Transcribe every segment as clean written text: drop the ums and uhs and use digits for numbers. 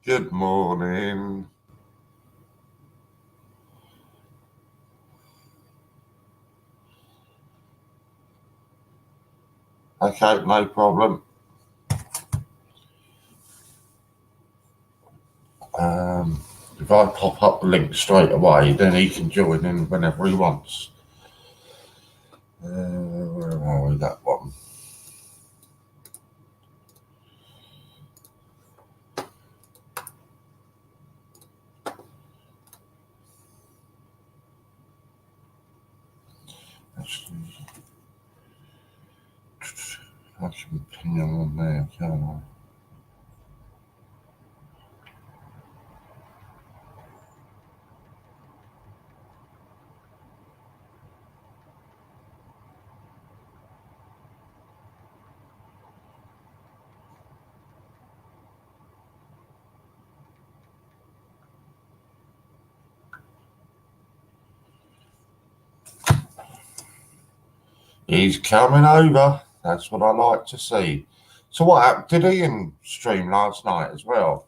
Good morning. Okay, no problem. If I pop up the link straight away, then he can join in whenever he wants. Where are we? That one. Actually, I can pin him on there, can't I? He's coming over. That's what I like to see. So what happened? Did Ian stream last night as well?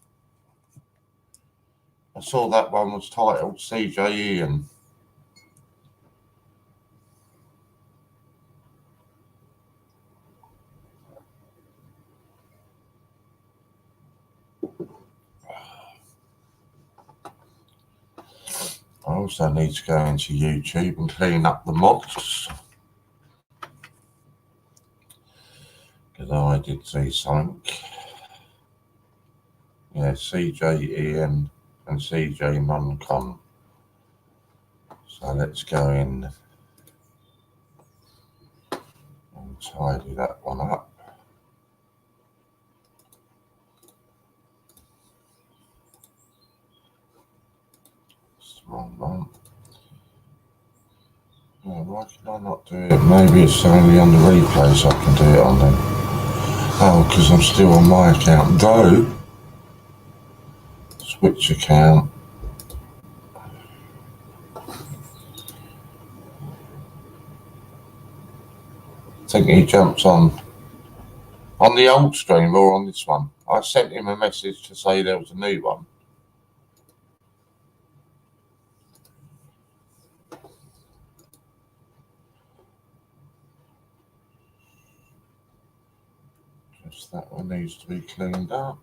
I saw that one was titled CJ Ian. I also need to go into YouTube and clean up the mods. Because I did see something. Yeah, CJ Ian and CJ Moncon. So let's go in and tidy that one up. It's the wrong one. Oh, why can I not do it? Maybe it's only on the replay so I can do it on them. Oh, because I'm still on my account. Go. Switch account. I think he jumps on the old stream or on this one. I sent him a message to say there was a new one. Just that one needs to be cleaned up.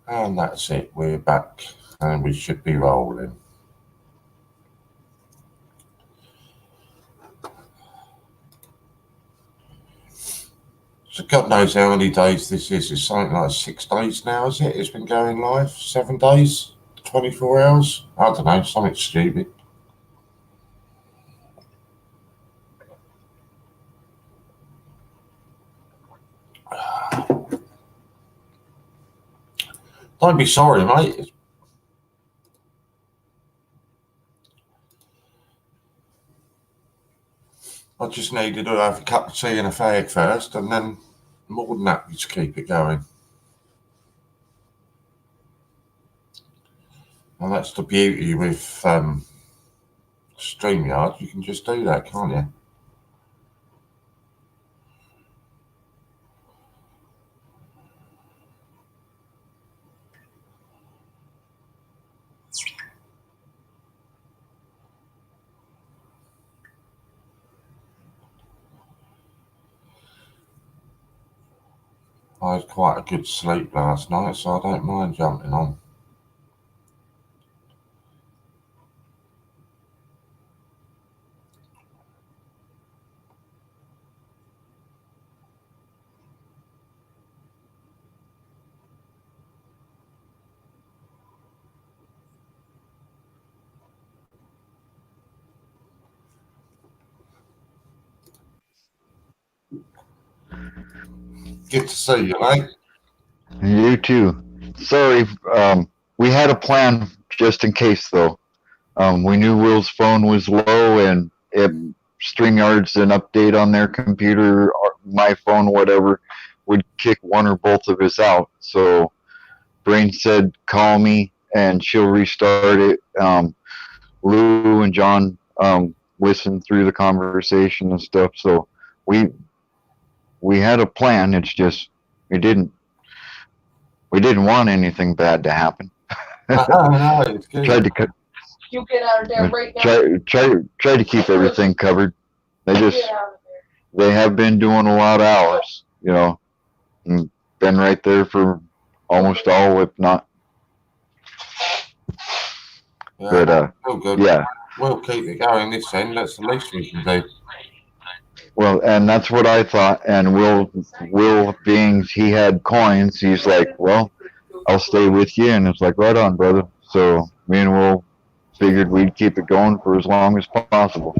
And that's it. We're back and we should be rolling. So God knows how many days this is. It's something like 6 days now, is it? It's been going live? 7 days? 24 hours? I don't know, something stupid. Don't be sorry, mate. I just needed to have a cup of tea and a fag first, and then more than happy to keep it going. And that's the beauty with StreamYard. You can just do that, can't you? I had quite a good sleep last night, so I don't mind jumping on. Good to see you, mate. You too. Sorry, we had a plan just in case, though. We knew Will's phone was low, and if StreamYard's an update on their computer, or my phone, whatever, would kick one or both of us out. So Brain said, call me, and she'll restart it. Lou and John listened through the conversation and stuff. So we had a plan. It's just it didn't we didn't want anything bad to happen. No, it's good. Tried to cut. You get out of there right now. Try to keep everything covered. They have been doing a lot of hours, you know, and been right there for almost all, if not. Yeah, But still good. yeah. We'll keep it going this end. That's the least we can do. Well, and that's what I thought. And Will being he had coins, he's like, well, I'll stay with you, and it's like, right on, brother. So me and Will figured we'd keep it going for as long as possible.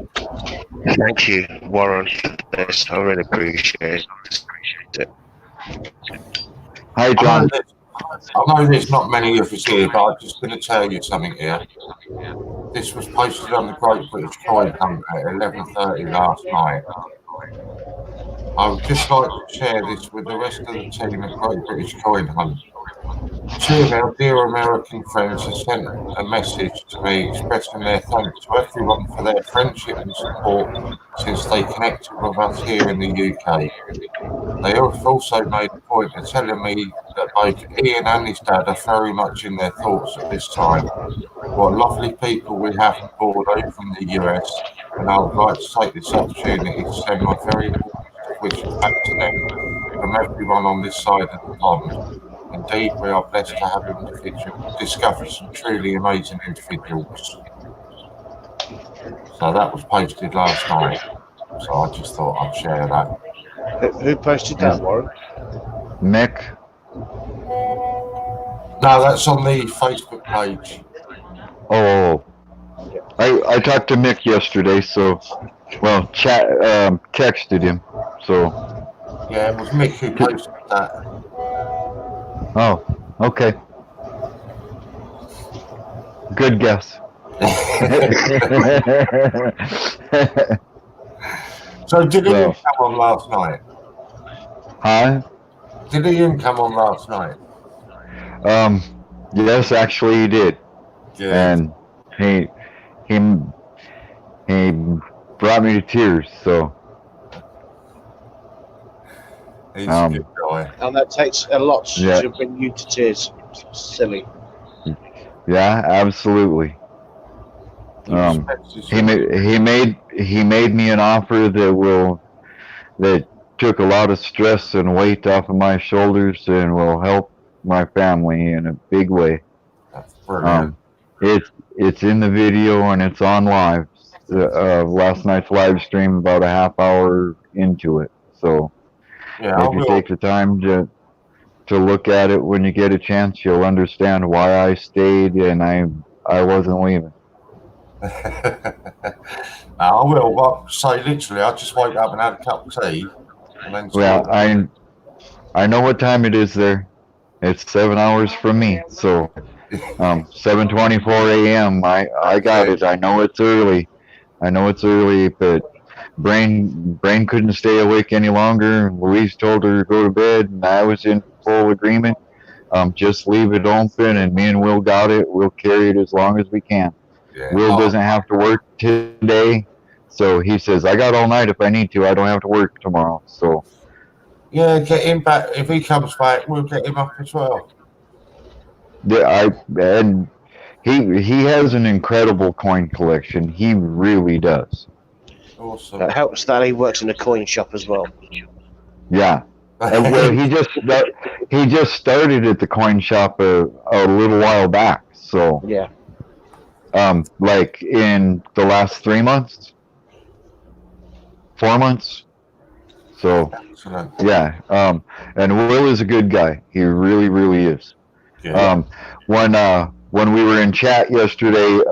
Thank you, Warren, for this. I really appreciate it. Hi, John. I know there's not many of us here, but I'm just going to tell you something here. This was posted on the Great British Coin Hunt at 11:30 last night. I would just like to share this with the rest of the team at Great British Coin Hunt. Two of our dear American friends have sent a message to me expressing their thanks to everyone for their friendship and support since they connected with us here in the UK. They have also made a point of telling me that both Ian and his dad are very much in their thoughts at this time. What lovely people we have on board over from the US, and I would like to take this opportunity to send my very warmest wishes back to them from everyone on this side of the pond. Indeed, we are blessed to have discovered some truly amazing individuals. So that was posted last night. So I just thought I'd share that. Who posted that, Warren? Mick. No, that's on the Facebook page. Oh, I talked to Mick yesterday, so texted him. So yeah, it was Mick who posted that. Oh, okay. Good guess. So did Ian come on last night? Huh? Did Ian come on last night? Yes, actually he did. Good. And he brought me to tears, so he's a good guy. And that takes a lot to bring you to tears. Silly. Yeah, absolutely. He made me an offer that took a lot of stress and weight off of my shoulders and will help my family in a big way. That's brilliant. It's in the video and it's on live. Last night's live stream, about a half hour into it. So if you take the time to look at it when you get a chance, you'll understand why I stayed and I wasn't leaving. I will. Well, say literally, I just woke up and had a cup of tea. And then I know what time it is there. It's 7 hours from me, so 7:24 a.m. I got it. I know it's early, but brain couldn't stay awake any longer. Louise told her to go to bed, and I was in full agreement. Just leave it open, and me and Will got it. We'll carry it as long as we can. Yeah. Will doesn't have to work today, so he says, I got all night if I need to. I don't have to work tomorrow. So yeah, get him back. If he comes back, we'll get him up as well. Yeah, and he has an incredible coin collection. He really does. Awesome. That helps that he works in a coin shop as well. Yeah. Well, he just started at the coin shop a little while back. So yeah. Like in the last 3 months, 4 months. So yeah. And Will is a good guy. He really, really is. Yeah. When we were in chat yesterday,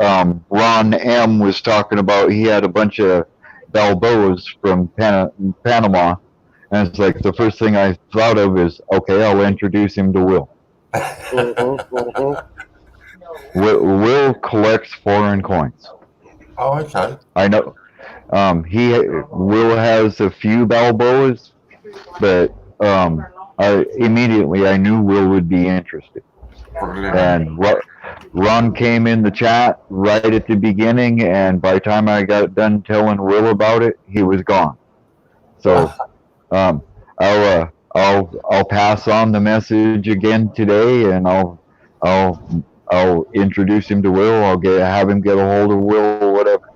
Ron M was talking about he had a bunch of Balboas from Panama, and it's like the first thing I thought of is, okay, I'll introduce him to Will. Will collects foreign coins. Oh, okay. I know. Will has a few Balboas, but I knew Will would be interested. And Ron came in the chat right at the beginning, and by the time I got done telling Will about it, he was gone. So I'll I'll pass on the message again today, and I'll introduce him to Will. Have him get a hold of Will or whatever.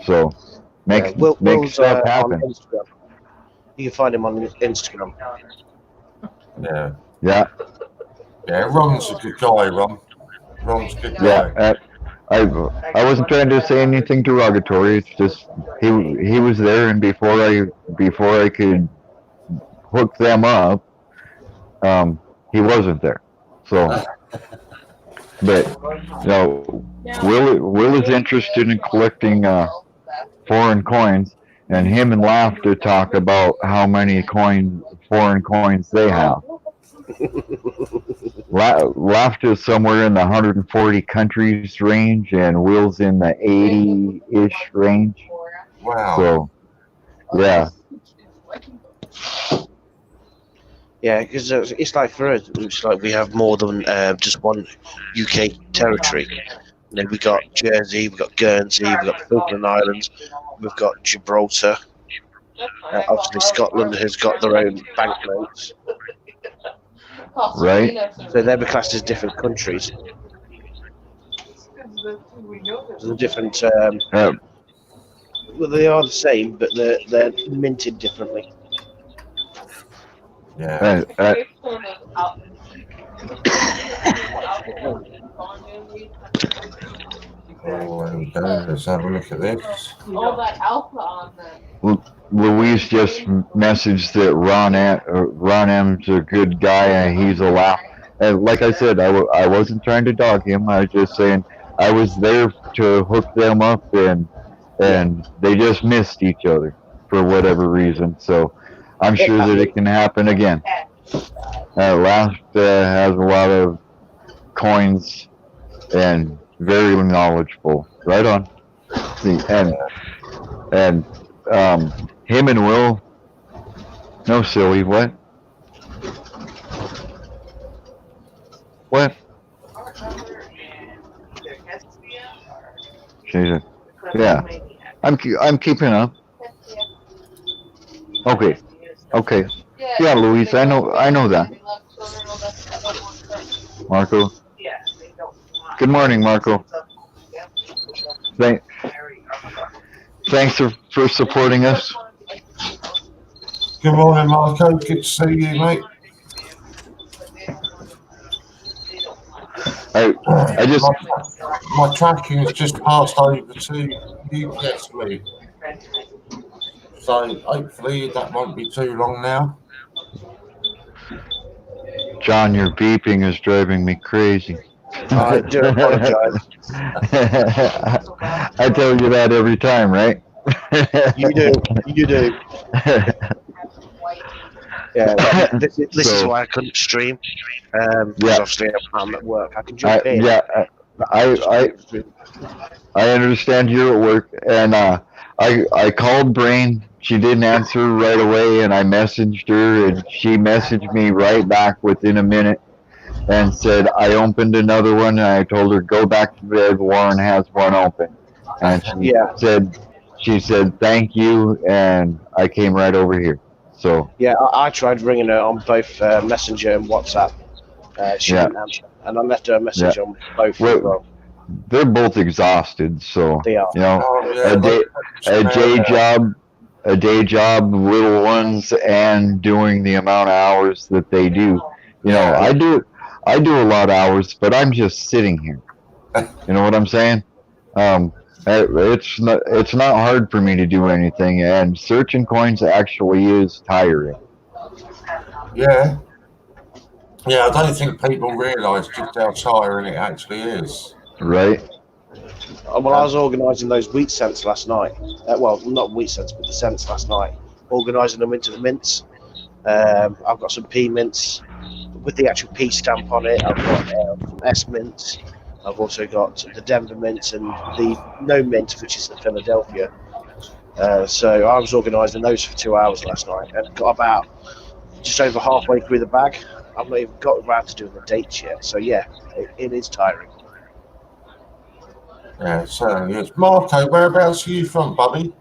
So make Will's stuff on happen. Instagram. You can find him on Instagram. Yeah. Yeah. Yeah, Ron's a good guy, Ron. Ron's a good guy. Yeah. I wasn't trying to say anything derogatory. It's just he was there, and before I could hook them up, he wasn't there. So, but Will is interested in collecting foreign coins, and him and Laughter talk about how many foreign coins they have. Laughter is somewhere in the 140 countries range, and Will's in the 80-ish range. Wow. So, yeah. Yeah, because it's like for us, it's like we have more than just one UK territory. You know, we got Jersey, we've got Guernsey, we've got Falkland Islands, we've got Gibraltar. Obviously, Scotland has got their own banknotes. Right. So they're classed as different countries. So different. Well, they are the same, but they're minted differently. Yeah. Oh, there we go. Let's have a look at this. All that alpha on them. Louise just messaged that Ron M's a good guy and he's a laugh. And like I said, I wasn't trying to dog him. I was just saying I was there to hook them up, and they just missed each other for whatever reason. So I'm sure that it can happen again. Laugh has a lot of coins and very knowledgeable. Right on. See, and him and Will. No, silly. What? What? Yeah. I'm keeping up. Okay. Yeah, Louise. I know that. Marco. Good morning, Marco. Thanks for supporting us. Good morning, Marco. Good to see you, mate. I just my tracking has just passed over to UPS me. So hopefully that won't be too long now. John, your beeping is driving me crazy. I do apologize. I tell you that every time, right? You do. Yeah, this is why I couldn't stream. Because obviously I'm at work. I can jump in. Yeah, I understand you're at work, and I called Brain. She didn't answer right away, and I messaged her, and she messaged me right back within a minute and said, I opened another one, and I told her, go back to bed, Warren has one open. And she said, thank you, and I came right over here. So yeah, I tried ringing her on both Messenger and WhatsApp. She didn't answer, and I left her a message on both as well. They're both exhausted, so they are. You know, a day job, little ones, and doing the amount of hours that they do. You know, I do a lot of hours, but I'm just sitting here. You know what I'm saying? It's not hard for me to do anything, and searching coins actually is tiring. Yeah, I don't think people realise just how tiring it actually is. Right. Well, I was organising those wheat cents last night. Well, not wheat cents, but the cents last night. Organising them into the mints. I've got some P mints with the actual P stamp on it. I've got some S mints. I've also got the Denver mints and the no mint, which is the Philadelphia. So I was organising those for 2 hours last night and got about just over halfway through the bag. I've not even got around to doing the dates yet. So yeah, it is tiring. Yeah, it certainly is. Marco, whereabouts are you from, buddy?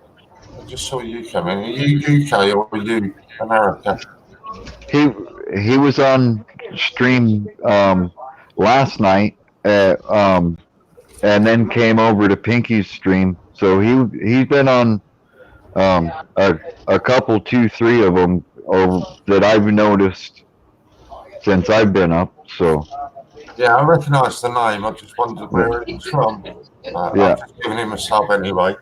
I just saw you come in. Are you UK or are you America? he was on stream last night and then came over to Pinky's stream. So he's been on a couple, 2, 3 of them that I've noticed since I've been up. So Yeah, I recognise the name. I just wondered where he was from. Yeah. I'm just giving him a sub anyway.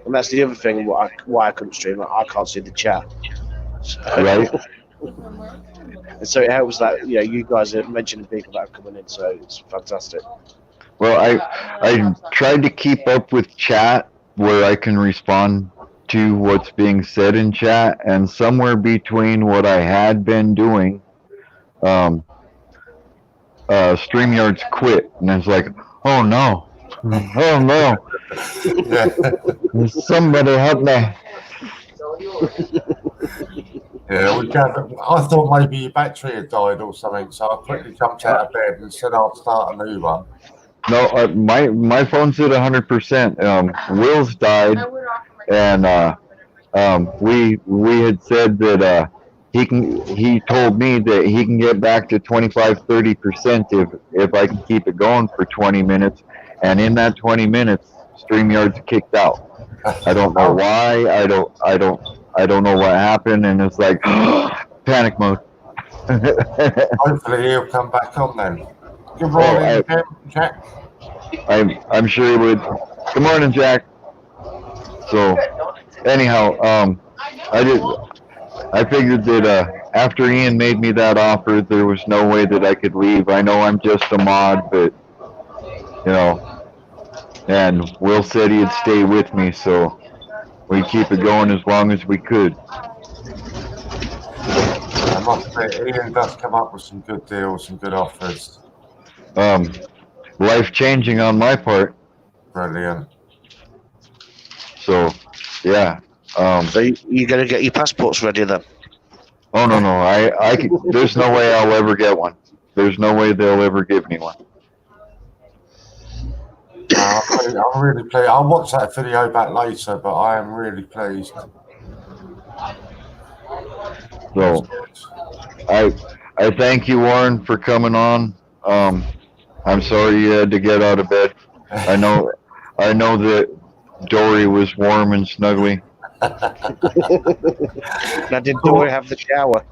And that's the other thing why I couldn't stream. I can't see the chat. So, right. And so it helps that you guys are mentioning people that are coming in, so it's fantastic. Well, I tried to keep up with chat where I can respond to what's being said in chat, and somewhere between what I had been doing, StreamYard's quit, and it's like, oh no, oh no, somebody help me. Yeah, I thought maybe your battery had died or something, so I quickly jumped out of bed and said I'll start a new one. No, my phone's at 100%. Will's died, and we had said that he told me that he can get back to 25-30% if I can keep it going for 20 minutes, and in that 20 minutes, StreamYard's kicked out. I don't know why. I don't know what happened, and it's like panic mode. Hopefully he'll come back on then. Good morning, Jack. I'm sure he would. Good morning, Jack. So, anyhow, I figured that after Ian made me that offer, there was no way that I could leave. I know I'm just a mod, but and Will said he'd stay with me, so we keep it going as long as we could. I must say, Ian does come up with some good deals, some good offers. Life-changing on my part. Brilliant. So, yeah. So you're going to get your passports ready then? Oh, no. There's no way I'll ever get one. There's no way they'll ever give me one. I'm really pleased. I'll watch that video back later, but I am really pleased. So, I thank you, Warren, for coming on. I'm sorry you had to get out of bed. I know that Dory was warm and snuggly. Now, did Dory have the shower?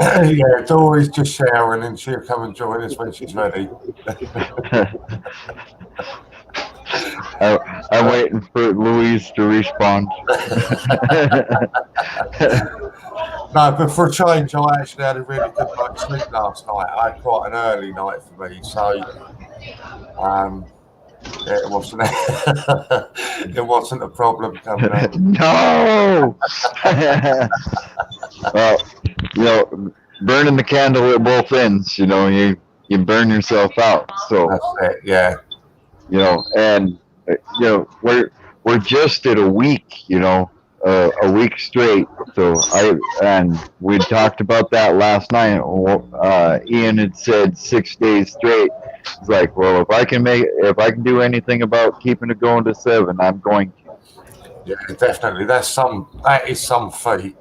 Yeah, Dory's just showering and she'll come and join us when she's ready. I'm waiting for Louise to respond. No, but for a change, I actually had a really good night's sleep last night. I had quite an early night for me, so it wasn't it wasn't a problem coming out. No. Well, burning the candle at both ends. You burn yourself out. So That's it, yeah. And we're just at a week. A week straight. So we talked about that last night. Ian had said 6 days straight. It's like, well, if I can do anything about keeping it going to 7, I'm going to. Yeah, definitely. That is some feat.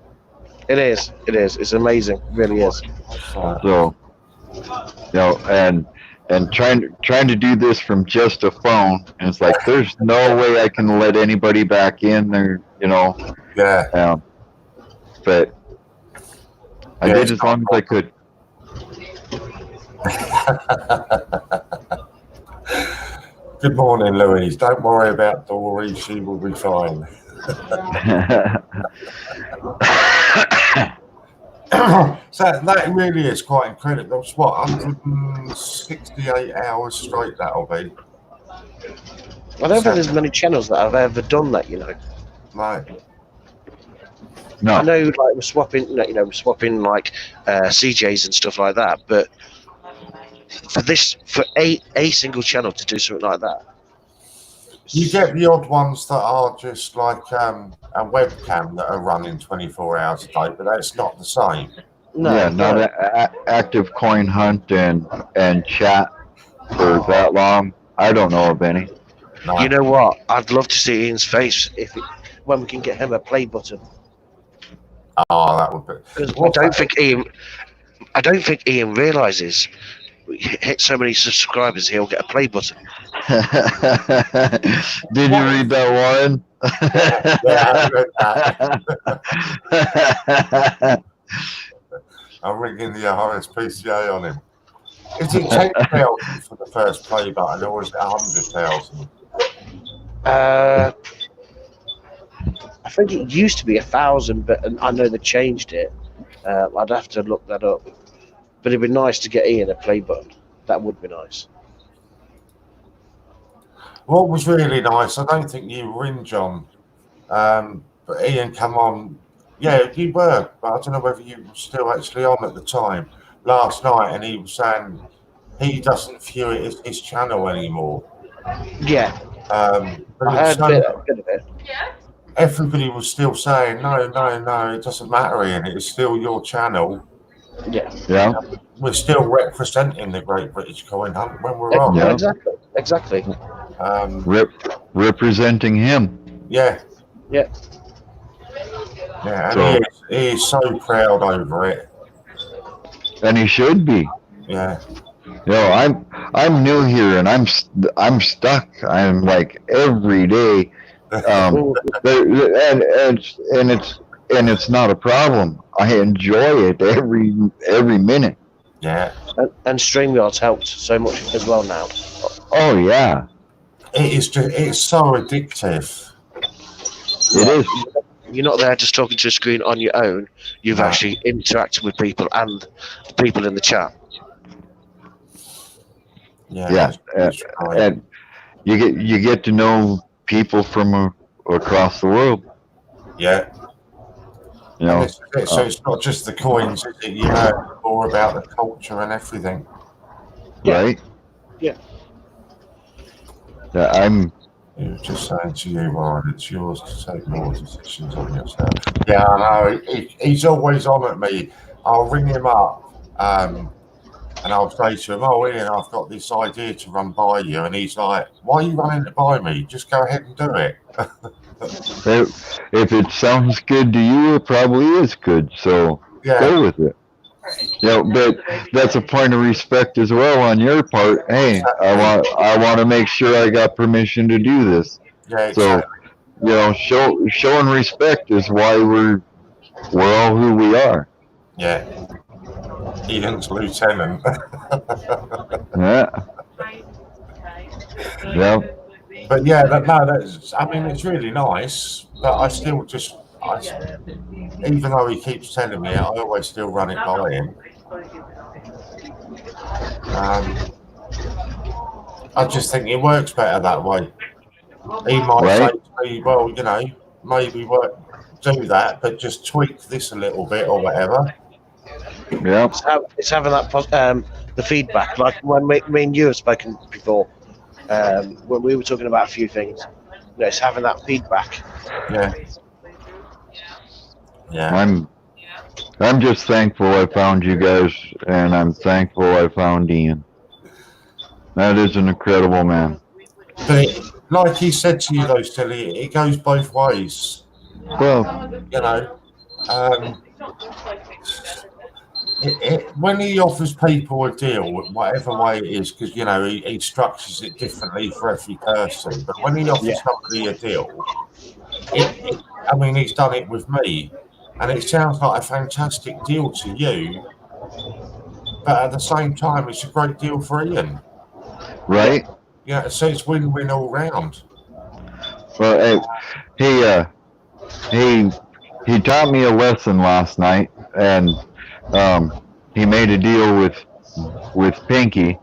It is. It's amazing. It really is. So, and trying to do this from just a phone, and it's like there's no way I can let anybody back in there. Yeah. But I did as long as I could. Good morning, Louise. Don't worry about Dory. She will be fine. So that really is quite incredible. That's what, 168 hours straight that'll be. I don't think there's many channels that have ever done that, No. No. I know, like, we're swapping like CJs and stuff like that, but for a single channel to do something like that, You get the odd ones that are just like a webcam that are running 24 hours a day, but that's not the same. Not an active coin hunt and chat for that long. I don't know of any. No. You know what? I'd love to see Ian's face when we can get him a play button. Oh, that would be. Because I don't think Ian realizes we hit so many subscribers, he'll get a play button. Did you read that, Warren? Yeah, I read that. I'm ringing the RSPCA on him. Is it 10,000 for the first play button, or is it 100,000? I think it used to be 1,000, but I know they changed it. I'd have to look that up. But it'd be nice to get Ian a play button. That would be nice. What was really nice, I don't think you were in, John, but Ian come on. Yeah, you were, but I don't know whether you were still actually on at the time last night, and he was saying he doesn't view it as his channel anymore. Yeah. But I heard a bit of it. everybody was still saying, no, it doesn't matter, Ian, it's still your channel. Yeah. Yeah. We're still representing the Great British Coin Hunt when we're on. Yeah. Exactly. Representing him. Yeah. Yeah. Yeah, and So- he is so proud over it. And he should be. Yeah. You know, I'm new here and I'm stuck. I'm like every day, and it's not a problem. I enjoy it every minute. Yeah. And StreamYard's helped so much as well now. Oh yeah, It's so addictive. it is. You're not there just talking to a screen on your own. You've No. actually interacted with people and the people in the chat. Yeah, that's right. and you get to know people from across the world. Yeah. You know, So it's not just the coins, is it? You know more about the culture and everything. Yeah. right? Yeah. Yeah, I'm. He was just saying to you, Warren, it's yours to take more decisions on yourself. Yeah, I know. He's always on at me. I'll ring him up and I'll say to him, oh, Ian, I've got this idea to run by you. And he's like, why are you running it by me? Just go ahead and do it. If it sounds good to you, it probably is good. So Yeah. go with it. You know, but that's a point of respect as well on your part. Hey, I want to make sure I got permission to do this. Yeah, So, exactly. you know, showing respect is why we're all who we are. Yeah. Ian's lieutenant. Yeah. Yeah. But yeah, that's, I mean, it's really nice, but I still just, even though he keeps telling me, I always still run it by him. I just think it works better that way. He might say Right. to me, well, you know, maybe do that, but just tweak this a little bit or whatever. Yeah. It's having that the feedback, like when me and you have spoken before, when we were talking about a few things. You know, it's having that feedback. Yeah. Yeah. I'm just thankful I found you guys, and I'm thankful I found Ian. That is an incredible man. But like he said to you, though, Silly, it goes both ways. Well, You know, when he offers people a deal, whatever way it is, because, you know, he structures it differently for every person, but when he offers somebody a deal, I mean, he's done it with me, and it sounds like a fantastic deal to you, but at the same time, it's a great deal for Ian. right? Yeah, so it's win-win all round. Well, hey, he taught me a lesson last night, and he made a deal with Pinky,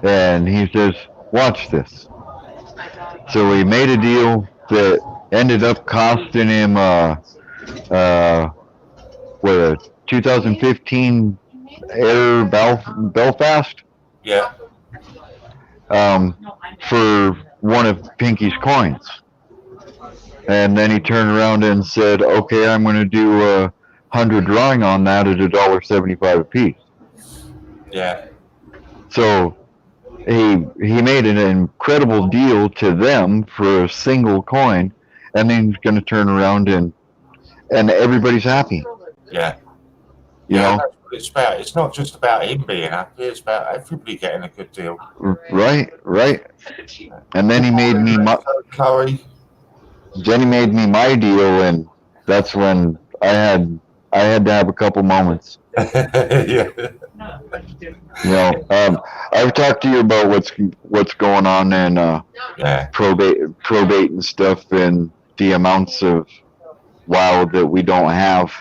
and he says, "Watch this." So he made a deal that ended up costing him a 2015 Air Belfast. Yeah. For one of Pinky's coins. And then he turned around and said, okay, I'm going to do 100 drawing on that at $1.75 a piece. Yeah. So he made an incredible deal to them for a single coin, and then he's going to turn around and everybody's happy. Yeah. You Yeah, know, that's what it's about. It's not just about him being happy, it's about everybody getting a good deal. right. And then he made me Chloe. then he made me my deal, and that's when I had to have a couple moments. Yeah. You know, I've talked to you about what's going on in Yeah. probate and stuff, and the amounts of WoW that we don't have.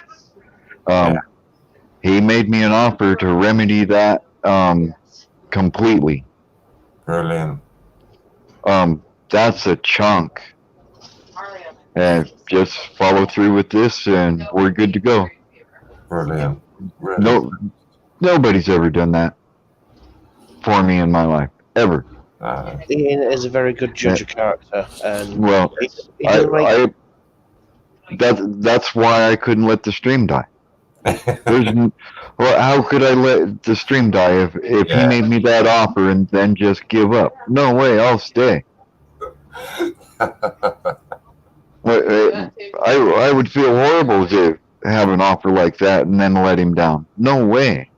He made me an offer to remedy that completely. Brilliant. That's a chunk. And just follow through with this, and we're good to go. Brilliant. Nobody's ever done that for me in my life, ever. Ian is a very good judge of character, and Well, that's why I couldn't let the stream die. Well, how could I let the stream die if he made me that offer and then just give up? No way, I'll stay. I would feel horrible to have an offer like that and then let him down. No way.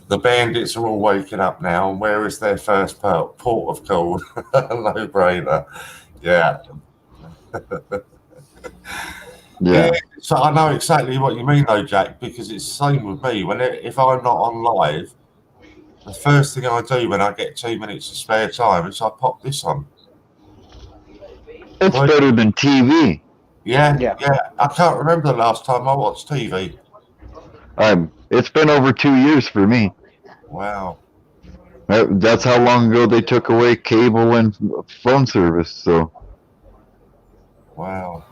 The bandits are all waking up now, and where is their first port of call? No brainer. Yeah. Yeah. So I know exactly what you mean, though, Jack, because it's the same with me. If I'm not on live, the first thing I do when I get 2 minutes of spare time is I pop this on. It's better than TV. Yeah. I can't remember the last time I watched TV. It's been over 2 years for me. Wow. That's how long ago they took away cable and phone service. So. Wow.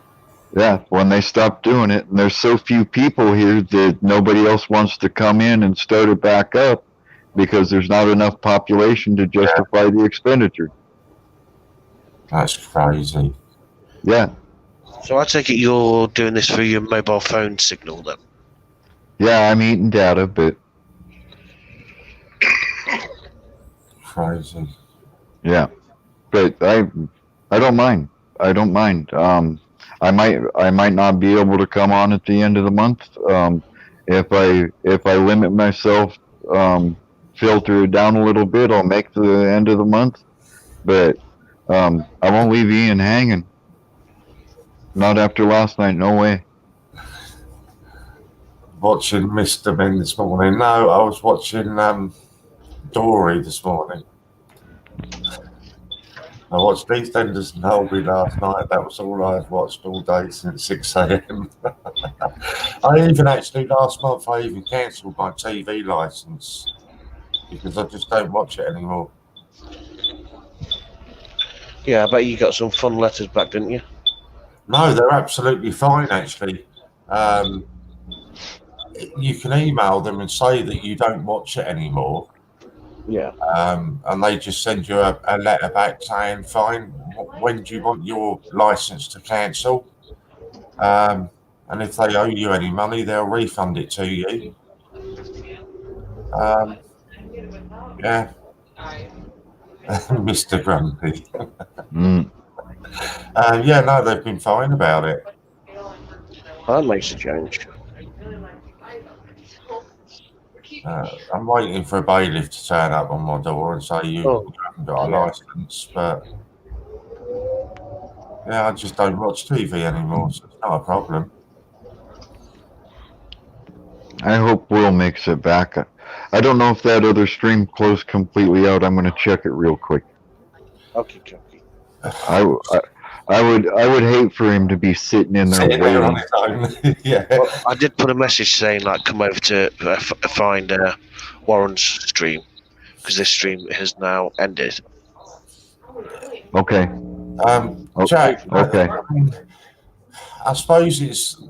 Yeah, when they stopped doing it, and there's so few people here that nobody else wants to come in and start it back up because there's not enough population to justify the expenditure. That's crazy. Yeah. So I take it you're doing this for your mobile phone signal then? Yeah, I'm eating data, but crazy. Yeah, but I don't mind. I don't mind. I might not be able to come on at the end of the month. If I limit myself, filter it down a little bit, I'll make the end of the month. But I won't leave Ian hanging. Not after last night. No way. Watching Mr. Bean this morning. No, I was watching Dory this morning. I watched EastEnders and Holby last night. That was all I've watched all day since 6 a.m. I even actually last month I even cancelled my TV license because I just don't watch it anymore. Yeah, I bet you got some fun letters back, didn't you? No, they're absolutely fine actually. You can email them and say that you don't watch it anymore. Yeah. And they just send you a letter back saying, fine, when do you want your license to cancel? And if they owe you any money, they'll refund it to you. Yeah. Mr. Grumpy. Yeah, no, they've been fine about it. Well, that makes a change. I'm waiting for a bailiff to turn up on my door and say you haven't got a license, but yeah, I just don't watch TV anymore, so it's not a problem. I hope Will makes it back. I don't know if that other stream closed completely out. I'm going to check it real quick. Okay. I would hate for him to be sitting in there waiting. On his own. Yeah. Well, I did put a message saying like come over to find Warren's stream because this stream has now ended. Okay. Jack. Okay. I suppose it's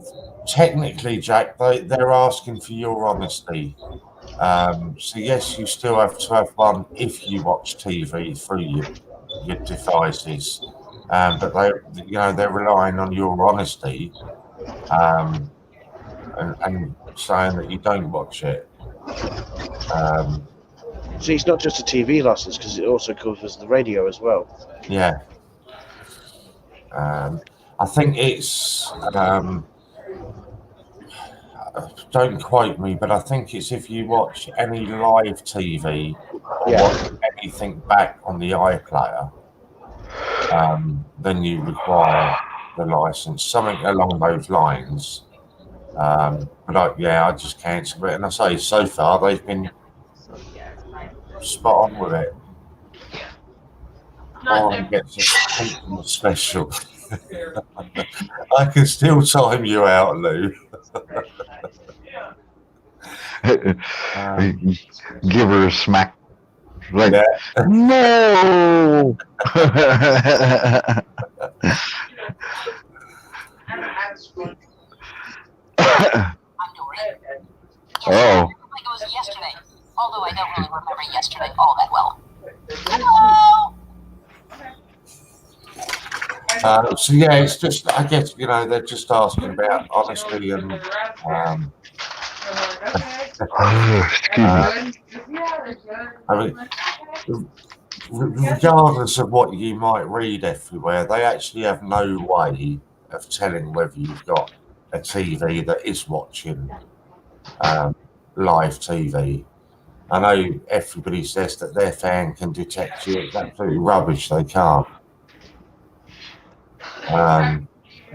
technically, Jack. They're asking for your honesty. So yes, you still have to have one if you watch TV through your devices. But they're relying on your honesty, and saying that you don't watch it. See, it's not just a TV license because it also covers the radio as well. Yeah. I think it's, don't quote me, but I think it's if you watch any live TV or watch anything back on the iPlayer, then you require the license, something along those lines. But I just cancelled it. And I say, so far, they've been spot on with it. Warren gets a special. I can still time you out, Lou. Give her a smack. Like, Yeah. no! Oh. Like it was yesterday. Although I don't really remember yesterday all that well. Hello! So yeah, it's just, I guess, you know, they're just asking about honesty and Excuse me. I mean, regardless of what you might read everywhere, they actually have no way of telling whether you've got a TV that is watching live TV. I know everybody says that their fan can detect you. It's absolutely rubbish. They can't.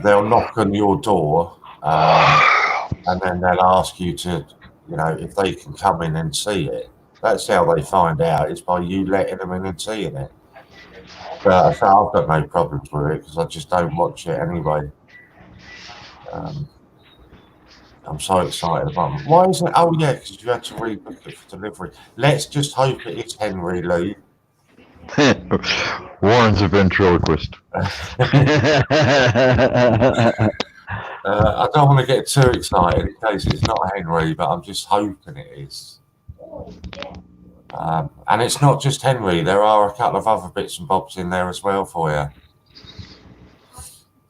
They'll knock on your door and then they'll ask you to, you know, if they can come in and see it. That's how they find out. It's by you letting them in and seeing it. But so I've got no problems with it because I just don't watch it anyway. I'm so excited about it. Why isn't it? Oh yeah, because you had to rebook it for delivery. Let's just hope it is Henry Lee. Warren's a ventriloquist. I don't want to get too excited in case it's not Henry, but I'm just hoping it is. And it's not just Henry. There are a couple of other bits and bobs in there as well for you.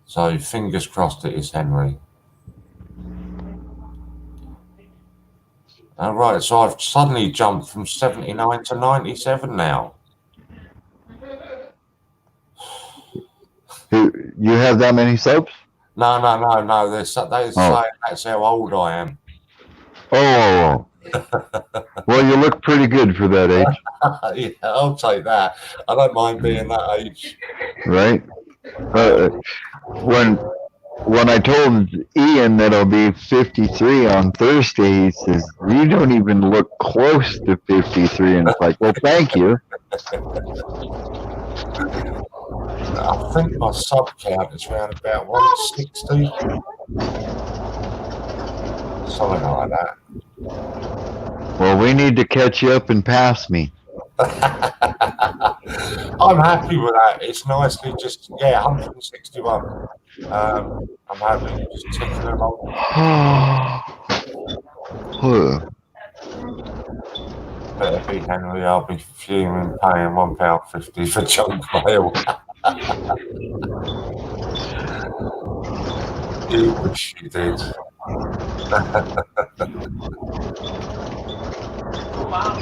So fingers crossed it is Henry. All right, so I've suddenly jumped from 79 to 97 now. You have that many subs? No. They're saying that's how old I am. Oh. Well, you look pretty good for that age. Yeah, I'll take that. I don't mind being that age. Right? When I told Ian that I'll be 53 on Thursday, he says, you don't even look close to 53. And it's like, well, thank you. I think my sub count is around about 160. Something like that. Well, we need to catch you up and pass me. I'm happy with that. It's nicely just, 161. I'm happy just ticking along. Better be Henry, I'll be fuming paying £1.50 for junk mail. You wish you did.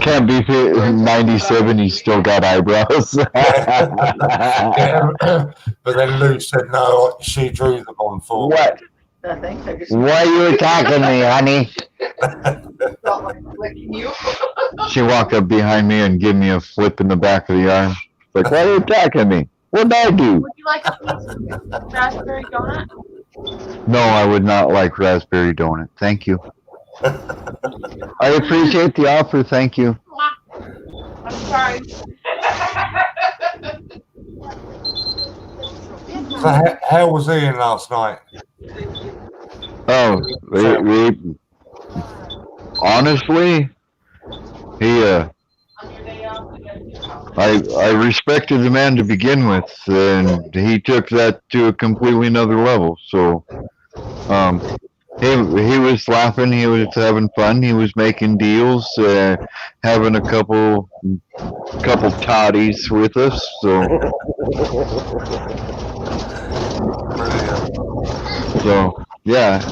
Can't be 97, he's still got eyebrows. Yeah. But then Lou said no, she drew them on for me. What? Why are you attacking me, honey? She walked up behind me and gave me a flip in the back of the arm. Like, why are you attacking me? What did I do? Would you like a piece of raspberry donut? No, I would not like raspberry donut. Thank you. I appreciate the offer. Thank you. I'm sorry. So how was Ian last night? Oh, honestly, I respected the man to begin with, and he took that to a completely another level. So, he was laughing, he was having fun, he was making deals, having a couple toddies with us. So yeah,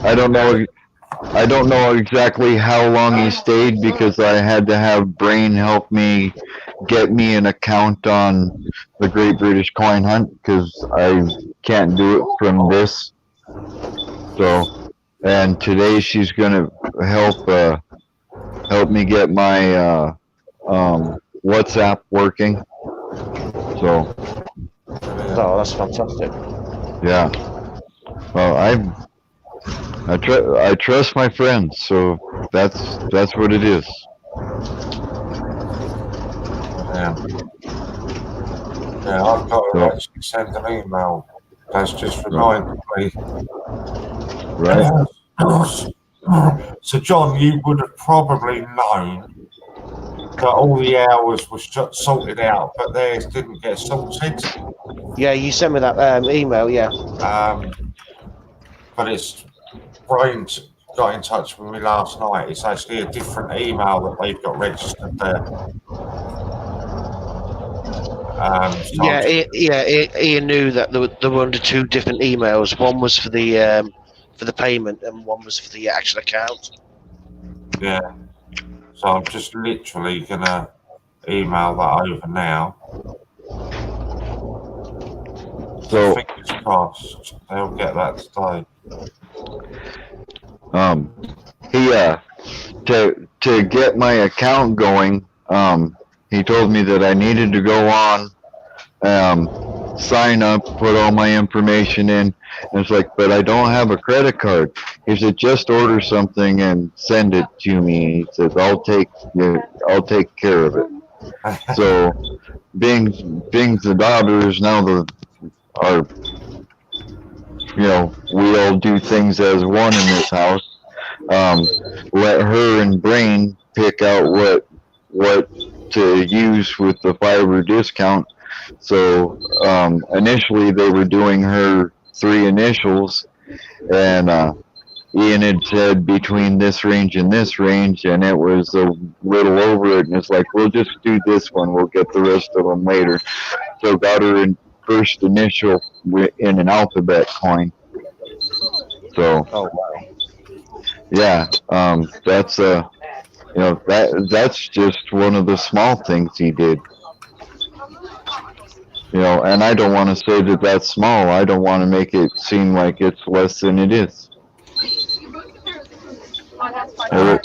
I don't know. I don't know exactly how long he stayed because I had to have Brain help me get me an account on the Great British Coin Hunt because I can't do it from this. So, and today she's gonna help me get my WhatsApp working. So, Oh, that's fantastic. yeah. Well, I trust my friends, so that's what it is. Yeah. Yeah, I've got to actually send an email. That's just reminded me. Right. So, John, you would have probably known that all the hours were sorted out, but theirs didn't get sorted. Yeah, you sent me that email, yeah. But it's Brain got in touch with me last night. It's actually a different email that they've got registered there. So Ian knew that they were under two different emails. One was for the payment, and one was for the actual account. Yeah. So I'm just literally gonna email that over now. So fingers crossed they'll get that today. To get my account going, he told me that I needed to go on, sign up, put all my information in. And it's like, but I don't have a credit card. He said, just order something and send it to me. He says, I'll take care of it. So, being the daughters now we all do things as one in this house. Let her and Brain pick out what to use with the fiber discount. So initially they were doing her 3 initials, and Ian had said between this range and this range, and it was a little over it, and it's like, we'll just do this one, we'll get the rest of them later. So got her in first initial in an alphabet coin. So, oh wow, yeah, that's that's just one of the small things he did. And I don't want to say that that's small. I don't want to make it seem like it's less than it is. It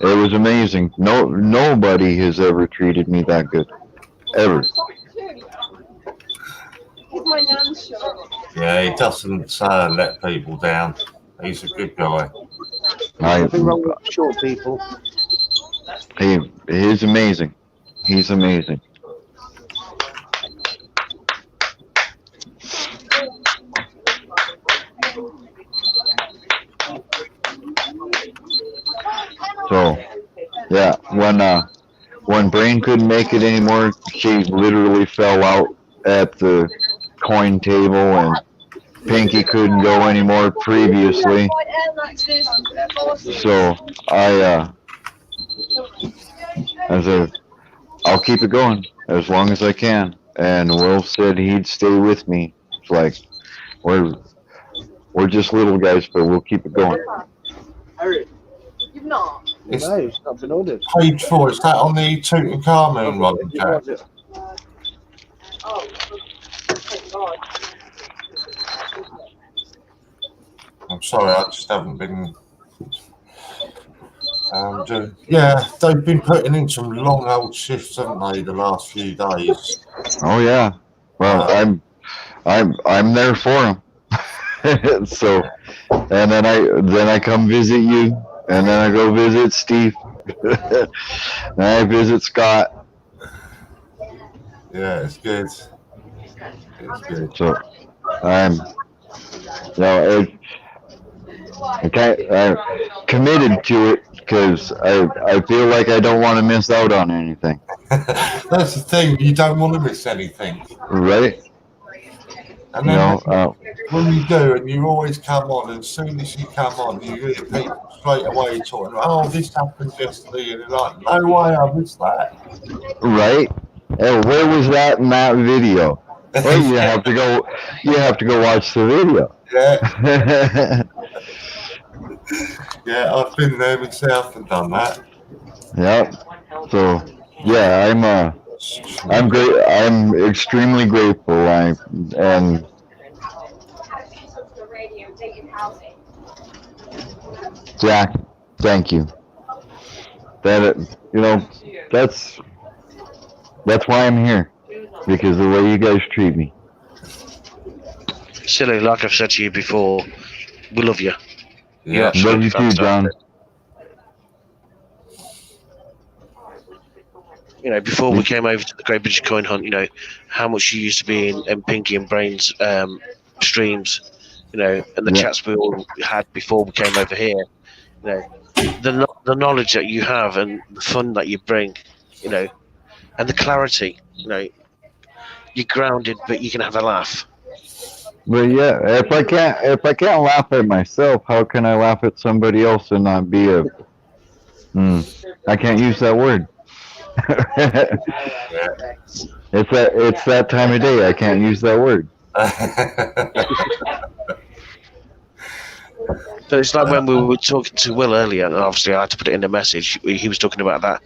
was amazing. Nobody has ever treated me that good, ever. Yeah, he doesn't let people down. He's a good guy. nothing wrong with short people. He's amazing. He's amazing. So, yeah, when Brain couldn't make it anymore, she literally fell out at the coin table, and Pinky couldn't go anymore previously. So I said, I'll keep it going as long as I can. And Will said he'd stay with me. It's like, we're just little guys, but we'll keep it going. You've not. It's No, it's not been ordered. page 4. Is that on the Tutankhamun one, Jack? Oh, thank God. I'm sorry, I just haven't been. Yeah, they've been putting in some long old shifts, haven't they, the last few days? Oh yeah. Well, I'm there for them. So, and then I come visit you, and then I go visit Steve, and I visit Scott. Yeah, it's good. It's good. So, I'm committed to it because I feel like I don't want to miss out on anything. That's the thing. You don't want to miss anything, right? And then when you do, and you always come on, and as soon as you come on, you hear people straight away talking, "Oh, this happened yesterday," and you're like, "No way, I missed that." Right? And where was that in that video? Well, you have to go watch the video. Yeah. Yeah, I've been there myself and done that. Yep. So yeah, I'm great. I'm extremely grateful. And Jack, thank you. That that's why I'm here, because of the way you guys treat me. Silly, like I've said to you before, we love you. You're Yeah. Love absolutely you too, John. fantastic. You know, before we came over to the Great British Coin Hunt, you know, how much you used to be in Pinky and Brain's streams, you know, and the Yeah. chats we all had before we came over here, you know, the knowledge that you have and the fun that you bring, you know, and the clarity, you know, you're grounded, but you can have a laugh. But yeah, if I can't laugh at myself, how can I laugh at somebody else and not be a? I can't use that word. It's that time of day. I can't use that word. So it's like when we were talking to Will earlier, and obviously I had to put it in the message. He was talking about that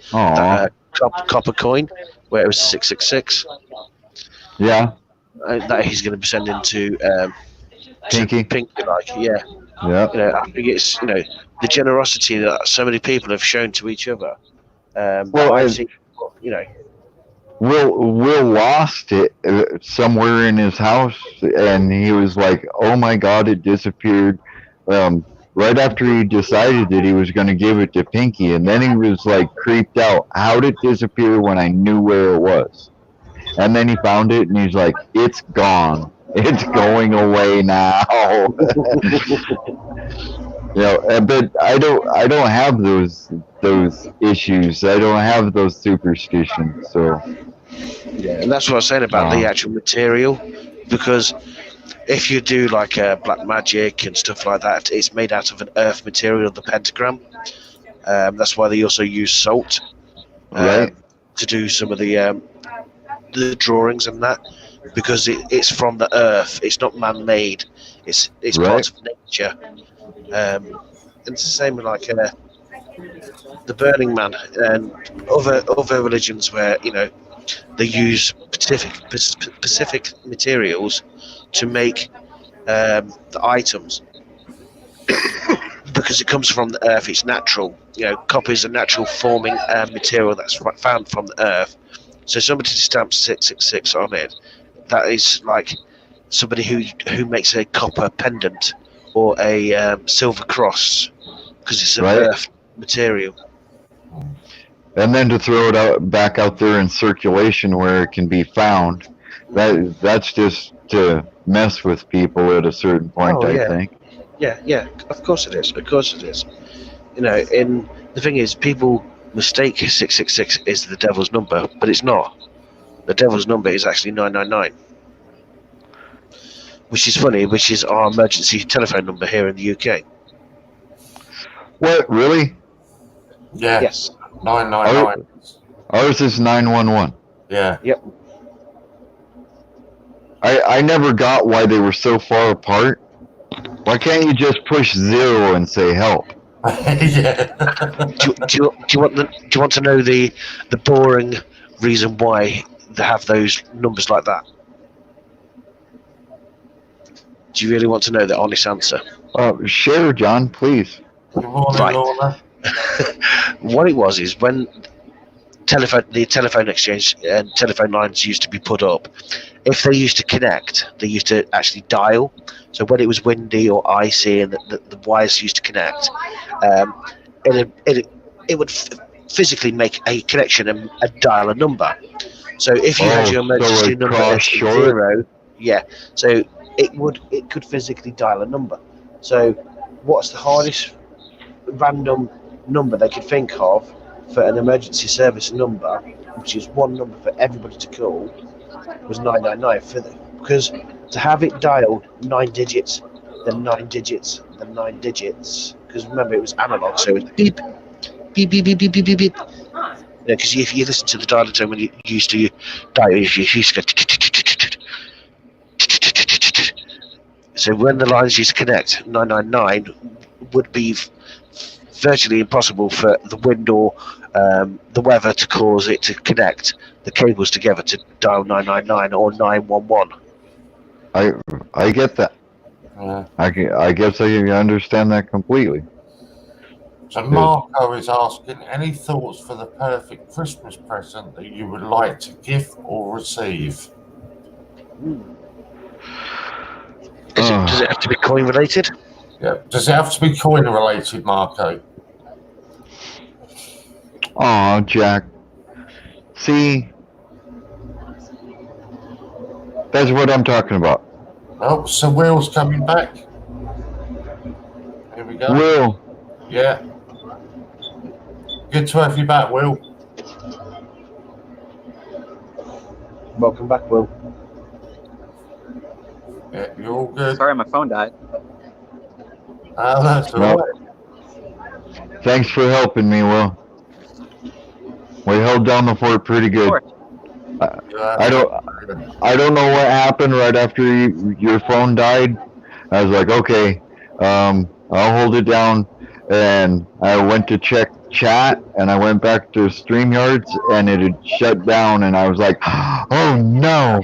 copper coin, where it was 666. Yeah. That he's going to be sending to Pinky. Pinky, like, yeah. Yeah. You know, I think it's, you know, the generosity that so many people have shown to each other. Well, I've seen, you know. Will lost it somewhere in his house, and he was like, "Oh my God, it disappeared." Right after he decided that he was going to give it to Pinky, and then he was like creeped out. How did it disappear when I knew where it was? And then he found it, and he's like, "It's gone. It's going away now." You know, but I don't have those issues. I don't have those superstitions. So yeah, and that's what I was saying about the actual material, because if you do like black magic and stuff like that, it's made out of an earth material, the pentagram. That's why they also use salt to do some of the drawings and that, because it's from the earth. It's not man-made. It's part of nature. And it's the same with like the Burning Man and other religions where, you know, they use specific materials to make the items because it comes from the earth. It's natural. You know, copper is a natural forming material that's found from the earth. So somebody stamps 666 on it, that is like somebody who makes a copper pendant or a silver cross, because it's an earth material. And then to throw it back out there in circulation where it can be found, that's just to mess with people at a certain point, I think. Yeah, of course it is. You know, and the thing is, people mistake 666 is the devil's number, but it's not. The devil's number is actually 999. Which is funny, which is our emergency telephone number here in the UK. What, really? Yeah. Yes. 999. Ours is 911. Yeah. Yep. I never got why they were so far apart. Why can't you just push 0 and say help? Yeah. Do you want to know the boring reason why they have those numbers like that? Do you really want to know the honest answer? Share, John, please. Good morning, Right. Lorna. What it was is when the telephone exchange and telephone lines used to be put up, if they used to connect, they used to actually dial. So when it was windy or icy and the wires used to connect, it would physically make a connection and dial a number. So if you had your emergency number as 0, so it could physically dial a number. So what's the hardest random number they could think of for an emergency service number, which is one number for everybody to call, was 999. Because to have it dialed 9 digits, then 9 digits, then 9 digits, because remember it was analog, so it was beep, beep, beep, beep, beep, beep, beep, beep. Yeah, because if you listen to the dialer tone when you used to dial, you used to go. So when the lines used to connect, 999 would be virtually impossible for the wind or the weather to cause it to connect the cables together to dial 999 or 911. I get that. Yeah. I guess I understand that completely. So Marco is asking, any thoughts for the perfect Christmas present that you would like to give or receive? Does it have to be coin related? Yeah. Does it have to be coin related, Marco? Oh, Jack. See, that's what I'm talking about. Oh, so Will's coming back. Here we go. Will, Yeah. Good to have you back, Will. Welcome back, Will. Yeah, you're all good. Sorry, my phone died. That's all No. right. thanks for helping me, Will. We held down the fort pretty good. I don't know what happened right after your phone died. I was like, okay, I'll hold it down. And I went to check chat, and I went back to StreamYards, and it had shut down. And I was like, oh no.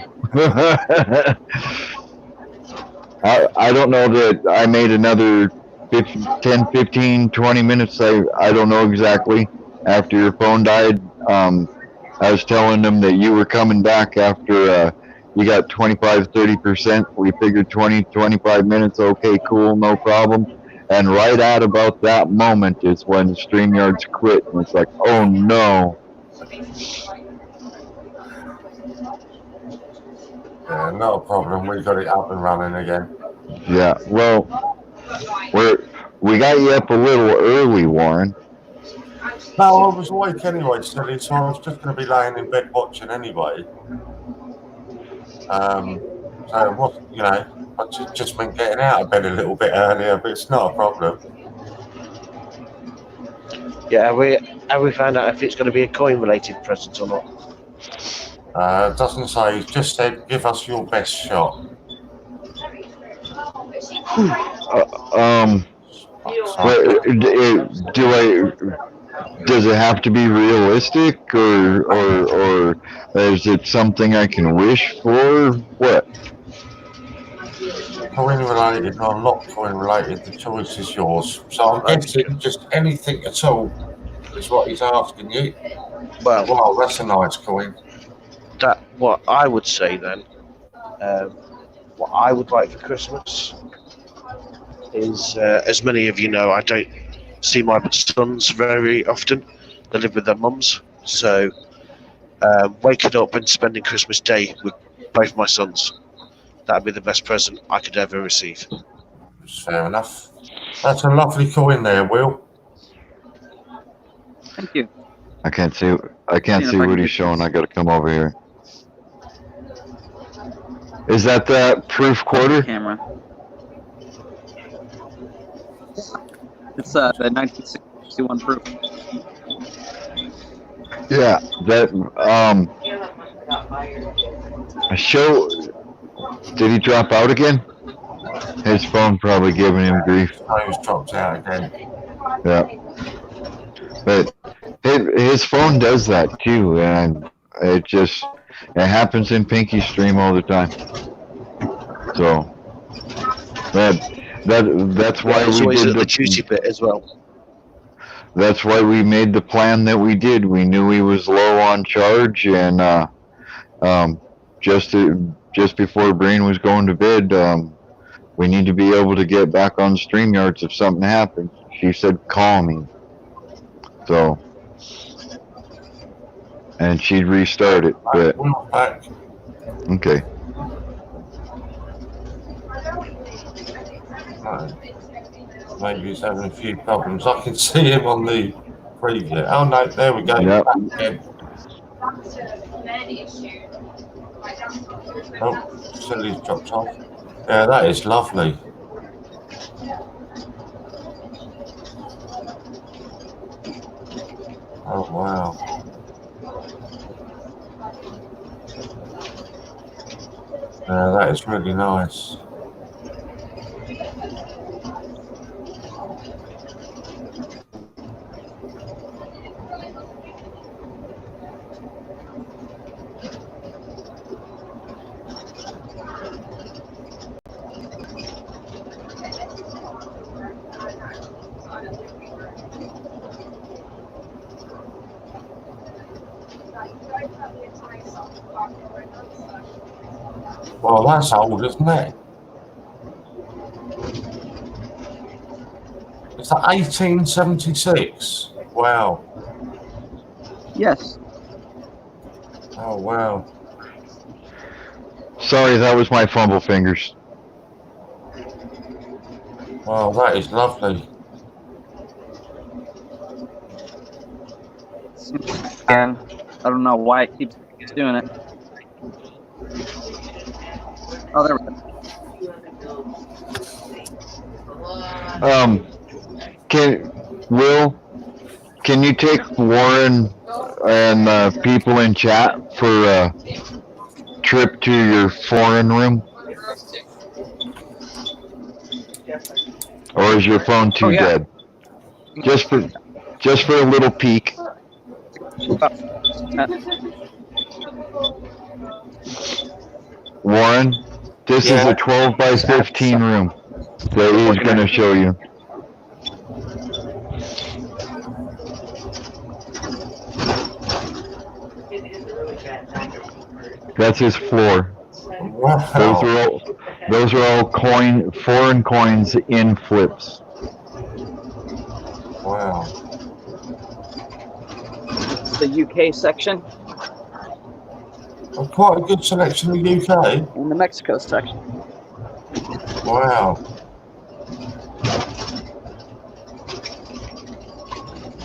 I don't know that I made another 10, 15, 20 minutes. I don't know exactly. After your phone died, I was telling them that you were coming back after you got 25, 30%. We figured 20, 25 minutes. Okay, cool, no problem. And right at about that moment is when StreamYards quit. And it's like, oh no. Yeah, not a problem. We got it up and running again. Yeah, well, we got you up a little early, Warren. No, I was awake anyway, silly, so I was just going to be laying in bed watching anyway. So it was, I just meant getting out of bed a little bit earlier, but it's not a problem. Yeah, have we found out if it's going to be a coin-related present or not? Doesn't say. He's just said, give us your best shot. Does it have to be realistic, or is it something I can wish for? What? Coin related or not coin related, the choice is yours. So I'm guessing just anything at all is what he's asking you. Well, Wow, that's a nice coin. that what I would say then. What I would like for Christmas is, as many of you know, I don't see my sons very often. They live with their mums, so waking up and spending Christmas Day with both my sons, that'd be the best present I could ever receive. Fair enough. That's a lovely coin there, Will. Thank you. I can't see what he's showing. I got to come over here. Is that proof quarter? Camera. It's the 1961 proof. Yeah, that Did he drop out again? His phone probably giving him grief. Oh, he's dropped out again. Yeah, but his phone does that too, and it happens in Pinky's stream all the time. So that's why we did the juicy bit as well. That's why we made the plan that we did. We knew he was low on charge, and just before Breen was going to bed, we need to be able to get back on StreamYards if something happens. She said, call me. So, and she'd restart it, but okay. Maybe he's having a few problems. I can see him on the preview. Oh no, there we go. Yep. Oh, Silly's dropped off. Yeah, that is lovely. Oh wow. Yeah, that is really nice. Well, that's old, isn't it? Is that 1876? Wow. Yes. Oh, wow. Sorry, that was my fumble fingers. Wow, that is lovely. And I don't know why it keeps doing it. Oh, there we go. Can you take Warren and people in chat for a trip to your foreign room? Or is your phone too dead? Just for a little peek. Warren, this is a 12 by 15 room that he's going to show you. That's his floor. Wow. Those are all foreign coins in flips. Wow. The UK section Oh, quite a good selection of UK. and the Mexico section. Wow.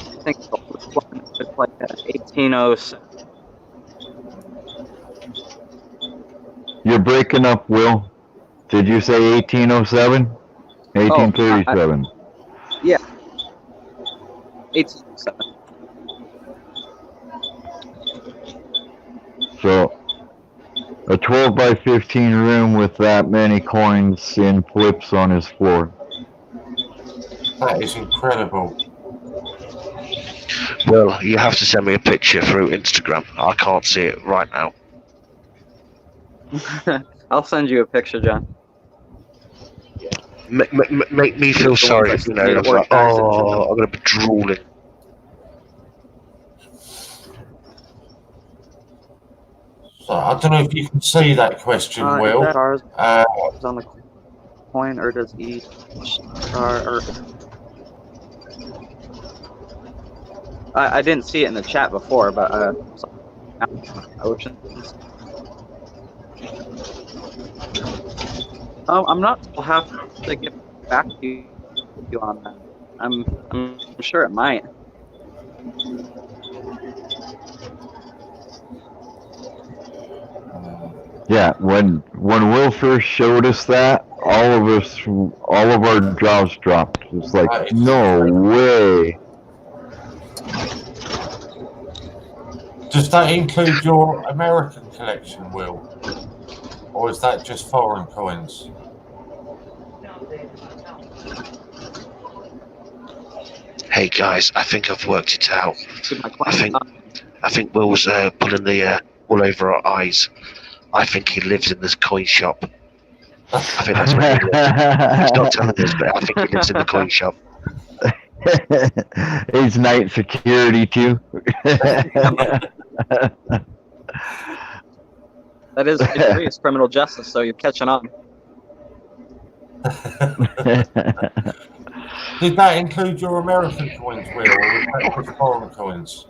I think it's like 1806. You're breaking up, Will. Did you say 1807? 1837. Yeah. 1807. So, a 12 by 15 room with that many coins in flips on his floor. That is incredible. Well, you have to send me a picture through Instagram. I can't see it right now. I'll send you a picture, John. Make me feel sorry, you know. Like, oh, I'm going to be drooling. So, I don't know if you can see that question, Will. Is that ours on the coin, or does each star? Or I didn't see it in the chat before, but oceans. I'm not. I'll have to get back to you on that. I'm sure it might. Yeah, when Will first showed us that, all of our jaws dropped. It's like, no way. Does that include your American collection, Will? Or is that just foreign coins? Hey guys, I think I've worked it out. I think Will's pulling the wool over our eyes. I think he lives in this coin shop. I think that's where he lives. He's not telling us, but I think he lives in the coin shop. He's night security too. That is serious criminal justice, so you're catching on. Did that include your American coins, Will, or was that just foreign coins?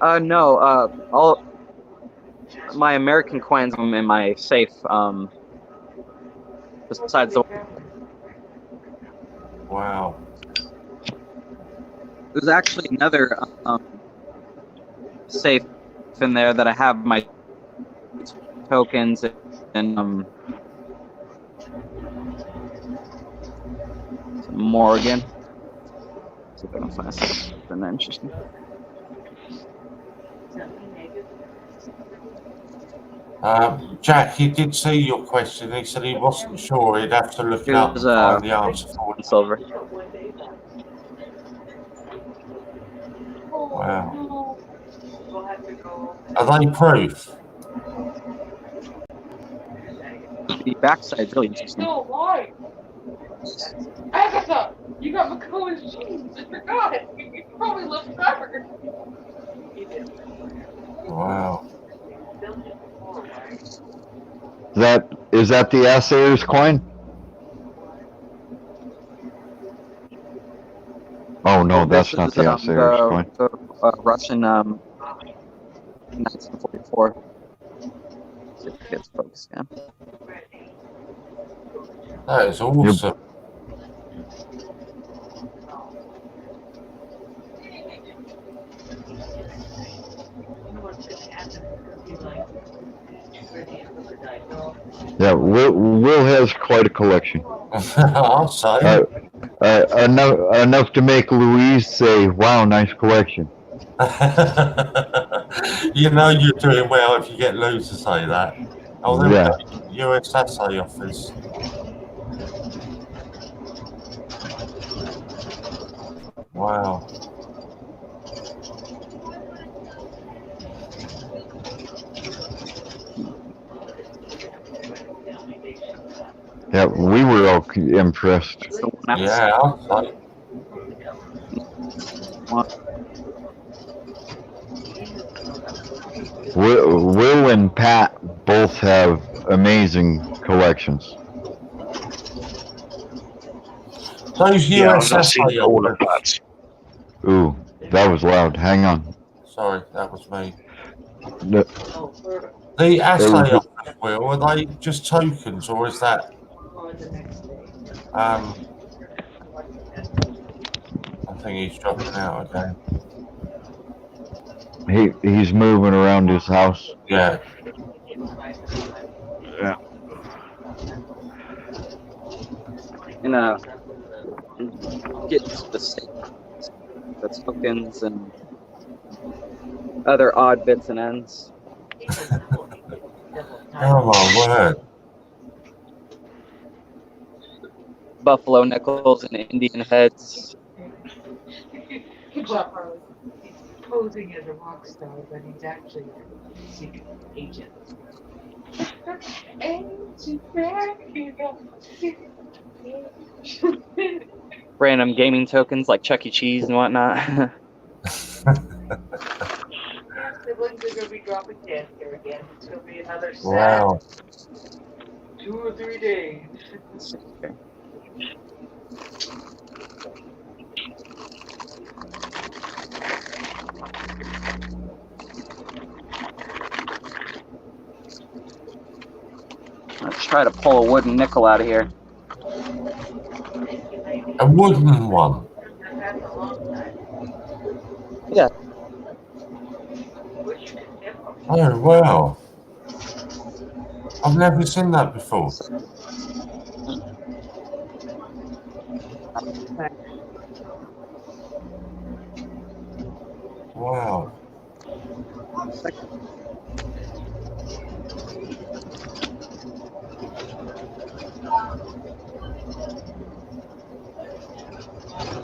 No, all my American coins I'm in my safe. Besides the. Wow. There's actually another safe in there that I have my tokens and Morgan. See if I can find something interesting. Jack, he did see your question. He said he wasn't sure. He'd have to look it up and find the answer for it. Silver. Wow. Are they proof? The backside's really interesting. No, why? Agatha, you got McCullough's jeans. I forgot. You probably left covered. Wow. Is that the assayer's coin? Oh no, that's This not is the assayer's coin. the Russian 1944. See if it gets focused again. That is awesome. Yeah, Will has quite a collection. I'll say. Enough to make Louise say, "Wow, nice collection." You know you're doing well if you get Lou to say that. Oh, there Yeah. we go. US Assay Office. Wow. Yeah, we were all impressed. That's the one I was Yeah, I'll say. Will and Pat both have amazing collections. Those Yeah, I've US not seen Assay all of Office. that. Ooh, that was loud. Hang on. Sorry, that was me. The- The Assay was- Office, Will, are they just tokens or is that I think he's dropping out again. He's moving around his house. Yeah. Yeah. Get specific tokens and other odd bits and ends. Oh my word. Buffalo nickels and Indian heads. Good job, Harley. He's posing as a rock star, but he's actually a secret agent. Random gaming tokens like Chuck E. Cheese and whatnot. Siblings are gonna be dropping dead here again. It's gonna be another sad Wow. 2 or 3 days. Let's try to pull a wooden nickel out of here. A wooden one. Yeah. Oh wow. I've never seen that before. Wow.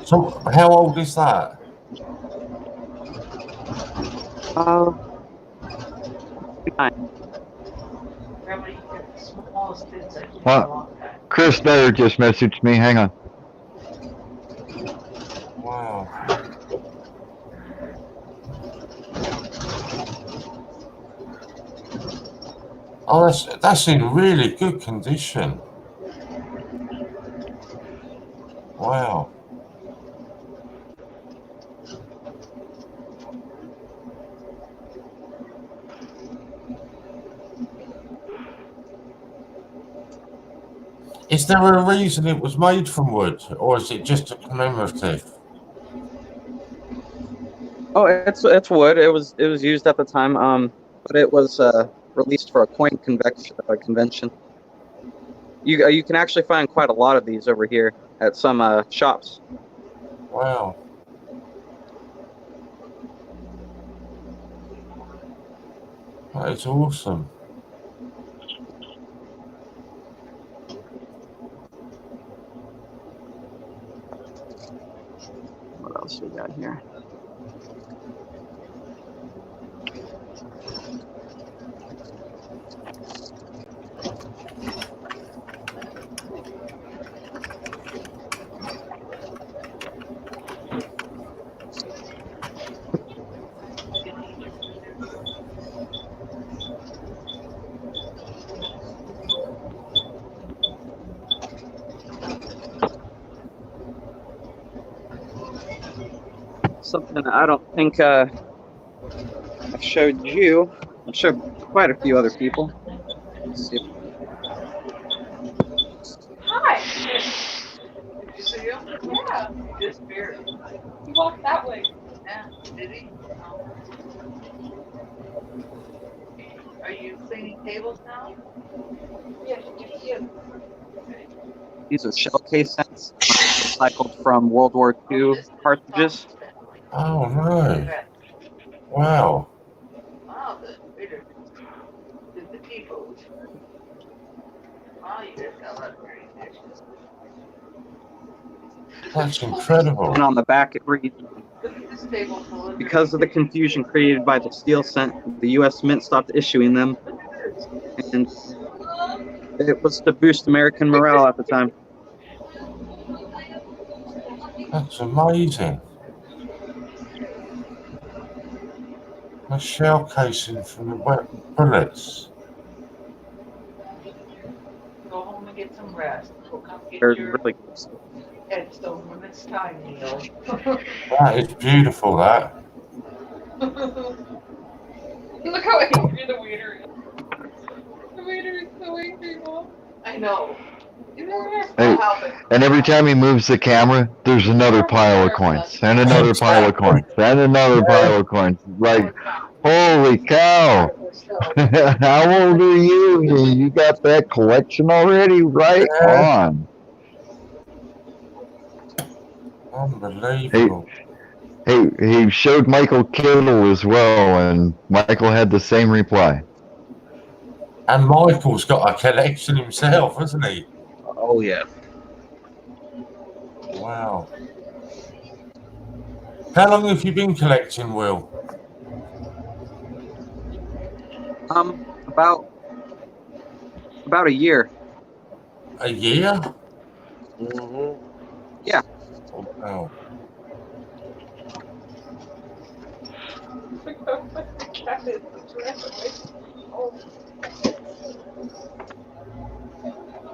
So how old is that? What? Chris Dyer just messaged me. Hang on. Wow. Oh, that's in really good condition. Wow. Is there a reason it was made from wood, or is it just a commemorative? Oh, it's wood. It was used at the time. But it was released for a coin convention. You can actually find quite a lot of these over here at some shops. Wow. That is awesome. What else we got here? something I don't think I showed you. I've showed quite a few other people. Let's see. Hi. Did you see him? Yeah. He disappeared. He walked that way. Yeah. Did he? No. Are you cleaning tables now? Yeah. Yeah. These are shell casings recycled from World War II cartridges. Oh no! Wow, Wow, the waiter did the people. Wow, you guys got a lot of dirty dishes. that's incredible. And on the back it reads, Look at this table full of because of the confusion created by the steel cent, the U.S. Mint stopped issuing them, and it was to boost American morale at the time. That's amazing. A shell casing from the bullets. Go home and get some rest. We'll come get They're your really headstone when it's time, Neil. That is beautiful, that. Look how angry the waiter is. The waiter is so angry, Mom. I know. You know what? Hey, and every time he moves the camera, there's another pile of coins, and another pile of coins, and another pile of coins. Like, holy cow! How old are you? You got that collection already? Right on. Unbelievable. Hey, he showed Michael Kittle as well, and Michael had the same reply. And Michael's got a collection himself, hasn't he? Oh yeah. Wow. How long have you been collecting, Will? About a year. A year? Mm-hmm. Yeah. Oh, wow.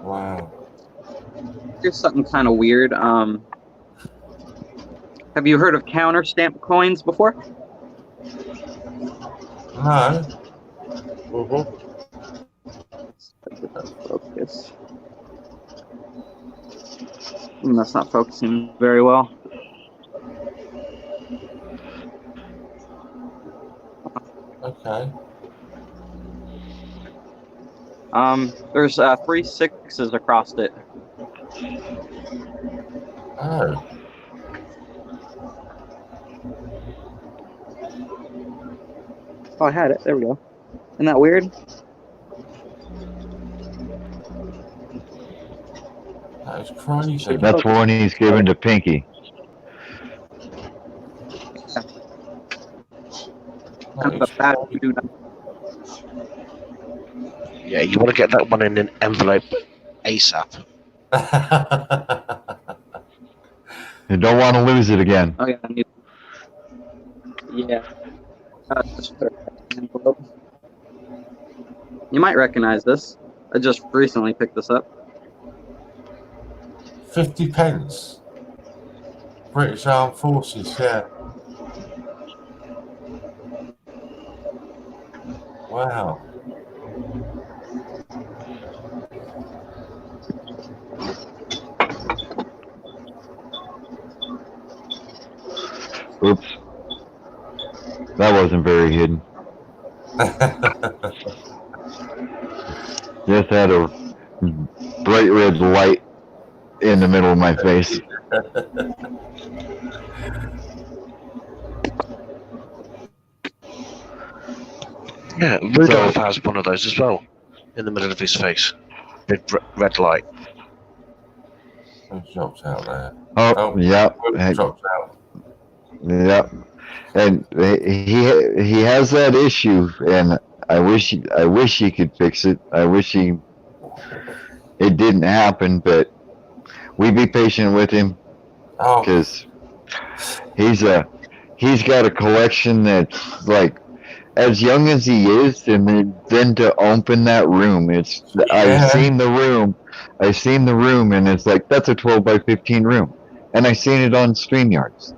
Wow. Here's something kind of weird. Have you heard of counter stamp coins before? No. Mm-hmm. Focus. That's not focusing very well. Okay. There's 3 6s across it. Oh. Oh, I had it. There we go. Isn't that weird? That is crazy. That's one he's given to Pinky. Kind of a bad dude. Yeah, you want to get that one in an envelope ASAP. You don't want to lose it again. Oh, yeah. Yeah. Just put it in an envelope. You might recognize this. I just recently picked this up. 50 pence. British Armed Forces, yeah. Wow. Oops. That wasn't very hidden. Just had a bright red light in the middle of my face. Yeah, Rudolph has one of those as well, in the middle of his face. Big red light. Who drops out there? Oh, yep. Who drops out? Yep. And he has that issue, and I wish he could fix it. I wish it didn't happen, but we be patient with him because he's got a collection that's like as young as he is, and then to open that room, I've seen the room, and it's like that's a 12 by 15 room, and I seen it on StreamYards.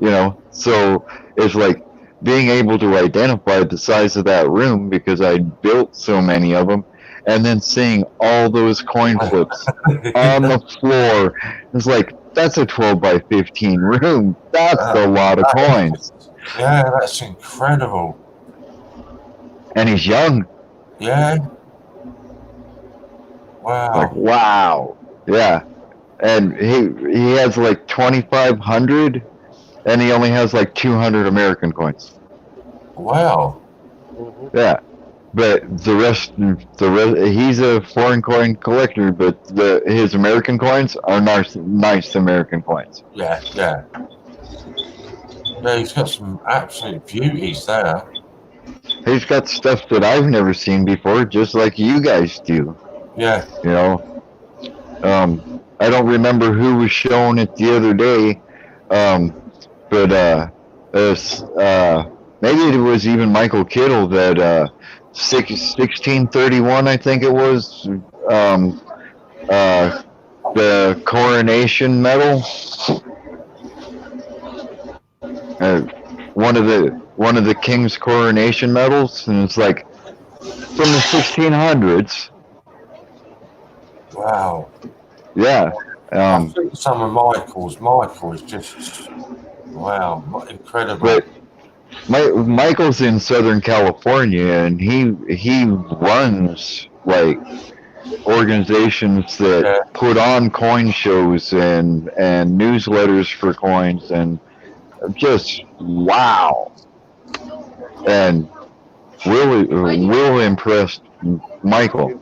You know, so it's like being able to identify the size of that room because I built so many of them, and then seeing all those coin flips on the floor. It's like, that's a 12 by 15 room. That's a lot of coins. Yeah, that's incredible. And he's young. Yeah. Wow. Like, wow. Yeah. And he has like 2,500, and he only has like 200 American coins. Wow. Yeah. But the rest, he's a foreign coin collector, but his American coins are nice American coins. Yeah, yeah. Yeah, he's got some absolute beauties there. He's got stuff that I've never seen before, just like you guys do. Yeah. You know, I don't remember who was showing it the other day, but maybe it was even Michael Kittle that 1631, I think it was, the coronation medal. One of the king's coronation medals, and it's like from the 1600s. Wow. Yeah. I think some of Michael is just, wow, incredible. But Michael's in Southern California, and he runs like organizations that put on coin shows and newsletters for coins, and just wow. And Will impressed Michael.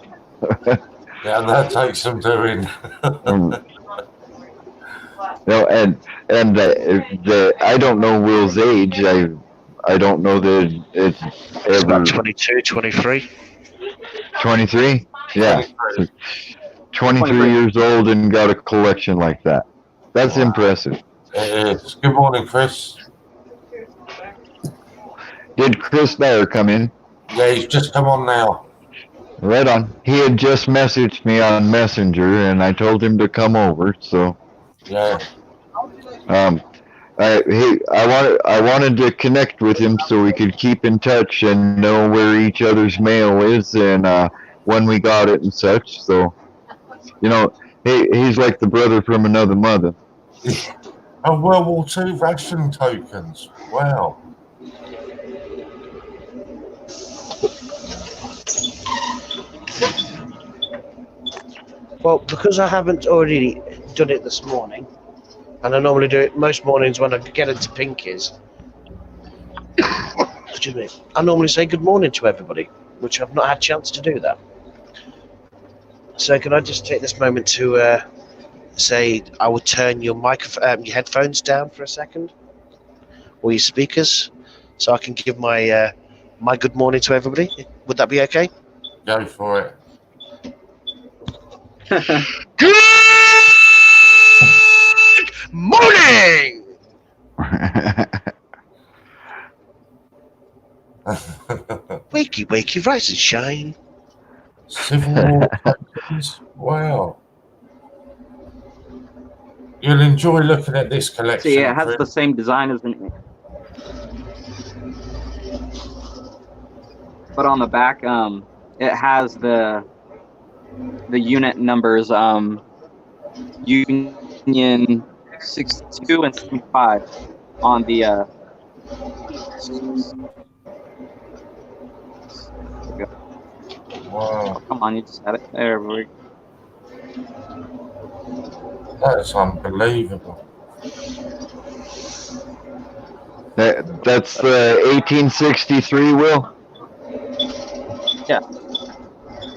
Yeah, that takes some doing. No, and I don't know Will's age. I don't know that it's ever about 22, 23. 23. Yeah, 23 years old and got a collection like that. That's impressive. It is. Good morning, Chris. Did Chris Dyer come in? Yeah, he's just come on now. Right on. He had just messaged me on Messenger, and I told him to come over. So, yeah. I wanted to connect with him so we could keep in touch and know where each other's mail is and when we got it and such. So, you know, he's like the brother from another mother. Oh, World War II ration tokens. Wow. Well, because I haven't already done it this morning, and I normally do it most mornings when I get into Pinkies, excuse me, I normally say good morning to everybody, which I've not had a chance to do that. So can I just take this moment to say I would turn your your headphones down for a second, or your speakers, so I can give my my good morning to everybody. Would that be okay? Go for it. Good morning! Wakey, wakey, rise and shine. Civil War tokens. Wow. You'll enjoy looking at this collection. See, it has the same design as an. But on the back, it has the unit numbers, Union 62 and 65 on the. Wow. Come on, you just had it there. That's unbelievable. That's 1863, Will? Yeah.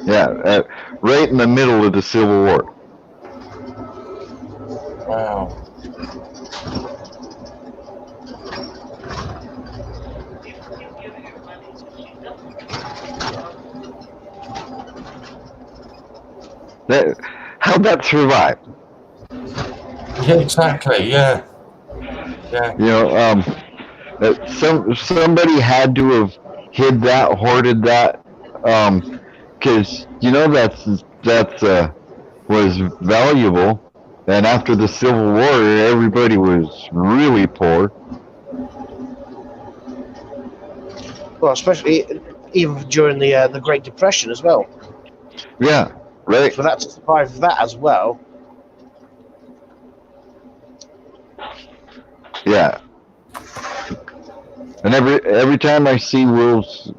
Yeah, right in the middle of the Civil War. Wow. How'd that survive? Yeah, exactly. Yeah. Yeah. You know, somebody had to have hid that, hoarded that, because you know that was valuable. And after the Civil War, everybody was really poor. Well, especially even during the Great Depression as well. Yeah, right. For that to survive that as well. Yeah. And every time I see Will's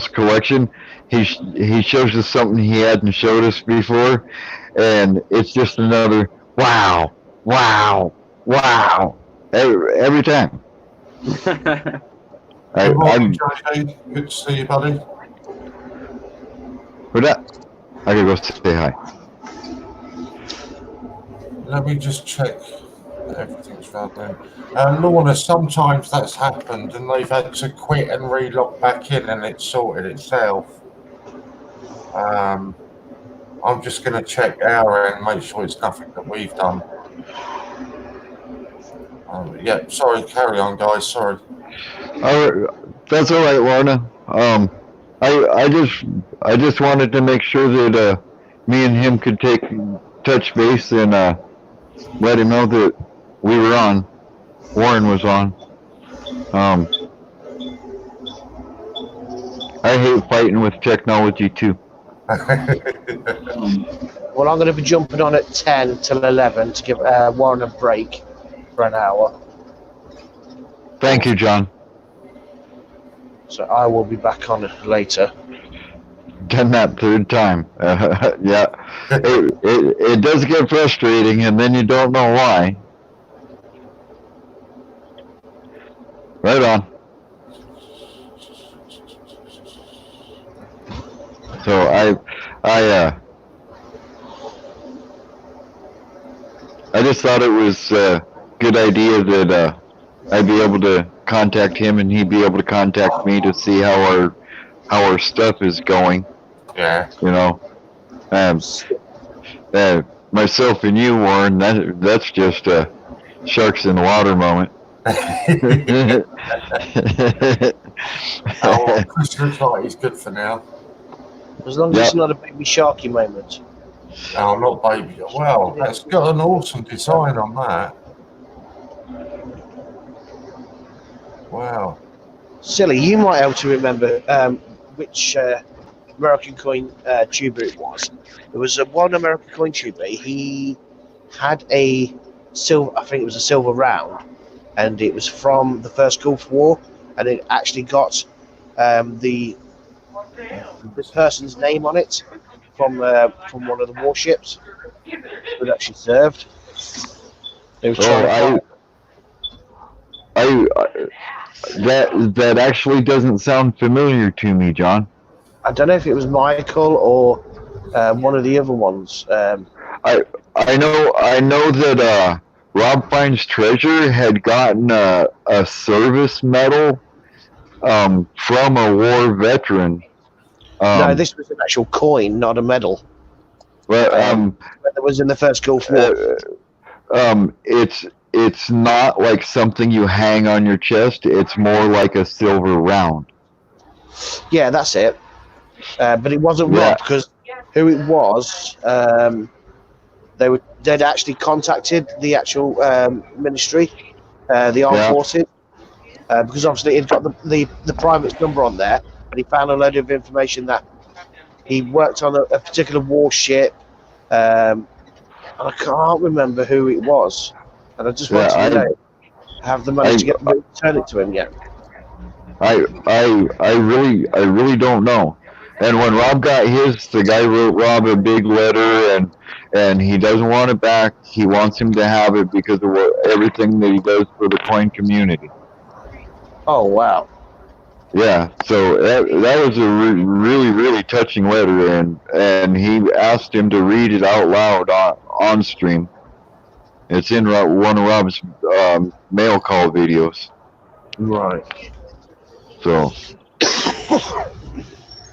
collection, he shows us something he hadn't showed us before, and it's just another wow, wow, wow. Every time. Good morning, I'm JJ. Good to see you, buddy. for that. I gotta go say hi. Let me just check that everything's running. Lorna, sometimes that's happened and they've had to quit and re-log back in and it's sorted itself. I'm just going to check our end, make sure it's nothing that we've done. Yeah, sorry, carry on, guys. Sorry. That's all right, Lorna. I just wanted to make sure that me and him could touch base and let him know that we were on. Warren was on. I hate fighting with technology too. Well, I'm going to be jumping on at 10 till 11 to give Warren a break for an hour. Thank you, John. So I will be back on later. Done that third time. Yeah, it does get frustrating, and then you don't know why. Right on. So I just thought it was a good idea that I'd be able to contact him and he'd be able to contact me to see how our stuff is going. Yeah. You know, myself and you, Warren. That's just a sharks in the water moment. Oh, Chris looks like he's good for now. As long as it's not a baby sharky moment. Oh, not baby. Well, that's got an awesome design on that. Wow. Silly, you might be able to remember which American coin tuber it was. It was one American coin tuber. He had a silver, I think it was a silver round, and it was from the first Gulf War, and it actually got the person's name on it from one of the warships that actually served. They were trying that actually doesn't sound familiar to me, John. I don't know if it was Michael or one of the other ones. I know that Rob Finds Treasure had gotten a service medal from a war veteran. No, this was an actual coin, not a medal. Well, it was in the first Gulf War. It's not like something you hang on your chest. It's more like a silver round. Yeah, that's it. But it wasn't Rob, because who it was, they'd actually contacted the actual ministry, the armed forces, because obviously he'd got the private number on there, and he found a load of information that he worked on a particular warship, and I can't remember who it was, and I just wanted to have the money to return it to him yet. I really don't know. And when Rob got his, the guy wrote Rob a big letter, and he doesn't want it back. He wants him to have it because of everything that he does for the coin community. Oh, wow. Yeah, so that was a really touching letter, and he asked him to read it out loud on stream. It's in one of Rob's mail call videos. Right. So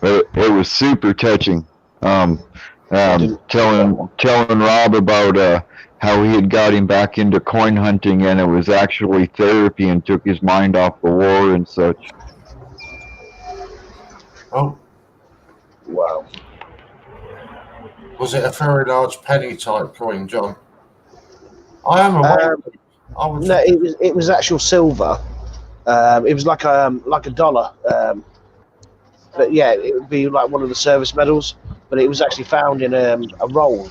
it was super touching. Telling Rob about how he had got him back into coin hunting, and it was actually therapy and took his mind off the war and such. Oh. Wow. Was it a very large penny type coin, John? I am aware. I was No, it was actual silver. It was like a dollar. But yeah, it would be like one of the service medals. But it was actually found in a roll.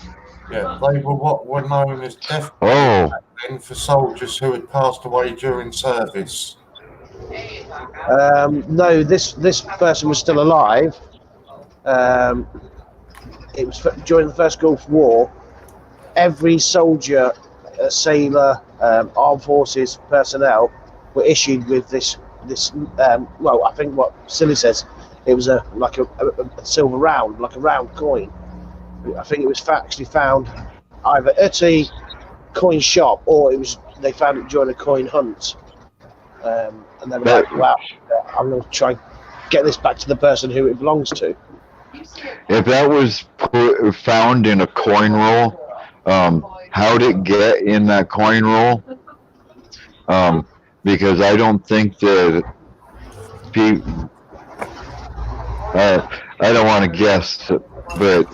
Yeah, they were what were known as death Oh, then for soldiers who had passed away during service. No, this person was still alive. It was during the First Gulf War. Every soldier, sailor, armed forces personnel were issued with this. Well, I think what Silly says, it was like a silver round, like a round coin. I think it was actually found either at a coin shop or they found it during a coin hunt. And they were like, wow, I'm going to try and get this back to the person who it belongs to. if that was found in a coin roll, how'd it get in that coin roll? Because I don't think that people, I don't want to guess, but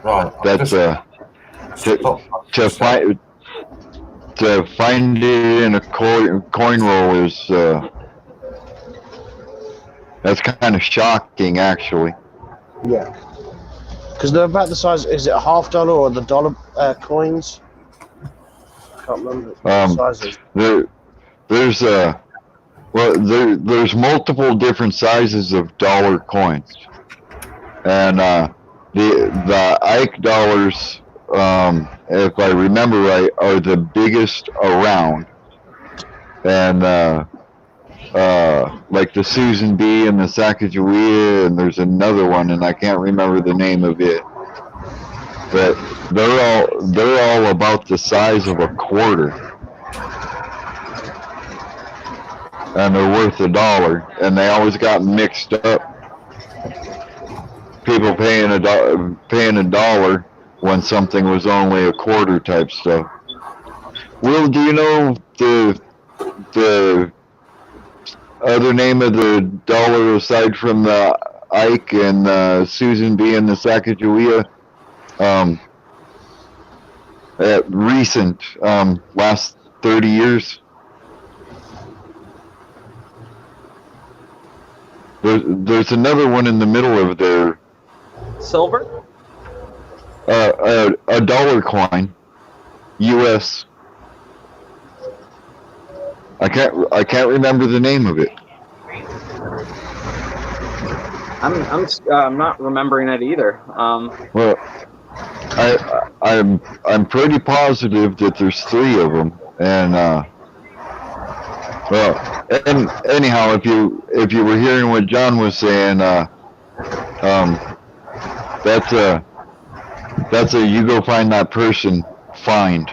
Right. that's to find it in a coin roll is that's kind of shocking, actually. Yeah. Because they're about the size, is it a $50 or the dollar coins? I can't remember the sizes. There's multiple different sizes of dollar coins, and the Ike dollars, if I remember right, are the biggest around, and like the Susan B and the Sacagawea, and there's another one, and I can't remember the name of it, but they're all about the size of a quarter. And they're worth $1, and they always got mixed up. People paying $1 when something was only a quarter type stuff. Will, do you know the other name of the dollar aside from the Ike and the Susan B and the Sacagawea? Recent, last 30 years. There's another one in the middle of there. Silver? A dollar coin, U.S. I can't remember the name of it. I'm not remembering it either. Well, I'm pretty positive that there's 3 of them, and well, and anyhow, if you were hearing what John was saying, that's a you go find that person find.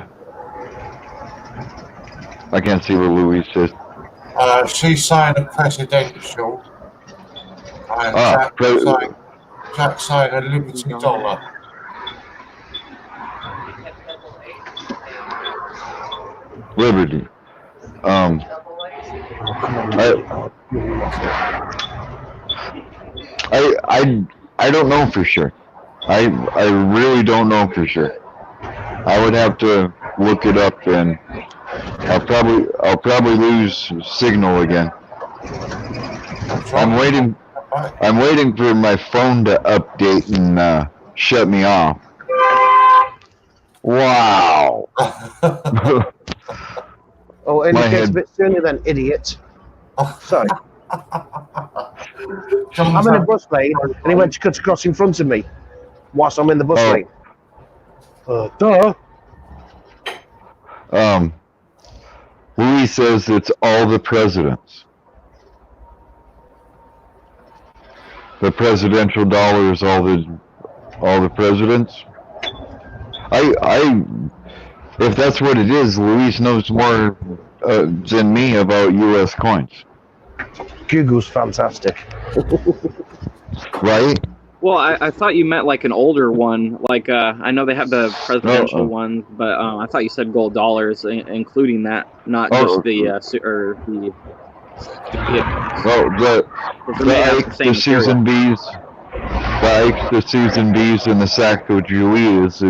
I can't see what Louise says. She's saying a presidential, and Jack's saying a Liberty dollar. Liberty. I don't know for sure. I really don't know for sure. I would have to look it up, and I'll probably lose signal again. I'm waiting for my phone to update and shut me off. Wow. Oh, and it gets a bit sooner than idiot. Sorry. I'm in a bus lane, and he went to cut across in front of me whilst I'm in the bus lane. Duh. Louis says it's all the presidents. The presidential dollar is all the presidents. If that's what it is, Luis knows more than me about U.S. coins. Google's fantastic. Right? Well, I thought you meant like an older one. Like I know they have the presidential one, but I thought you said gold dollars, including that, not just the Well, the Susan B's, the Susan B's, and the Sacagawea is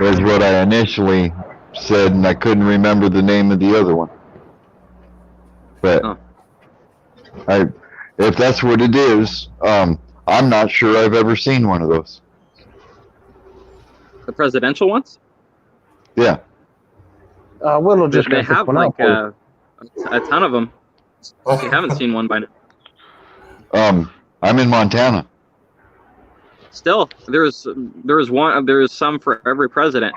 is what I initially said, and I couldn't remember the name of the other one. But if that's what it is, I'm not sure I've ever seen one of those. The presidential ones? Yeah. Will just They go have one like out. a ton of them. If you haven't seen one by now. I'm in Montana. Still, there's some for every president.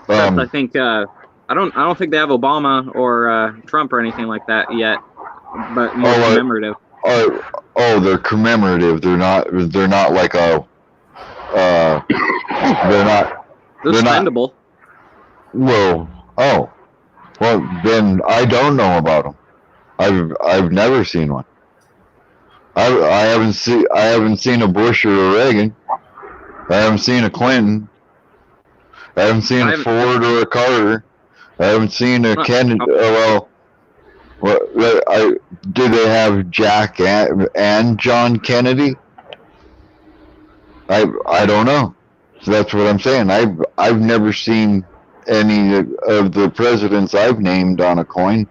I think I don't think they have Obama or Trump or anything like that yet, but more commemorative. They're commemorative. They're not like a. They're spendable. Well, then I don't know about them. I've never seen one. I haven't seen a Bush or a Reagan. I haven't seen a Clinton. I haven't seen a Ford or a Carter. I haven't seen a Kennedy. Do they have Jack and John Kennedy? I don't know. So that's what I'm saying. I've never seen any of the presidents I've named on a coin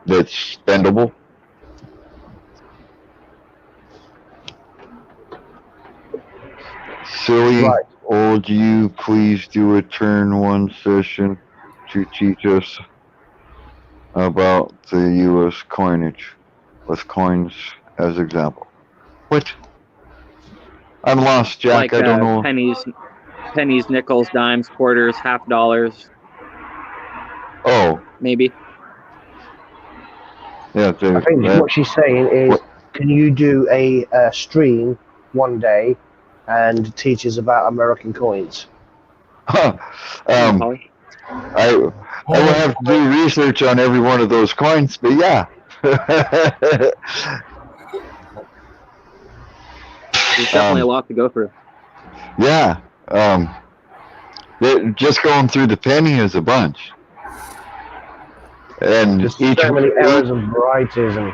that's spendable. Silly old you, please do a turn one session to teach us about the U.S. coinage with coins as example. What? I'm lost, Jack. Like, I don't know. Pennies, nickels, dimes, quarters, $50. Oh. Maybe. Yeah. I think what she's saying is, can you do a stream one day and teach us about American coins? I will have to do research on every one of those coins, but yeah. There's definitely a lot to go through. Yeah. Just going through the penny is a bunch. And just so many errors and varieties and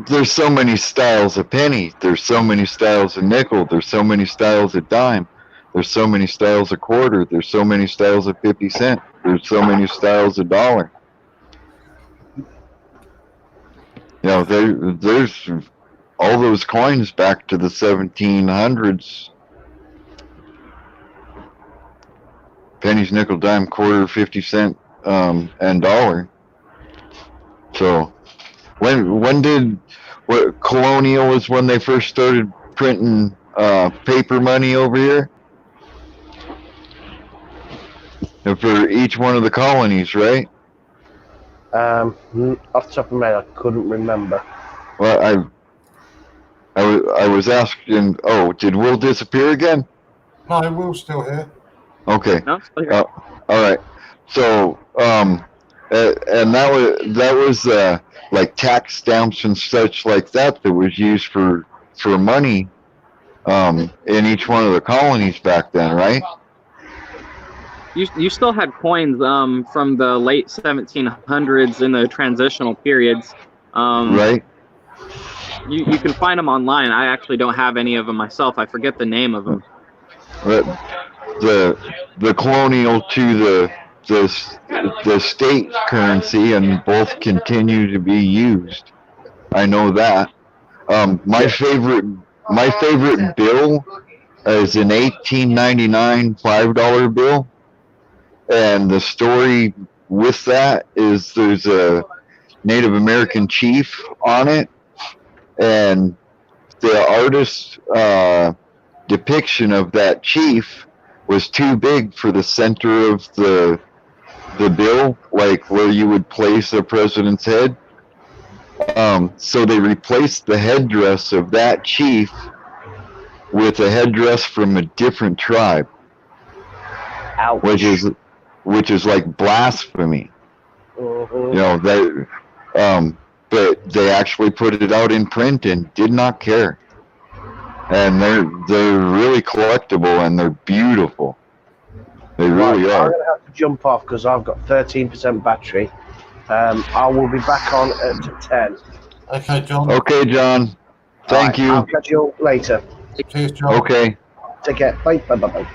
there's so many styles of penny. There's so many styles of nickel. There's so many styles of dime. There's so many styles of quarter. There's so many styles of 50 cent. There's so many styles of dollar. You know, there's all those coins back to the 1700s. Pennies, nickel, dime, quarter, 50 cent, and dollar. So, colonial is when they first started printing paper money over here? And for each one of the colonies, right? off the top of my head, I couldn't remember. Well, I was asking. Oh, did Will disappear again? No, Will's still here. Okay. No, still here. All right. So, and that was like tax stamps and such like that was used for money in each one of the colonies back then, right? You still had coins from the late 1700s in the transitional periods. Right. You can find them online. I actually don't have any of them myself. I forget the name of them. But the colonial to the state currency, and both continue to be used. I know that. My favorite bill is an 1899 $5 bill, and the story with that is there's a Native American chief on it, and the artist's depiction of that chief was too big for the center of the bill, like where you would place a president's head. So they replaced the headdress of that chief with a headdress from a different tribe. Ouch. Which is like blasphemy. Mm-hmm. You know, but they actually put it out in print and did not care. And they're really collectible, and they're beautiful. They really are. I'm going to have to jump off because I've got 13% battery. I will be back on at 10. Okay, John. Okay, John. Thank you. I'll catch you all later. Cheers, John. Okay, Take care. Bye. Bye. Bye. Bye.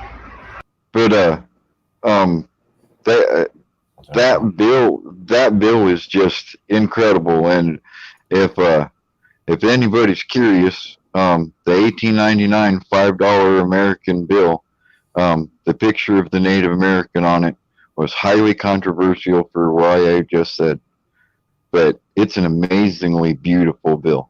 but that bill is just incredible. And if anybody's curious, the 1899 $5 American bill, the picture of the Native American on it was highly controversial for why I just said, but it's an amazingly beautiful bill.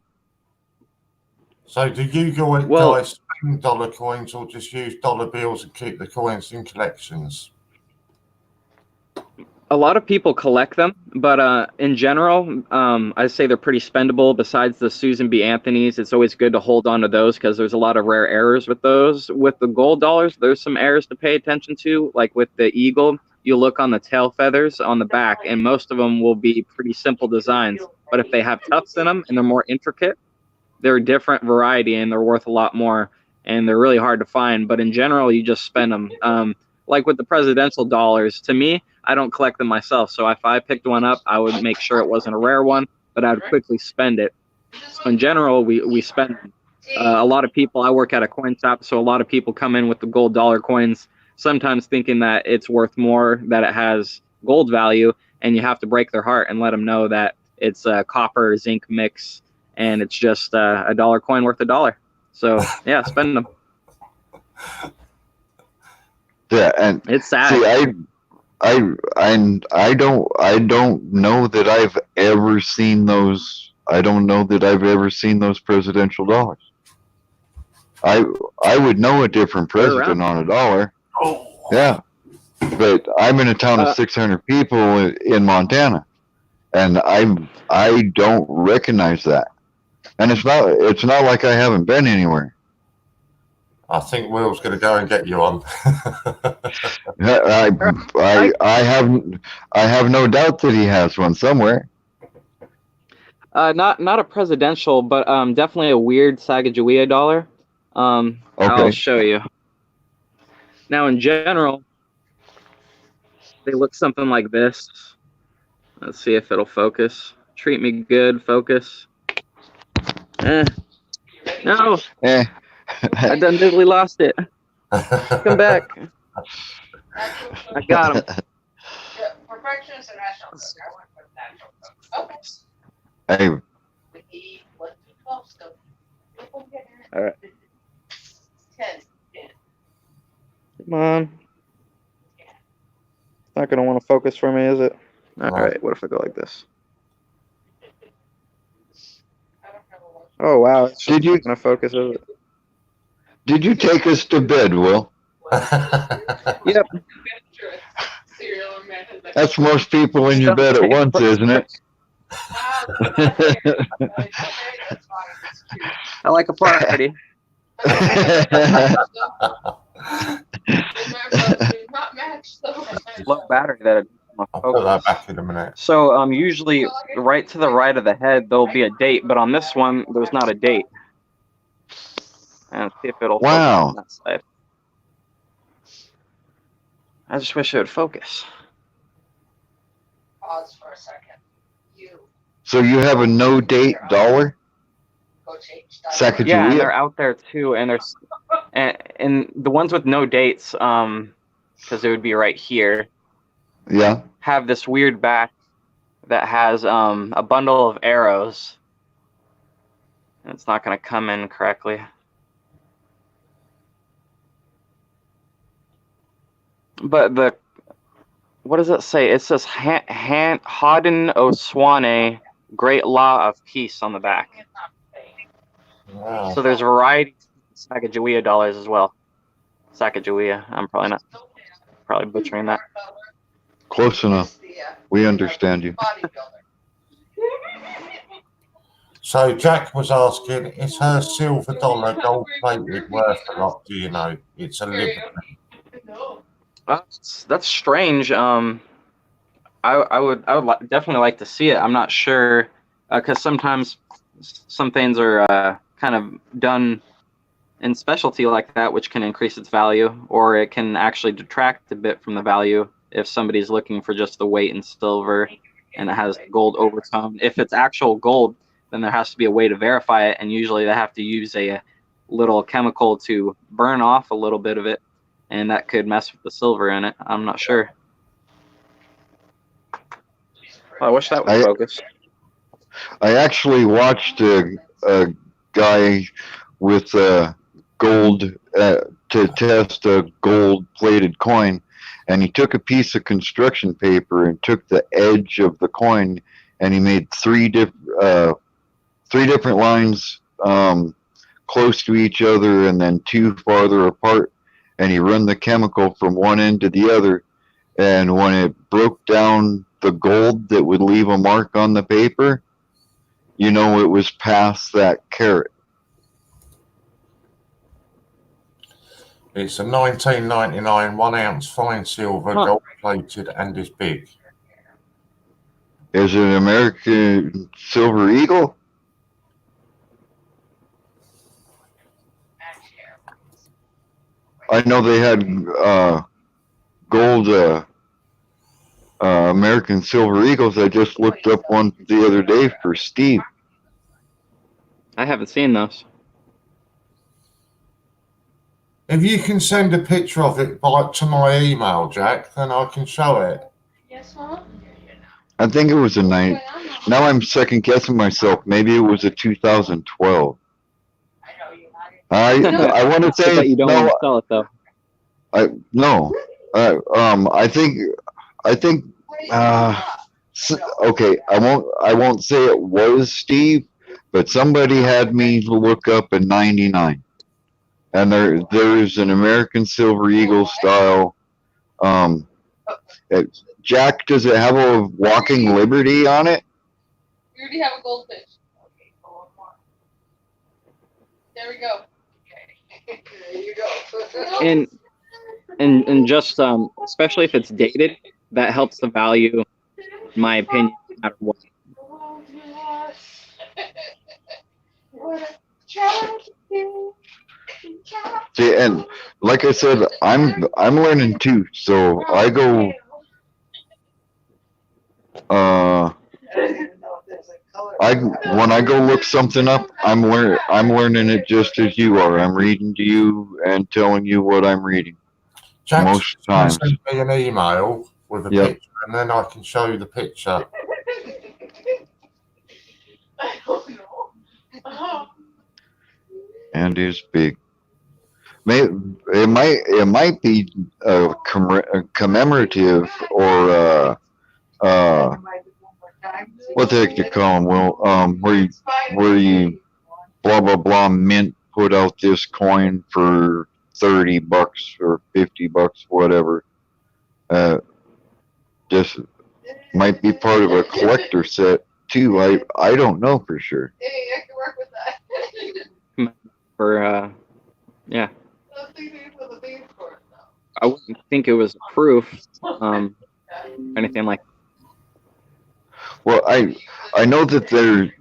So do you guys Well- spend dollar coins or just use dollar bills and keep the coins in collections? A lot of people collect them, but in general, I say they're pretty spendable. Besides the Susan B. Anthony's, it's always good to hold on to those because there's a lot of rare errors with those. With the gold dollars, there's some errors to pay attention to. Like with the eagle, you look on the tail feathers on the back, and most of them will be pretty simple designs. But if they have tufts in them and they're more intricate, they're a different variety and they're worth a lot more. And they're really hard to find. But in general, you just spend them. Like with the presidential dollars, to me, I don't collect them myself. So if I picked one up, I would make sure it wasn't a rare one, but I would quickly spend it. So in general, we spend a lot of people. I work at a coin shop, so a lot of people come in with the gold dollar coins, sometimes thinking that it's worth more, that it has gold value, and you have to break their heart and let them know that it's a copper zinc mix, and it's just a dollar coin worth $1. So yeah, spend them. Yeah, and It's sad. see, I don't know that I've ever seen those. I don't know that I've ever seen those presidential dollars. I would know a different president on a dollar. Yeah, but I'm in a town of 600 people in Montana, and I don't recognize that. And it's not like I haven't been anywhere. I think Will's going to go and get you on. I have no doubt that he has one somewhere. Not a presidential, but definitely a weird Sacagawea dollar. I'll show you. Now, in general, they look something like this. Let's see if it'll focus. Treat me good, focus. No. I done diddly lost it. Come back. I got him. Perfectionist and national. Hey. All right. 10. Come on. It's not going to want to focus for me, is it? All right. What if I go like this? Oh, wow. It's just not going to focus, is it? Did you take us to bed, Will? Yep. That's most people in your bed at once, isn't it? I like a party. Low battery that I'll put that back in a minute. So usually right to the right of the head there'll be a date, but on this one there's not a date. And see if it'll focus on that side. I just wish it would focus. Pause for a second. So you have a no date dollar? Sacagawea? Yeah, and they're out there too, and there's and the ones with no dates, because it would be right here. Yeah. Have this weird back that has a bundle of arrows. And it's not going to come in correctly. But what does it say? It says Hauden Oswane, Great Law of Peace on the back. Wow. So there's a variety of Sacagawea dollars as well. Sacagawea. I'm probably butchering that. Close enough. We understand you. So Jack was asking, is her silver dollar gold plated worth a lot? Do you know? It's a liberty. That's strange. I would definitely like to see it. I'm not sure because sometimes some things are kind of done in specialty like that, which can increase its value, or it can actually detract a bit from the value if somebody's looking for just the weight in silver and it has gold overtone. If it's actual gold, then there has to be a way to verify it, and usually they have to use a little chemical to burn off a little bit of it, and that could mess with the silver in it. I'm not sure. I wish that would focus. I actually watched a guy with gold to test a gold-plated coin, and he took a piece of construction paper and took the edge of the coin, and he made three different lines close to each other, and then two farther apart. And he run the chemical from one end to the other, and when it broke down the gold that would leave a mark on the paper, you know it was past that carat. It's a 1999 1 ounce fine silver, gold plated, and is big. Is it an American Silver Eagle? I know they had gold American Silver Eagles. I just looked up one the other day for Steve. I haven't seen those. If you can send a picture of it to my email, Jack, then I can show it. Yes, Mom? I think it was a night. Now I'm second guessing myself. Maybe it was a 2012. I want to say But you don't want to sell it though. I think okay. I won't say it was Steve, but somebody had me look up a 99, and there's an American Silver Eagle style. Jack, does it have a Walking Liberty on it? We already have a goldfish. There we go. There you go. And just especially if it's dated, that helps the value, in my opinion, no matter what. See, and like I said, I'm learning too. So I go. When I go look something up, I'm learning it just as you are. I'm reading to you and telling you what I'm reading. Jack, most times. Send me an email with a picture, and then I can show you the picture. I don't know. And is big. It might be commemorative or what the heck do you call them? Well, where you blah blah blah mint put out this coin for $30 or $50, whatever. Just might be part of a collector set too. I don't know for sure. Hey, I can work with that. For yeah. I wouldn't think it was a proof, anything like. Well, I know that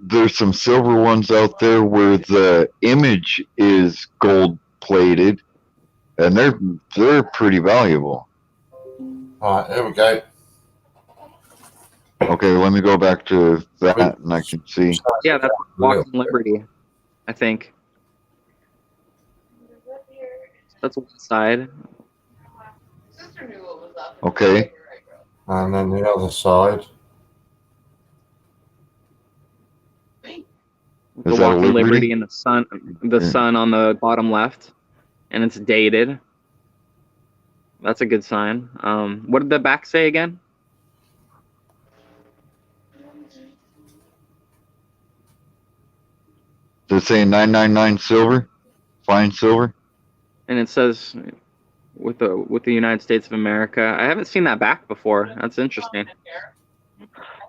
there's some silver ones out there where the image is gold plated, and they're pretty valuable. All right, here we go. Okay, let me go back to that, and I can see. Yeah, that's Walking Liberty, I think. That's one side. Okay. And then the other side. The Walking Liberty and the sun on the bottom left, and it's dated. That's a good sign. What did the back say again? Does it say 999 silver, fine silver? And it says with the United States of America. I haven't seen that back before. That's interesting.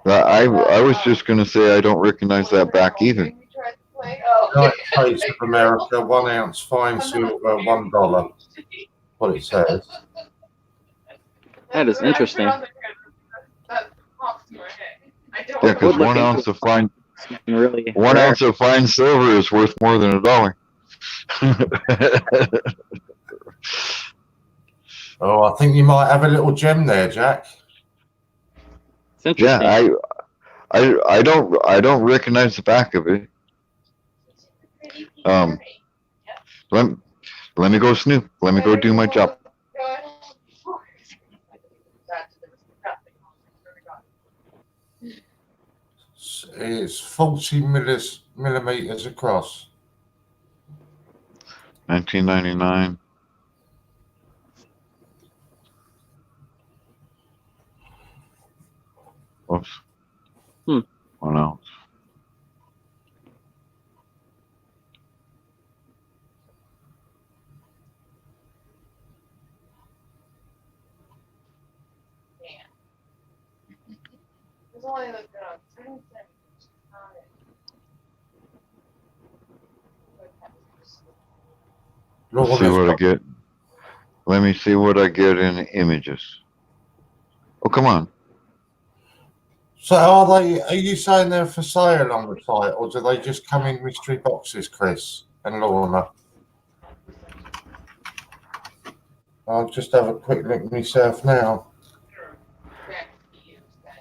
I was just gonna say I don't recognize that back either. United States of America, 1 ounce fine silver, $1. What it says. That is interesting. Yeah, because 1 ounce of fine really 1 ounce of fine silver is worth more than $1. Oh, I think you might have a little gem there, Jack. It's interesting. Yeah, I don't recognize the back of it. let me go snoop. Let me go do my job. It's 40 millimeters across. 1999. Oops. Hmm. Oh no. Let's see what I get. Let me see what I get in images. Oh, come on. So are you saying they're for sale on the site, or do they just come in mystery boxes, Chris and Lorna? I'll just have a quick look myself now.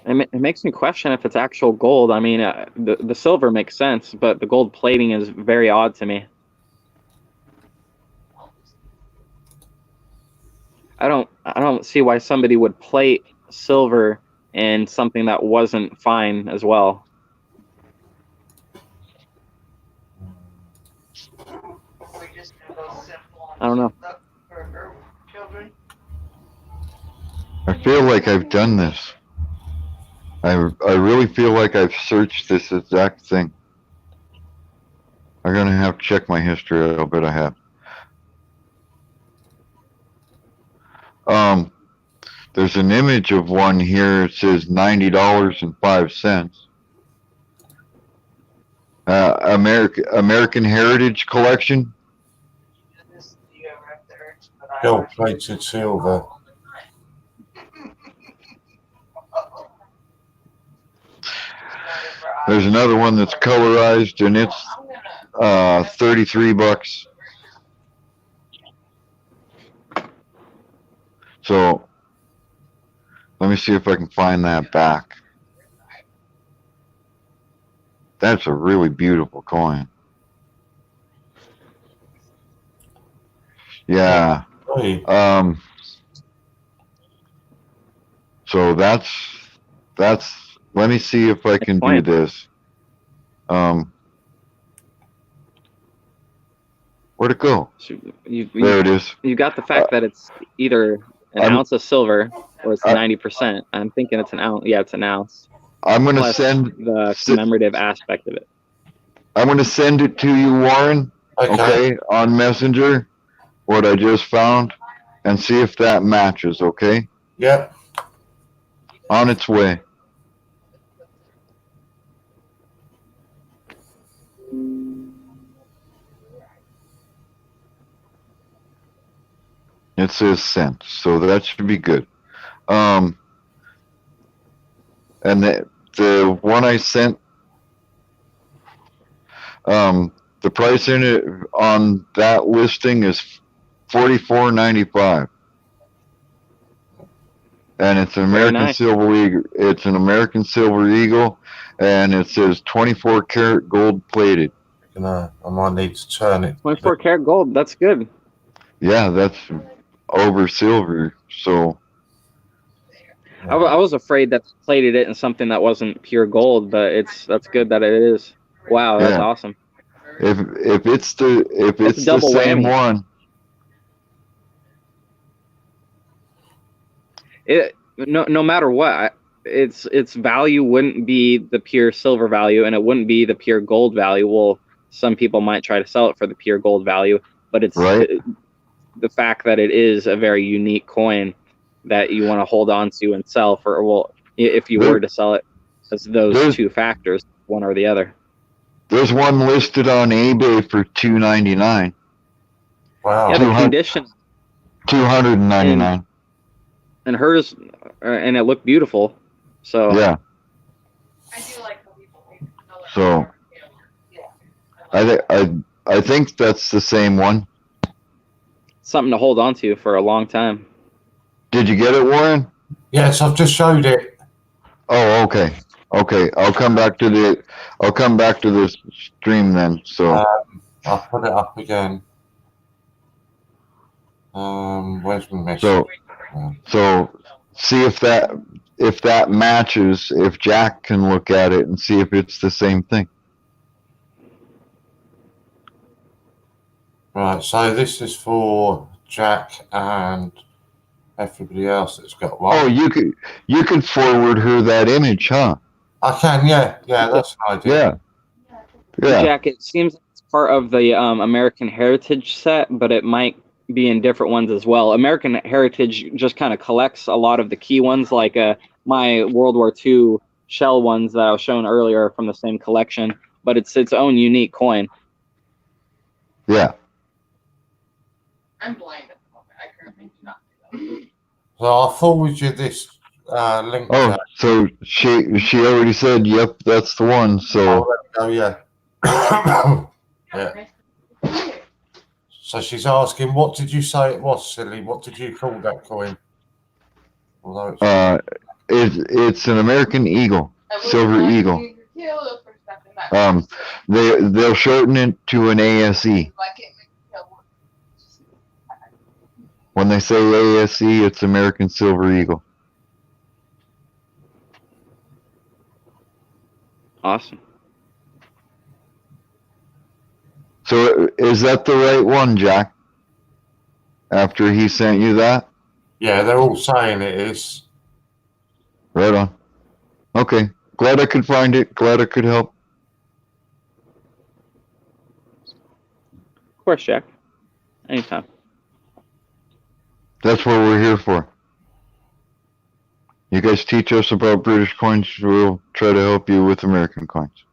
It makes me question if it's actual gold. I mean, the silver makes sense, but the gold plating is very odd to me. I don't see why somebody would plate silver in something that wasn't fine as well. I don't know. I feel like I've done this. I really feel like I've searched this exact thing. I'm gonna have to check my history. I'll bet I have. There's an image of one here. It says $90.05. American Heritage Collection. Gold plated silver. There's another one that's colorized, and it's $33. So let me see if I can find that back. That's a really beautiful coin. Yeah. So that's let me see if I can do this. Where'd it go? So there it is. You got the fact that it's either an ounce of silver or it's 90%. I'm thinking it's an ounce. Yeah, it's an ounce. I'm going to Plus send the commemorative aspect of it. I'm going to send it to you, Warren. Okay, on Messenger, what I just found, and see if that matches. Okay. Yep. On its way. It says sent, so that should be good. And the one I sent, the price in it on that listing is $44.95, and it's an American Silver Eagle. It's an American Silver Eagle, and it says 24 karat gold plated. I might need to turn it. 24 karat gold. That's good. Yeah, that's over silver. So I was afraid that they plated it in something that wasn't pure gold, but that's good that it is. Wow, that's awesome. If it's the same one, no matter what, its value wouldn't be the pure silver value, and it wouldn't be the pure gold value. Well, some people might try to sell it for the pure gold value, but it's the fact that it is a very unique coin that you want to hold on to and sell for. Well, if you were to sell it, it's those two factors, one or the other. There's one listed on eBay for $299. Wow. Yeah, the condition. $299. And hers, and it looked beautiful. So yeah. So I think that's the same one. Something to hold on to for a long time. Did you get it, Warren? Yes, I've just showed it. Oh, okay. Okay, I'll come back to this stream then. So I'll put it up again. Where's my message? So see if that matches. If Jack can look at it and see if it's the same thing. Right, so this is for Jack and everybody else that's got one. Oh, you could forward her that image, huh? I can, yeah, that's an idea. Yeah. Jack, it seems it's part of the American Heritage set, but it might be in different ones as well. American Heritage just kind of collects a lot of the key ones, like my World War II shell ones that I was showing earlier from the same collection, but it's its own unique coin. Yeah. I'm blind at the moment. I currently do not do that. So I'll forward you this link. Oh, Jack. so she already said, yep, that's the one. So Oh, yeah. Yeah. So she's asking, what did you say it was, silly? What did you call that coin? Although it's an American eagle, silver eagle. They'll shorten it to an ASE. When they say ASE, it's American Silver Eagle. Awesome. So is that the right one, Jack? After he sent you that? yeah, they're all saying it is. Right on. Okay. Glad I could find it. Glad I could help. Of course, Jack. Anytime. That's what we're here for. You guys teach us about British coins, we'll try to help you with American coins.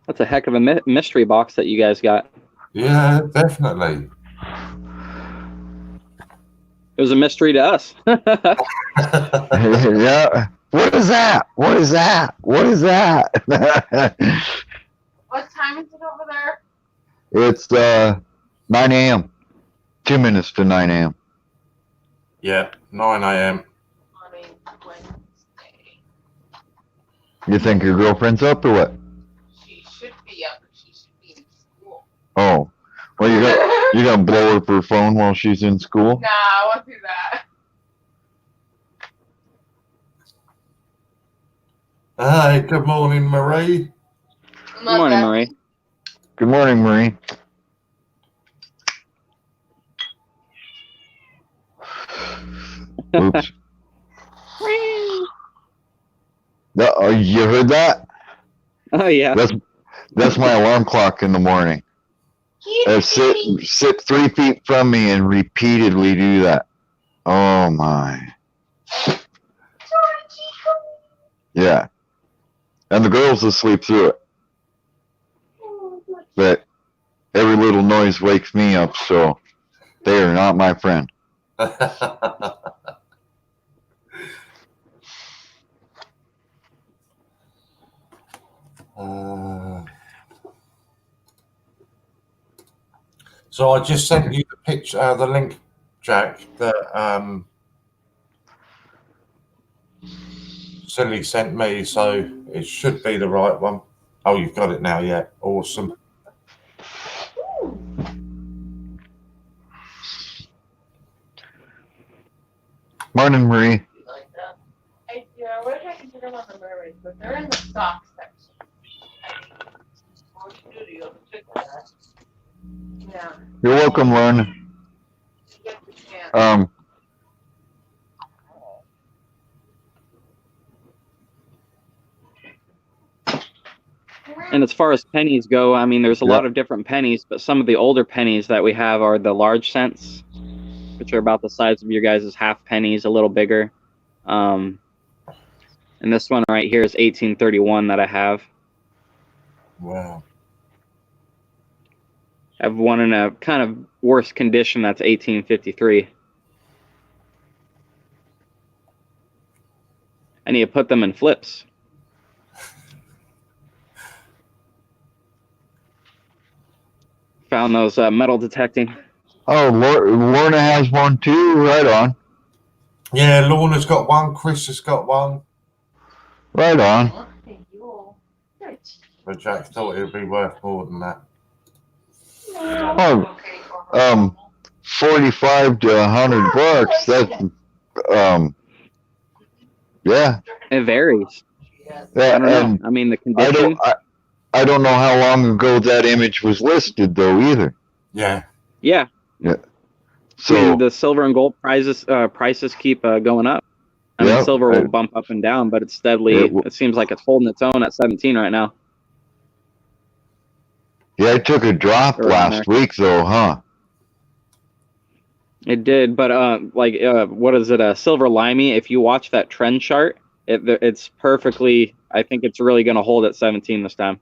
That's a heck of a mystery box that you guys got. Yeah, definitely. It was a mystery to us. Yeah. What is that? What is that? What is that? What time is it over there? It's 9 a.m. 2 minutes to 9 a.m. Yeah, 9 a.m. On a Wednesday. You think your girlfriend's up or what? She should be up, but she should be in school. Oh, well, you gonna blow up her phone while she's in school? Nah, I won't do that. Hi, good morning, Marie. Good morning, Marie. Good morning, Marie. Oops. You heard that? Oh yeah. That's my alarm clock in the morning. Sit 3 feet from me and repeatedly do that. Oh my. Yeah. And the girls will sleep through it. But every little noise wakes me up, so they are not my friend. So I just sent you the picture, the link, Jack, that Silly sent me, so it should be the right one. Oh, you've got it now, yeah. Awesome. Morning, Marie. Like that. I wish I could put them on the mermaids, but they're in the stock section. Studio, yeah. You're welcome, Lauren. You get the chance. And as far as pennies go, I mean, there's a lot of different pennies, but some of the older pennies that we have are the large cents, which are about the size of your guys' half pennies, a little bigger. And this one right here is 1831 that I have. Wow. I have one in a kind of worse condition that's 1853. I need to put them in flips. Found those metal detecting. Oh, Lorna has one too. Right on. Yeah, Lorna's got one. Chris has got one. Right on. But Jack thought it would be worth more than that. Oh, $45 to $100. That's yeah. It varies. Yes. I Yeah, don't know. and I mean, the I condition. don't know how long ago that image was listed though either. Yeah. Yeah. Yeah. I mean, So the silver and gold prices keep going up. I mean, yeah, silver will bump up and down, but it's steadily. It seems like it's holding its own at 17 right now. yeah, it took a drop Around last week though, huh? It did, but what is it? Silver limey. If you watch that trend chart, it's perfectly. I think it's really going to hold at 17 this time.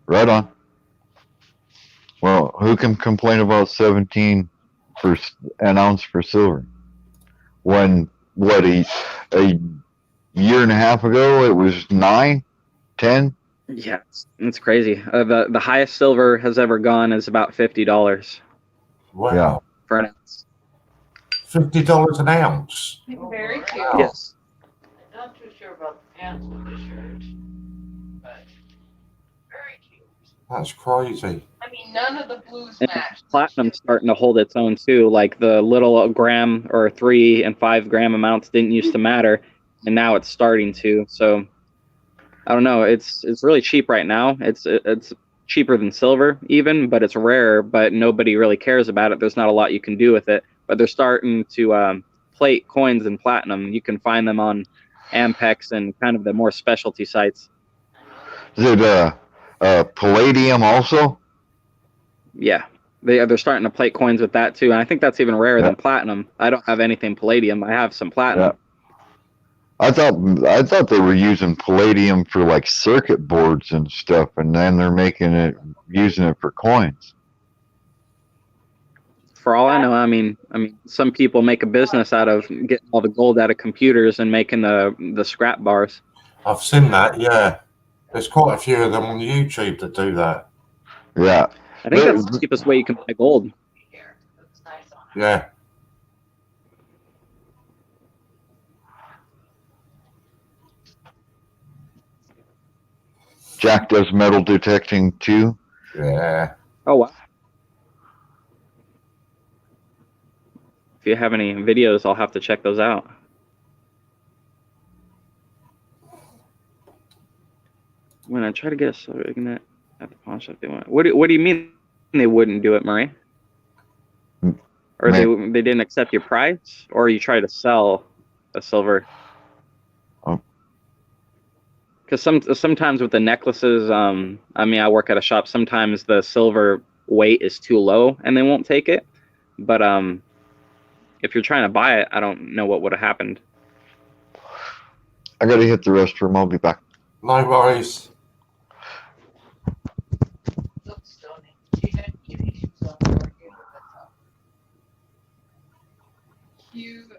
Right on. Well, who can complain about 17 for an ounce for silver? When what a year and a half ago it was 9, 10. Yeah, it's crazy. The highest silver has ever gone is about $50 Wow. Yeah. for an ounce. $50 an ounce. Very cute. Wow. Yes. I'm not too sure about the pants with the shirt, but very cute. That's crazy. I mean, none of the blues And match. platinum's starting to hold its own too. Like the little gram or 3 and 5 gram amounts didn't used to matter, and now it's starting to. So I don't know. It's really cheap right now. It's cheaper than silver even, but it's rare. But nobody really cares about it. There's not a lot you can do with it. But they're starting to plate coins in platinum. You can find them on Ampex and kind of the more specialty sites. Is it palladium also? Yeah, they're starting to plate coins with that too, and I think that's even rarer than platinum. I don't have anything palladium. I have some platinum. I thought they were using palladium for like circuit boards and stuff, and then they're using it for coins. For all I know, I mean, some people make a business out of getting all the gold out of computers and making the scrap bars. I've seen that, yeah. There's quite a few of them on YouTube that do that. Yeah. I think that's the cheapest way you can buy gold. Here, looks nice on her. Yeah. Jack does metal detecting too. Yeah. Oh wow! If you have any videos, I'll have to check those out. When I try to get a silver ignet at the pawn shop, they want. What do you mean they wouldn't do it, Murray? Or they didn't accept your price, or you try to sell a silver? Because sometimes with the necklaces, I mean, I work at a shop. Sometimes the silver weight is too low, and they won't take it. But if you're trying to buy it, I don't know what would have happened. I gotta hit the restroom. I'll be back. No worries. Looks stunning. She had kitty shoes on her again, but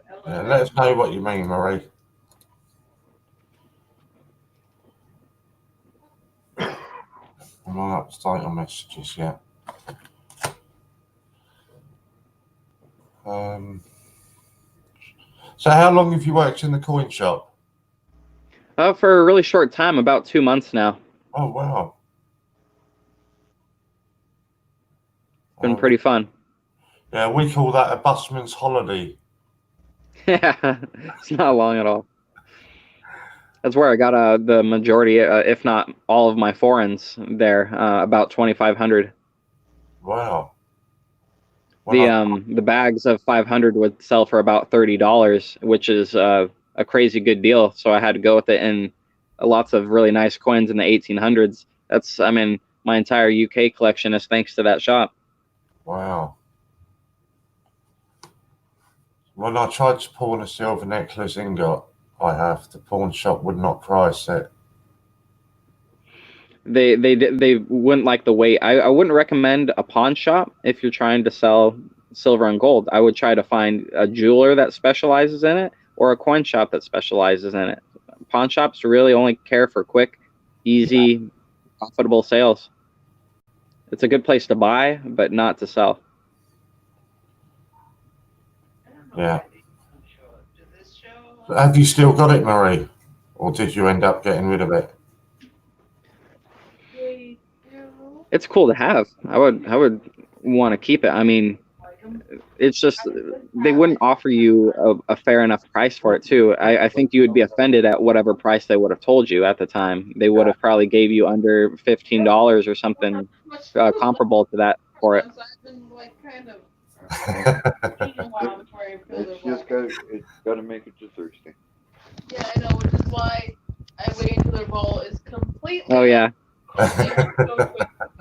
that's all. Yeah, let us know what you mean, Marie. I'm not up to date on messages yet. So how long have you worked in the coin shop? For a really short time, about 2 months now. Oh, wow. It's been pretty fun. Yeah, we call that a busman's holiday. Yeah, it's not long at all. That's where I got the majority, if not all of my foreigns there, about 2,500. Wow. The bags of 500 would sell for about $30, which is a crazy good deal. So I had to go with it, and lots of really nice coins in the 1800s. That's, I mean, my entire UK collection is thanks to that shop. Wow. When I tried to pawn a silver necklace ingot, the pawn shop would not price it. They wouldn't like the weight. I wouldn't recommend a pawn shop if you're trying to sell silver and gold. I would try to find a jeweler that specializes in it, or a coin shop that specializes in it. Pawn shops really only care for quick, easy, profitable sales. It's a good place to buy, but not to sell. Yeah. Have you still got it, Marie? Or did you end up getting rid of it? It's cool to have. I would want to keep it. I mean, it's just they wouldn't offer you a fair enough price for it too. I think you would be offended at whatever price they would have told you at the time. They would have probably gave you under $15 or something comparable to that for it. It's got to make it to Thursday. Yeah, I know, which is why I wait until their bowl is completely. Oh yeah.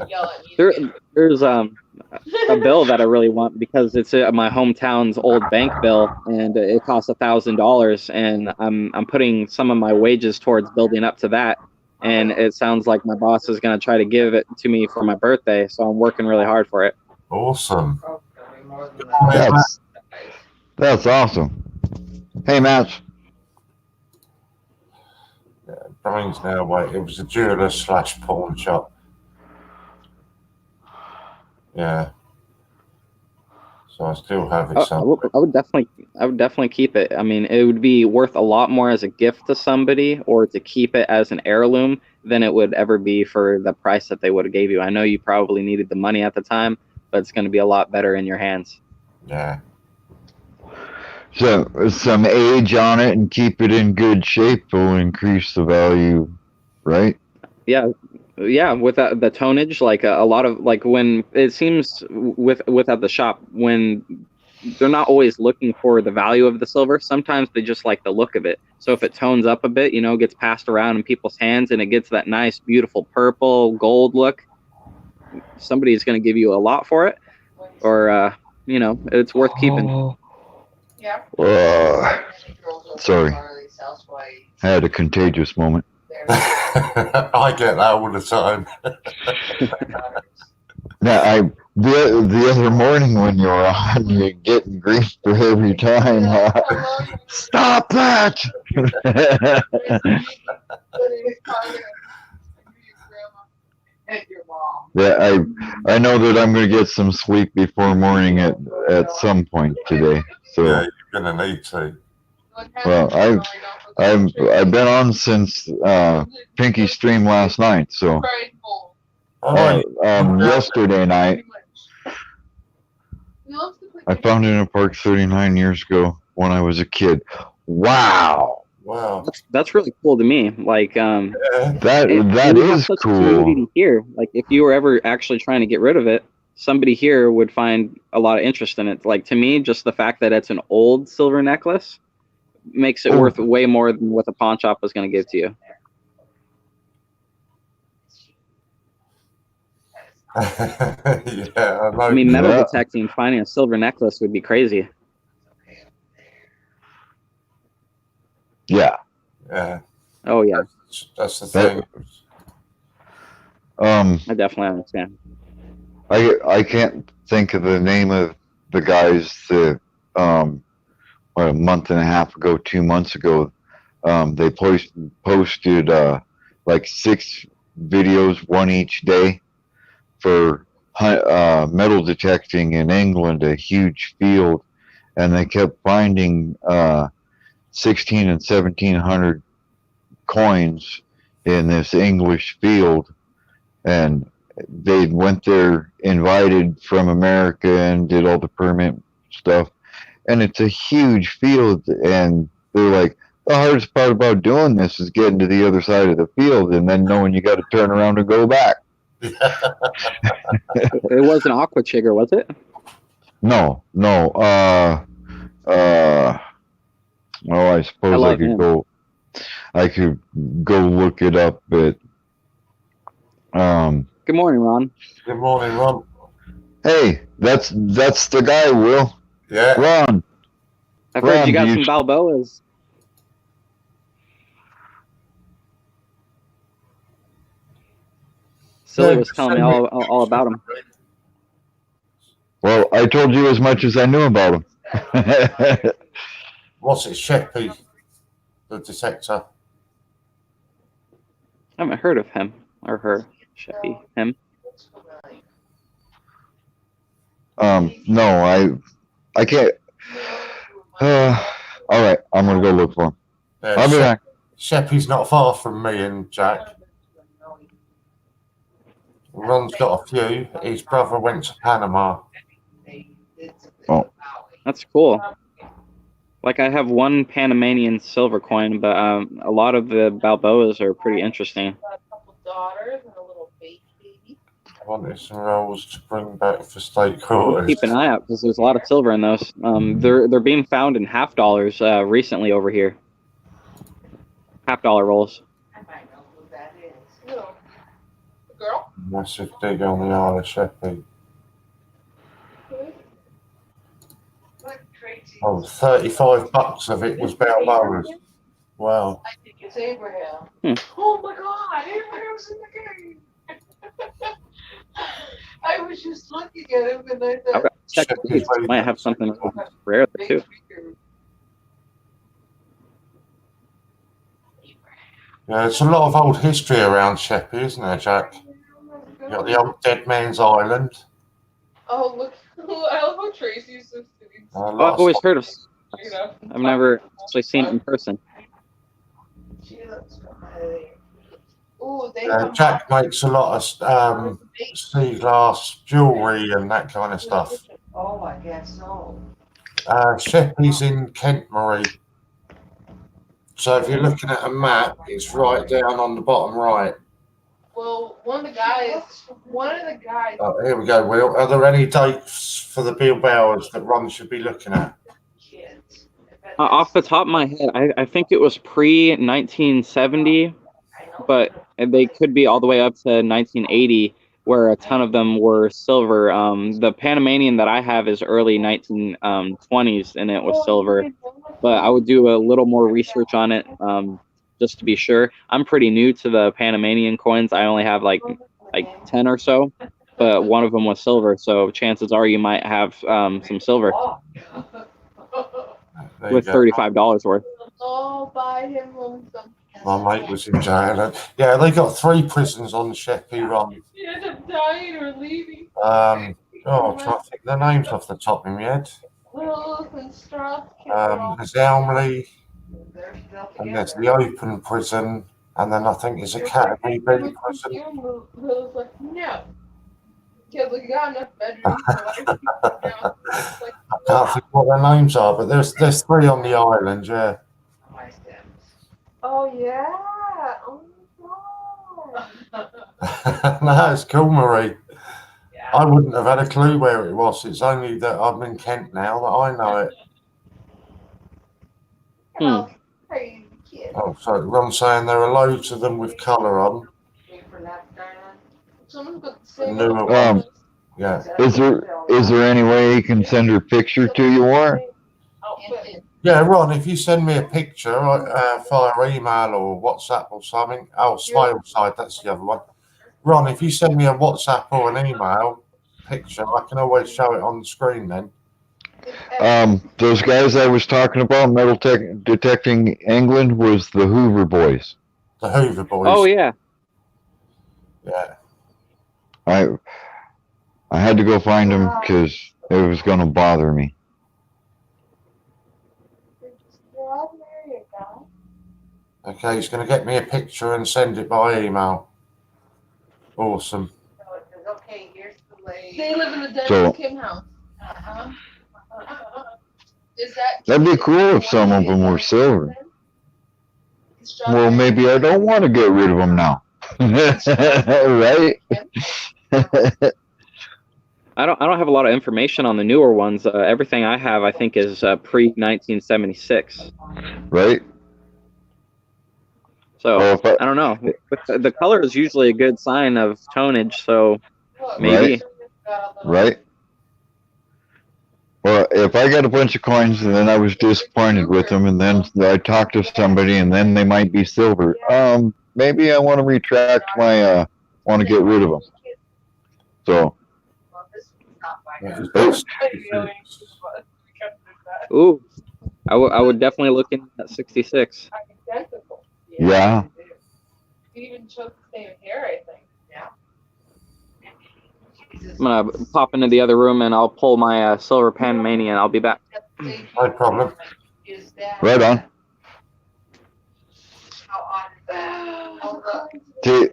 Yell at me. There's a bill that I really want because it's my hometown's old bank bill, and it costs $1,000, and I'm putting some of my wages towards building up to that, and it sounds like my boss is going to try to give it to me for my birthday, so I'm working really hard for it. Awesome. That's awesome. Hey, Matt. Brian's now away. It was a jeweler / pawn shop. Yeah. So I still have it. I would definitely keep it. I mean, it would be worth a lot more as a gift to somebody or to keep it as an heirloom than it would ever be for the price that they would have gave you. I know you probably needed the money at the time, but it's going to be a lot better in your hands. Yeah. So some age on it and keep it in good shape will increase the value, right? Yeah, with the tonnage, like a lot of like when it seems with at the shop when they're not always looking for the value of the silver. Sometimes they just like the look of it. So if it tones up a bit, gets passed around in people's hands and it gets that nice, beautiful purple gold look, somebody's going to give you a lot for it, or it's worth keeping. Yeah. Sorry, I had a contagious moment. I get that all the time. Now, the other morning when you were on, you're getting grief for every time. Stop that! Yeah, I know that I'm going to get some sleep before morning at some point today. So Yeah, you're gonna need to. well, I've been on since Pinky stream last night. So yesterday night I found it in a park 39 years ago when I was a kid. Wow. Wow. That's really cool to me. Like That is such a cool. community here. Like if you were ever actually trying to get rid of it, somebody here would find a lot of interest in it. Like to me, just the fact that it's an old silver necklace makes it worth way more than what the pawn shop was going to give to you. Yeah, I mean, metal detecting, finding a silver necklace would be crazy. Yeah. Yeah. Oh yeah. That's the thing. I definitely understand. I can't think of the name of the guys that a month and a half ago, 2 months ago, they posted like 6 videos, one each day, for metal detecting in England, a huge field, and they kept finding 16 and 1700 coins in this English field, and they went there invited from America and did all the permit stuff, and it's a huge field, and they're like, the hardest part about doing this is getting to the other side of the field and then knowing you got to turn around and go back. It wasn't Aqua Chigger, was it? No. Well, I suppose I could go look it up, but Good morning, Ron. Good morning, Ron. Hey, that's the guy, Will. Yeah. Ron. I've heard you got some Balboas. Silly was telling me all about him. Well, I told you as much as I knew about him. What's it, Sheppy, the detector? I haven't heard of him or her. Sheppy, him. No, I can't. All right, I'm gonna go look for him. Yeah, I'll be back. Sheppy's not far from me and Jack. Ron's got a few. His brother went to Panama. Oh. That's cool. Like, I have one Panamanian silver coin, but a lot of the Balboas are pretty interesting. A couple daughters and a little baby. I wanted some rolls to bring back for state We'll quarters. keep an eye out because there's a lot of silver in those. They're being found in $50 recently over here. $50 rolls. I might know who that is. No. The girl? Massive dig on the Isle of Sheppey. Look, Tracy. Oh, $35 of it was Balboa's. Wow. I think it's Abraham. Oh my god, Abraham's in the game! I was just looking at him and I I've thought, got to check these. Might have something rare there too. Yeah, it's a lot of old history around Sheppey, isn't there, Jack? You got the old Dead Man's Island. Oh, look. I love how Tracy's so sweet. Oh, I've always heard of. You know? I've never actually seen it in person. she looks familiar. Ooh, they Jack makes a lot of sea glass jewellery and that kind of stuff. Oh, I guess so. Sheppey's in Kent, Marie. So if you're looking at a map, it's right down on the bottom right. Well, one of the guys. Oh, here we go, Will. Are there any dates for the Bilbaos that Ron should be looking at? Kids. Off the top of my head, I think it was pre-1970, but they could be all the way up to 1980, where a ton of them were silver. The Panamanian that I have is early 1920s, and it was silver. But I would do a little more research on it, just to be sure. I'm pretty new to the Panamanian coins. I only have like 10 or so, but one of them was silver, so chances are you might have some silver There with you go. $35 worth. All by him on some. My mate was in jail. Yeah, they got 3 prisons on Sheppey, Ron. She ended up dying or leaving. I'm trying to think the names off the top of my head. Wills and Strauss. There's Elmley, and there's the Open Prison, and then I think there's Academy B Prison. Will's like, no. Kid's like, you got enough bedrooms for like, like, I can't think what their names are, but there's 3 on the island, yeah. oh yeah. Oh my god. No, it's cool, Marie. I wouldn't have had a clue where it was. It's only that I'm in Kent now that I know it. Oh, crazy kid. Oh, sorry, Ron's saying there are loads of them with colour on. Someone's got the same. Newer ones. Yeah. Is there any way you can send her picture to you, or? outfit. Yeah, Ron, if you send me a picture via email or WhatsApp or something. Oh, Smile Side, that's the other one. Ron, if you send me a WhatsApp or an email picture, I can always show it on the screen then. Those guys I was talking about, Metal Detecting England, was the Hoover Boys. The Hoover Boys. Oh yeah. Yeah. I had to go find them because it was going to bother me. Okay, he's going to get me a picture and send it by email. Awesome. Okay, here's the way. They live in the Dennis So- Kim house. Uh-huh. Is that? That'd be cool if some of them were silver. Well, maybe I don't want to get rid of them now. Right? I don't have a lot of information on the newer ones. Everything I have, I think, is pre-1976. Right? So Well, if I don't know. The color is usually a good sign of tonnage. So maybe. Right? Well, if I got a bunch of coins and then I was disappointed with them, and then I talked to somebody and then they might be silver, maybe I want to retract my, want to get rid of them. So, Ooh, I would definitely look in at 66. Identical. yeah. You even chose the same hair, I think. I'm gonna pop into the other room and I'll pull my silver Panamanian. I'll be back. No problem. Right on. How odd is that? Oh, look. See,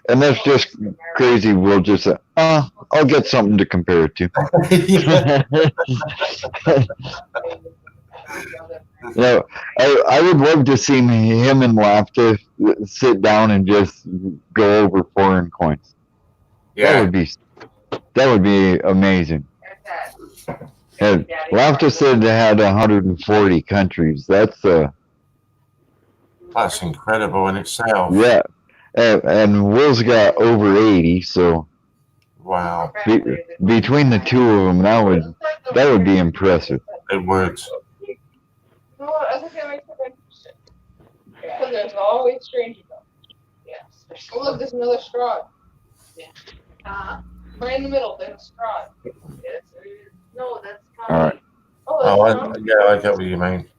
and that's just crazy. We'll just say, I'll get something to compare it to. No, I would love to see him and Lafta sit down and just go over foreign coins. Yeah. That would be amazing. And Lafta said they had 140 countries. That's incredible in itself. yeah. And Will's got over 80, so Wow. Between the two of them, that would be impressive. It would. You know what? I think it makes it interesting. Because there's always strangers though. Yes. Oh, look, there's another straw. Right in the middle, there's a straw. No, that's All right. Oh, that's I get what you mean.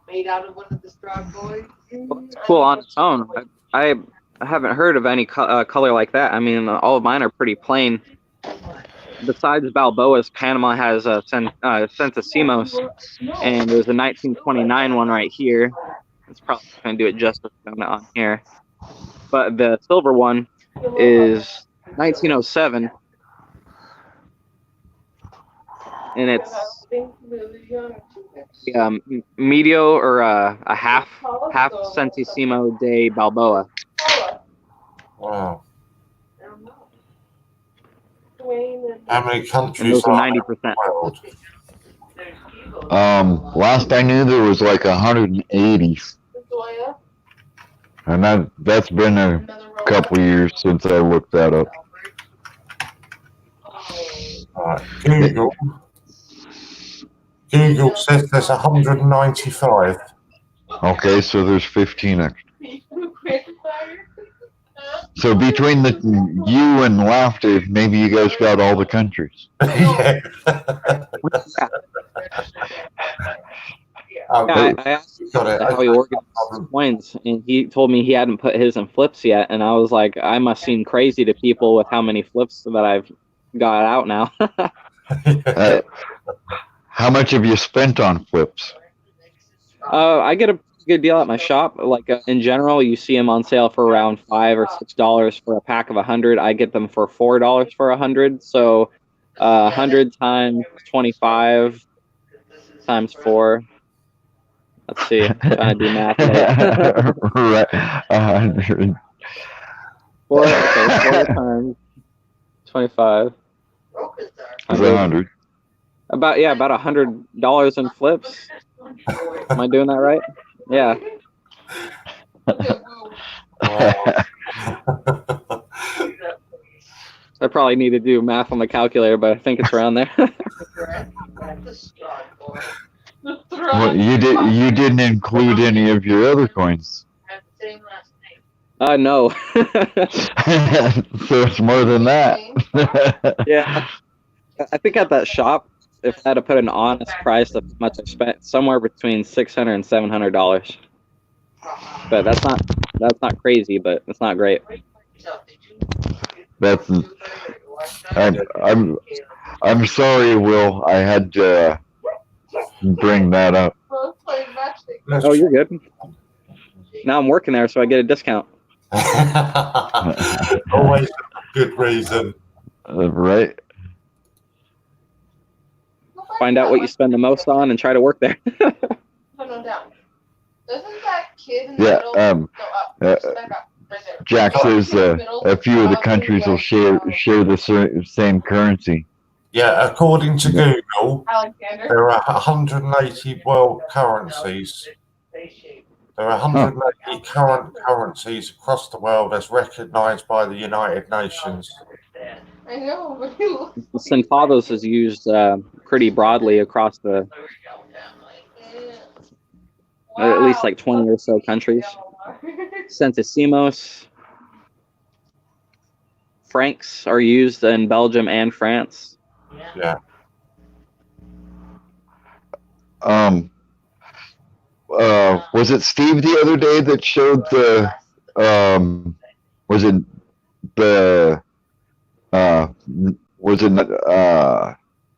made out of one of the straw boys. It's cool on its own. I haven't heard of any color like that. I mean, all of mine are pretty plain. Besides Balboa's, Panama has a Centesimos, and there's a 1929 one right here. It's probably going to do it justice on here. But the silver one is 1907, and it's medio or a half Centesimo de Balboa. Wow. How many And countries those are are 90%. in the world? Last I knew there was like 180, and that's been a couple years since I looked that up. Right. Google says there's 195. Okay, so there's 15 extra. So between you and Laughter, maybe you guys got all the countries. Yeah. I asked him how he organized his coins, and he told me he hadn't put his in flips yet. And I was like, I must seem crazy to people with how many flips that I've got out now. How much have you spent on flips? I get a good deal at my shop. Like in general, you see them on sale for around $5 or $6 for a pack of 100. I get them for $4 for 100. So 100 times 25 times 4. Let's see. I'm trying to do math. Right, 100. 4 times 25. Is 100. About $100 in flips. Am I doing that right? Yeah. I probably need to do math on the calculator, but I think it's around there. Well, you didn't include any of your other coins. No. So it's more than that. Yeah. I think at that shop, if I had to put an honest price of how much I spent, somewhere between $600 and $700. But that's not crazy, but it's not great. I'm sorry, Will. I had to bring that up. Oh, you're good. Now I'm working there, so I get a discount. Always a good reason. Right. Find out what you spend the most on and try to work there. No, down. Doesn't that kid in the Yeah. middle go up? Back up. Right there. Jack says a few of the countries will share the same currency. Yeah, according to Google, Alexander. there are 180 world currencies. There are 180 current currencies across the world as recognized by the United Nations. I know, but you. Centavos is used pretty broadly across the at least like 20 or so countries. Centesimos. Francs are used in Belgium and France. Yeah. Was it Steve the other day that showed the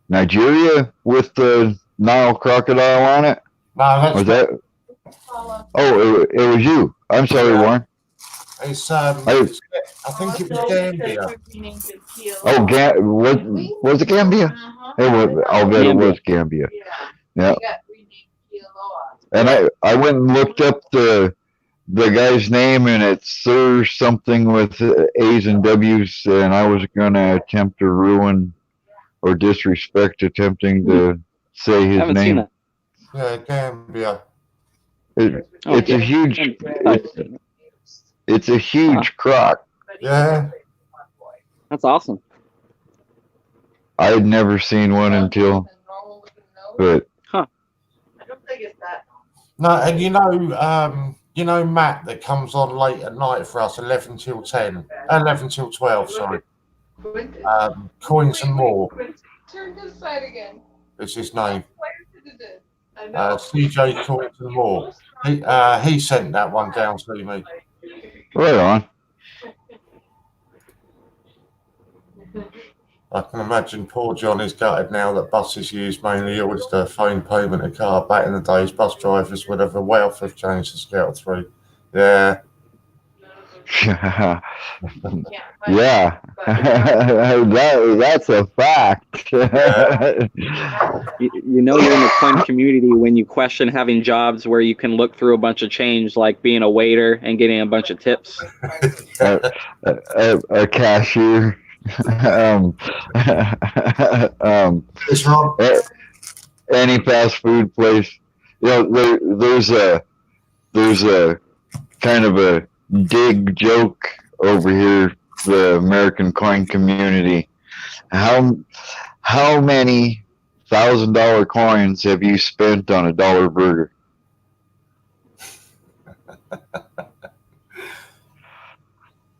Nigeria with the Nile crocodile on it? No, that's Was that? Oh, it was you. I'm sorry, Warren. It's I think it was Gambia. what was it Gambia? It was. I'll bet it was Gambia. Yeah. And I went and looked up the guy's name, and it's Sir something with A's and W's, and I was gonna attempt to ruin or disrespect attempting to say I his haven't seen name. that. Yeah, Gambia. It's a huge. It's a huge croc. Yeah. That's awesome. I had never seen one until, but No, and you know Matt that comes on late at night for us, 11 till 12, sorry. Coins and More Turn this side again. is his name. I know. CJ Coins and More. He sent that one down to me. right on. I can imagine poor John is gutted now that buses used mainly Oyster phone payment a car. Back in the days, bus drivers would have a wealth of change to scout through. Yeah. Yeah, that's a fact. You know you're in the coin community when you question having jobs where you can look through a bunch of change, like being a waiter and getting a bunch of tips. A cashier. It's wrong. Any fast food place. You know, there's a kind of a dig joke over here, the American coin community. How many $1,000 coins have you spent on a $1 burger?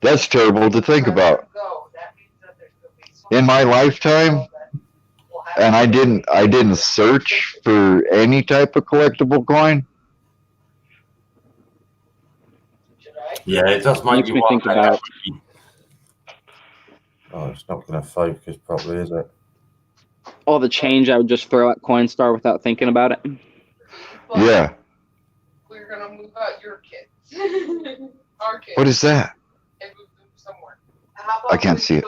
That's terrible to think about. In my lifetime, and I didn't search for any type of collectible coin. Yeah, it does make Makes you me think wonder. about- Oh, it's not going to focus properly, is it? All the change I would just throw at Coinstar without thinking about it. Yeah. We're gonna move out your kids. Our kids. What is that? And move them somewhere. I can't see it.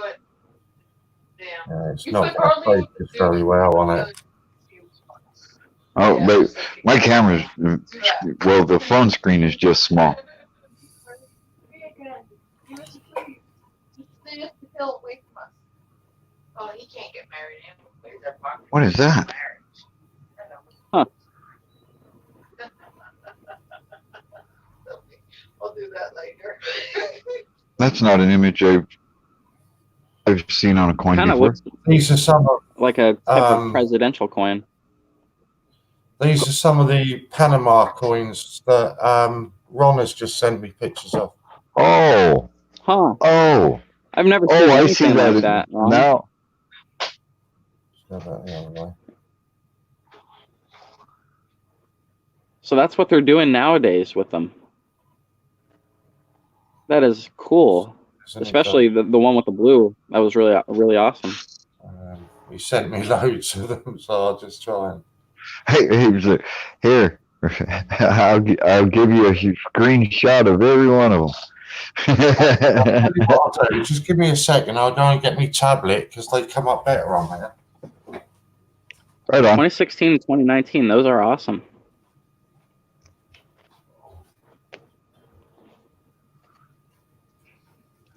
Yeah, it's not going to focus very well on it. Oh, but my camera's, well, the phone screen is just small. Oh, he can't get married. What is that? Huh. I'll do that later. That's not an image I've seen on a coin Kind of before. looks These are some of like a type of presidential coin. these are some of the Panama coins that Ron has just sent me pictures of. Oh, Huh. oh, I've never seen oh! I anything see that like that. Ron. now. Go back the other way. So that's what they're doing nowadays with them. That is cool. Isn't it, Especially the one with the blue. That was really awesome. he sent me loads of them, so I'll just try and. Hey, here. I'll give you a screenshot of every one of them. Tell you what I'll do, just give me a second. I'll go and get my tablet because they come up better on there. Right on. 2016 and 2019, those are awesome.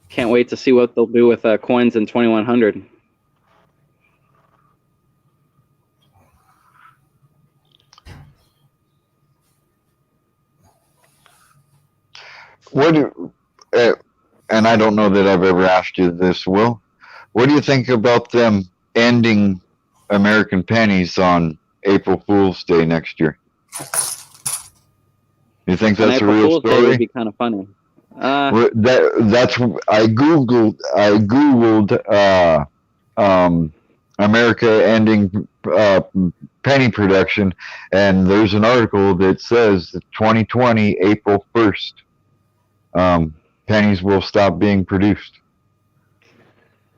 Can't wait to see what they'll do with coins in 2100. And I don't know that I've ever asked you this, Will. What do you think about them ending American pennies on April Fool's Day next year? You think On that's a April real Fool's Day story? would be kind of funny. That's I googled America ending penny production, and there's an article that says that 2020 April 1st pennies will stop being produced.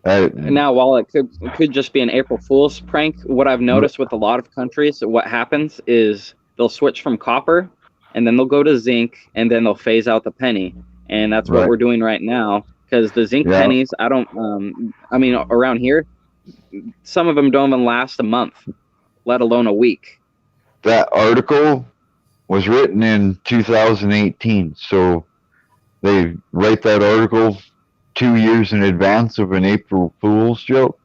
Now, while it could just be an April Fool's prank, what I've noticed with a lot of countries, what happens is they'll switch from copper, and then they'll go to zinc, and then they'll phase out the penny. and that's what Right. we're doing right now. Because the zinc Yeah. pennies, I don't. I mean, around here, some of them don't even last a month, let alone a week. That article was written in 2018, so they write that article 2 years in advance of an April Fool's joke,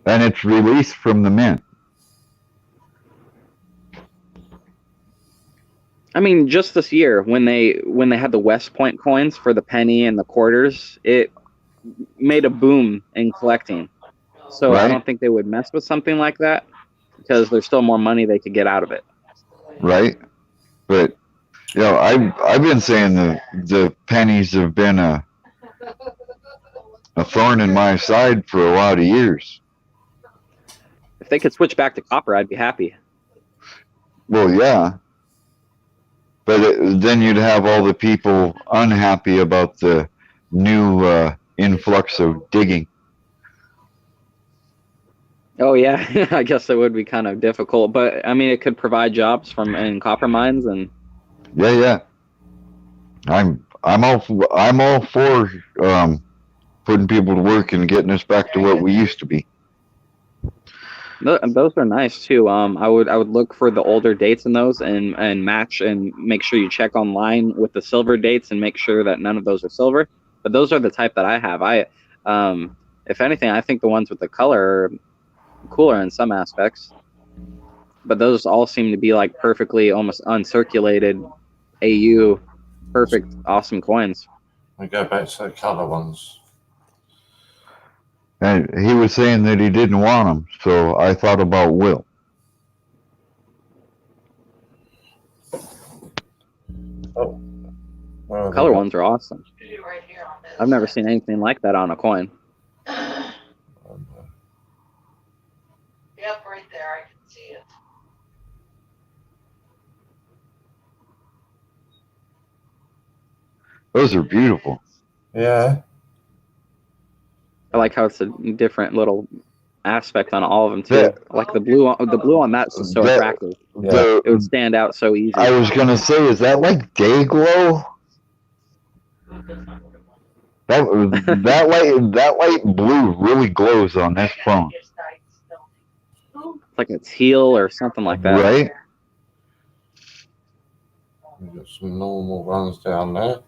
and it's released from the mint. I mean, just this year when they had the West Point coins for the penny and the quarters, it made a boom in collecting. So I Right. don't think they would mess with something like that because there's still more money they could get out of it. Right? But you know, I've been saying the pennies have been a thorn in my side for a lot of years. If they could switch back to copper, I'd be happy. Well, yeah, but then you'd have all the people unhappy about the new influx of digging. Oh yeah, I guess that would be kind of difficult, but I mean, it could provide jobs in copper mines, and Yeah. I'm all for putting people to work and getting us back to what we used to be. those are nice too. I would look for the older dates in those and match and make sure you check online with the silver dates and make sure that none of those are silver. But those are the type that I have. If anything, I think the ones with the color are cooler in some aspects. But those all seem to be like perfectly almost uncirculated AU, perfect, awesome coins. We go back to the colour ones. And he was saying that he didn't want them, so I thought about Will. Oh, where are Color they? ones are awesome. Right here on this. I've never seen anything like that on a coin. Yep, right there. I can see it. Those are beautiful. Yeah. I like how it's a different little aspect on all of them too. Yeah. I like the blue on that's just so That- attractive. The- It would stand out so easy. I was gonna say, is that like day glow? That light blue really glows on this phone, It's like a teal or something like that. right? We've got some normal ones down there.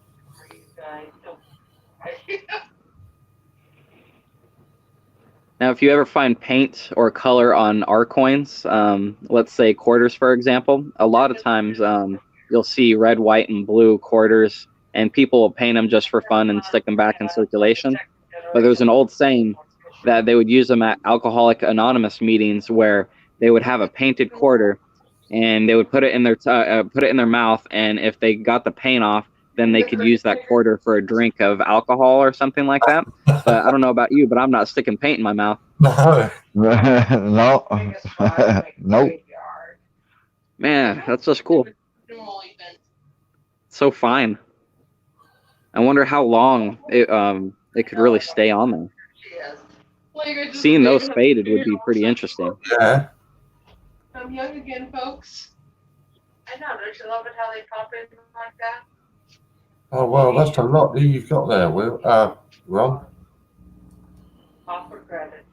Now, if you ever find paint or color on our coins, let's say quarters, for example, a lot of times you'll see red, white, and blue quarters, and people will paint them just for fun and stick them back in circulation. But there's an old saying that they would use them at Alcoholic Anonymous meetings where they would have a painted quarter, and they would put it in their mouth, and if they got the paint off, then they could use that quarter for a drink of alcohol or something like that. But I don't know about you, but I'm not sticking paint in my mouth. No. No, nope. Man, that's just cool. So fine. I wonder how long it could really stay on there. Seeing those faded would be pretty interesting. Yeah. I'm young again, folks. I know. Don't you love it how they pop in like that? Oh well, that's a lot that you've got there, Will. Ron. Offer credit.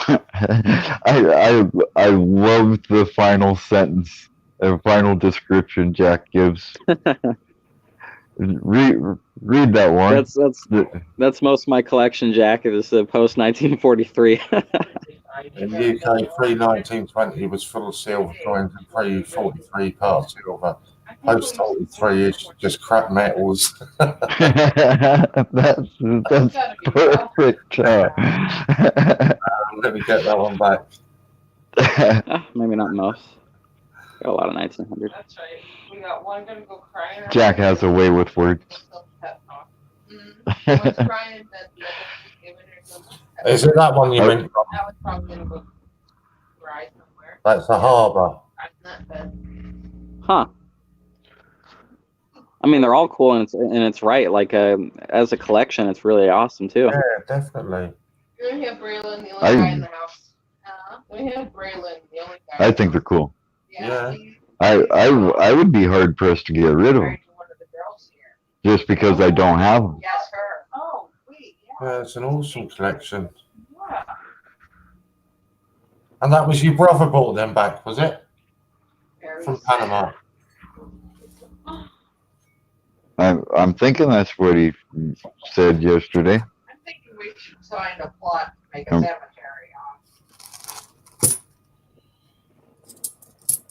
I love the final sentence, the final description Jack gives. Read that one. That's most of my collection, Jack. It was post 1943. In the UK, pre-1920 was full of silver coins and pre-43 part silver. Post-43 is just crap metals. That's perfect. Let me get that one back. Maybe not most. Got a lot of 1900. That's right. We got one gonna go crying. Jack has a way with words. One's crying, then the other giving her some. Is it that one you meant? That was probably gonna go cry somewhere. That's the harbour. Not bad. Huh. I mean, they're all cool, and it's right. Like as a collection, it's really awesome too. Yeah, definitely. We have Braylon, the only guy in the house. We have Braylon, the only guy. I think they're cool. Yeah. I would be hard pressed to get rid of them. just because I don't have them. Yes, her. Oh, wait, yeah. Yeah, it's an awesome collection. Yeah. And that was your brother brought them back, was it? Very From sad. Panama. I'm thinking that's what he said yesterday. I'm thinking we should sign a plot to make a Um, cemetery on.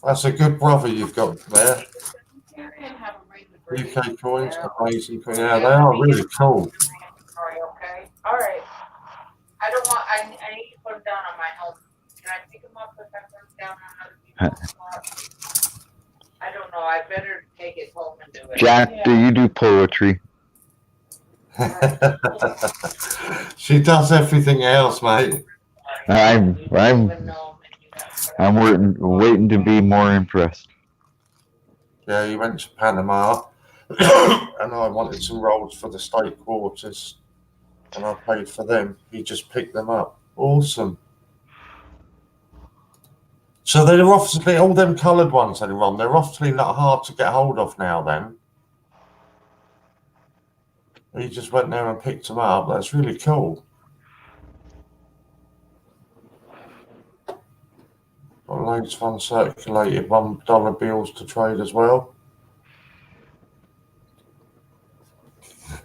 That's a good brother you've got there. Cemetery and have them read the bridge. UK coins, Yeah. amazing. Yeah, they are really cool. Sorry, okay? All right. I don't want, I need to put them down on my home. Can I pick them up if I put them down on other people's plot? I don't know. I better take it home and do it. Jack, do you do poetry? She does everything else, mate. I'm waiting to be more impressed. Yeah, he went to Panama, and I wanted some rolls for the state quarters, and I paid for them. He just picked them up. Awesome. So they're obviously all them coloured ones that are on. They're obviously not hard to get hold of now. Then he just went there and picked them up. That's really cool. Got loads of uncirculated $1 bills to trade as well.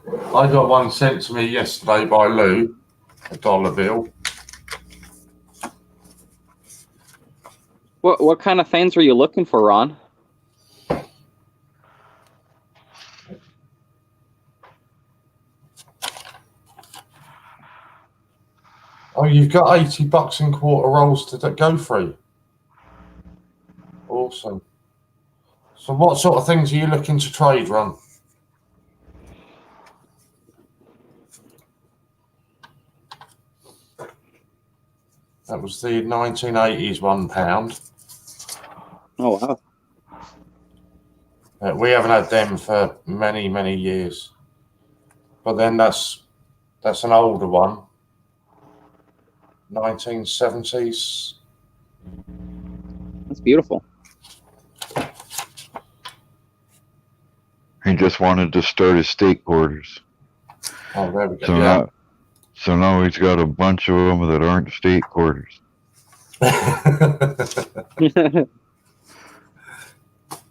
I got one sent to me yesterday by Lou, a $1 bill. What kind of things were you looking for, Ron? Oh, you've got $80 in quarter rolls to go through. Awesome. So what sort of things are you looking to trade, Ron? That was the 1980s £1. Oh, wow. We haven't had them for many, many years. But then that's an older one. 1970s. That's beautiful. He just wanted to start his state quarters. Oh, there we go. So Yeah. now he's got a bunch of them that aren't state quarters.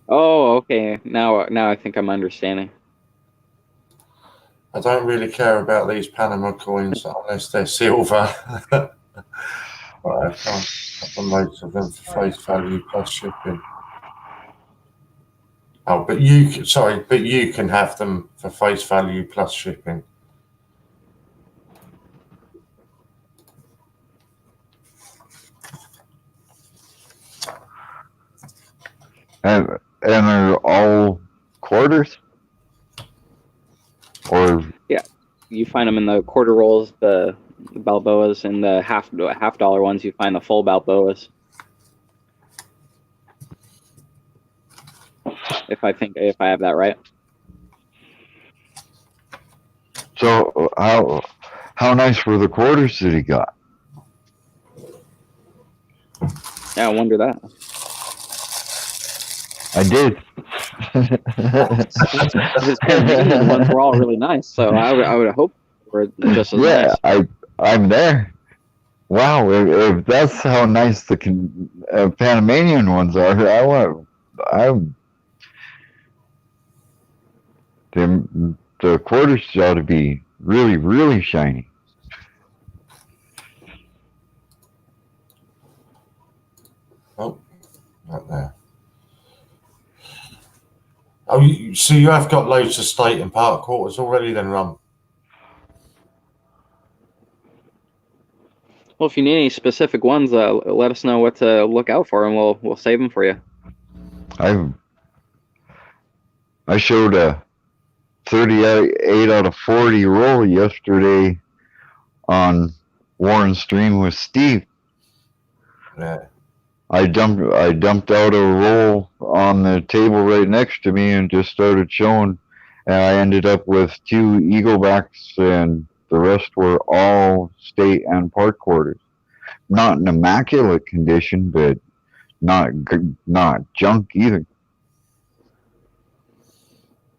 Oh, okay. Now I think I'm understanding. I don't really care about these Panama coins unless they're silver. But I can't have most of them for face value plus shipping. Oh, but you can have them for face value plus shipping. And they're all quarters? Or You find them in the quarter rolls, the Balboas, and the half dollar ones. You find the full Balboas. If I have that right. so how nice were the quarters that he got? Yeah, I wonder that. I did. His Panamanian ones were all really nice, so I would hope were just as Yeah, nice. I'm there. Wow, if that's how nice the Panamanian ones are, the quarters ought to be really, really shiny. Oh, right there. Oh, so you have got loads of state and park quarters already then, Ron? Well, if you need any specific ones, let us know what to look out for, and we'll save them for you. I showed a 38 out of 40 roll yesterday on Warren's stream with Steve. Yeah. I dumped out a roll on the table right next to me and just started showing, and I ended up with 2 Eaglebacks, and the rest were all state and park quarters. Not in immaculate condition, but not junk either.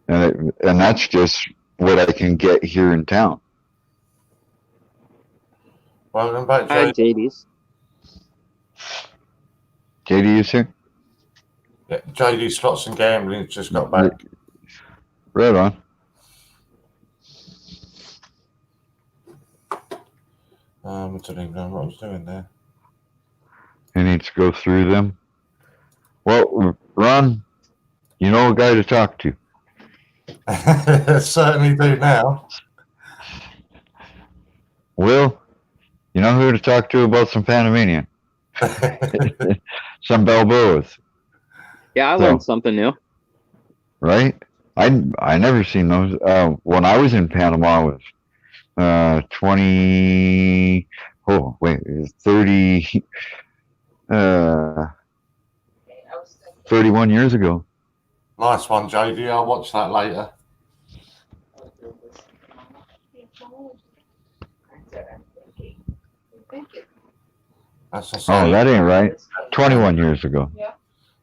and that's just what I can get here in town. Welcome back, Hi, Jay. JD's. JD is here. Yeah, JD Slots and Gambling just got back. Right on. I don't even know what I was doing there. He needs to go through them. Well, Ron, you know a guy to talk to. Certainly do now. Will, you know who to talk to about some Panamanian? Some Balboas, Yeah, I So- learned something new. right? I never seen those. When I was in Panama, it was 20. Oh wait, it was 30. 31 years ago. Nice one, JD. I'll watch that later. As I say, Oh, that ain't right. 21 years ago.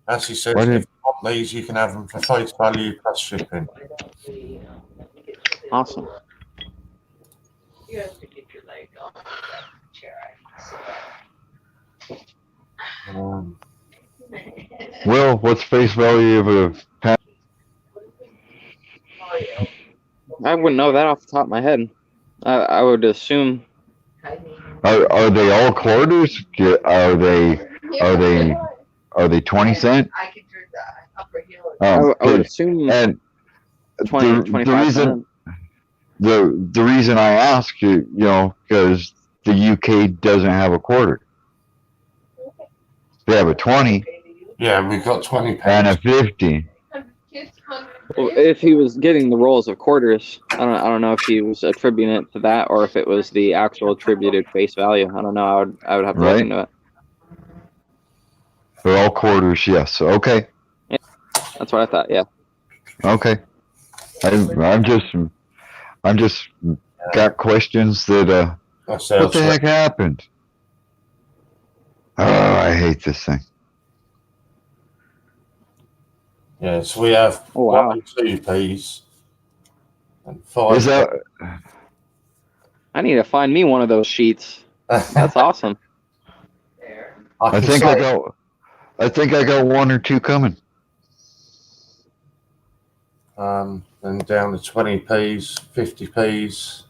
as he says, What if did- you want these, you can have them for face value plus shipping. Awesome. You have to get your leg off that chair. Will, what's face value of a Pan? I wouldn't know that off the top of my head. I would assume. Are they all quarters? Are they 20 cent? I can turn the upper heel. I would Good. assume And 20 the 25 reason cents. the reason I ask you, because the UK doesn't have a quarter. They have a 20 Yeah, we've got 20 and a pounds. 50. Well, if he was getting the rolls of quarters, I don't know if he was attributing it to that or if it was the actual attributed face value. I don't know. I would have to look Right. into it. They're all quarters, yes. Okay. That's what I thought. Yeah. Okay. I'm just got questions that That's what the heck happened? Oh, I hate this thing. Yeah, so we have Oh, wow. 1 and 2Ps and 5. Is that I need to find me one of those sheets. That's awesome. I think I got 1 or 2 coming. Then down to 20Ps, 50Ps.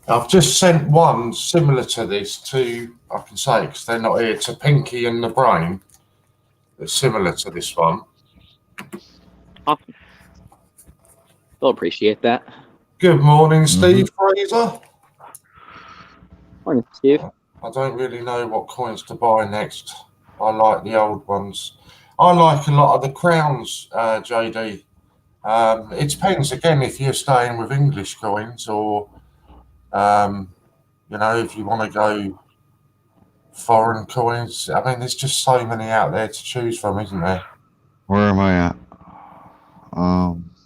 I've just sent one similar to this to, I can say because they're not here, to Pinky and the Brain. It's similar to this one. Awesome. They'll appreciate that. Good morning, Steve Fraser. Morning, Steve. I don't really know what coins to buy next. I like the old ones. I like a lot of the crowns, JD. It depends, again, if you're staying with English coins or, if you want to go foreign coins. I mean, there's just so many out there to choose from, isn't there? Where am I at?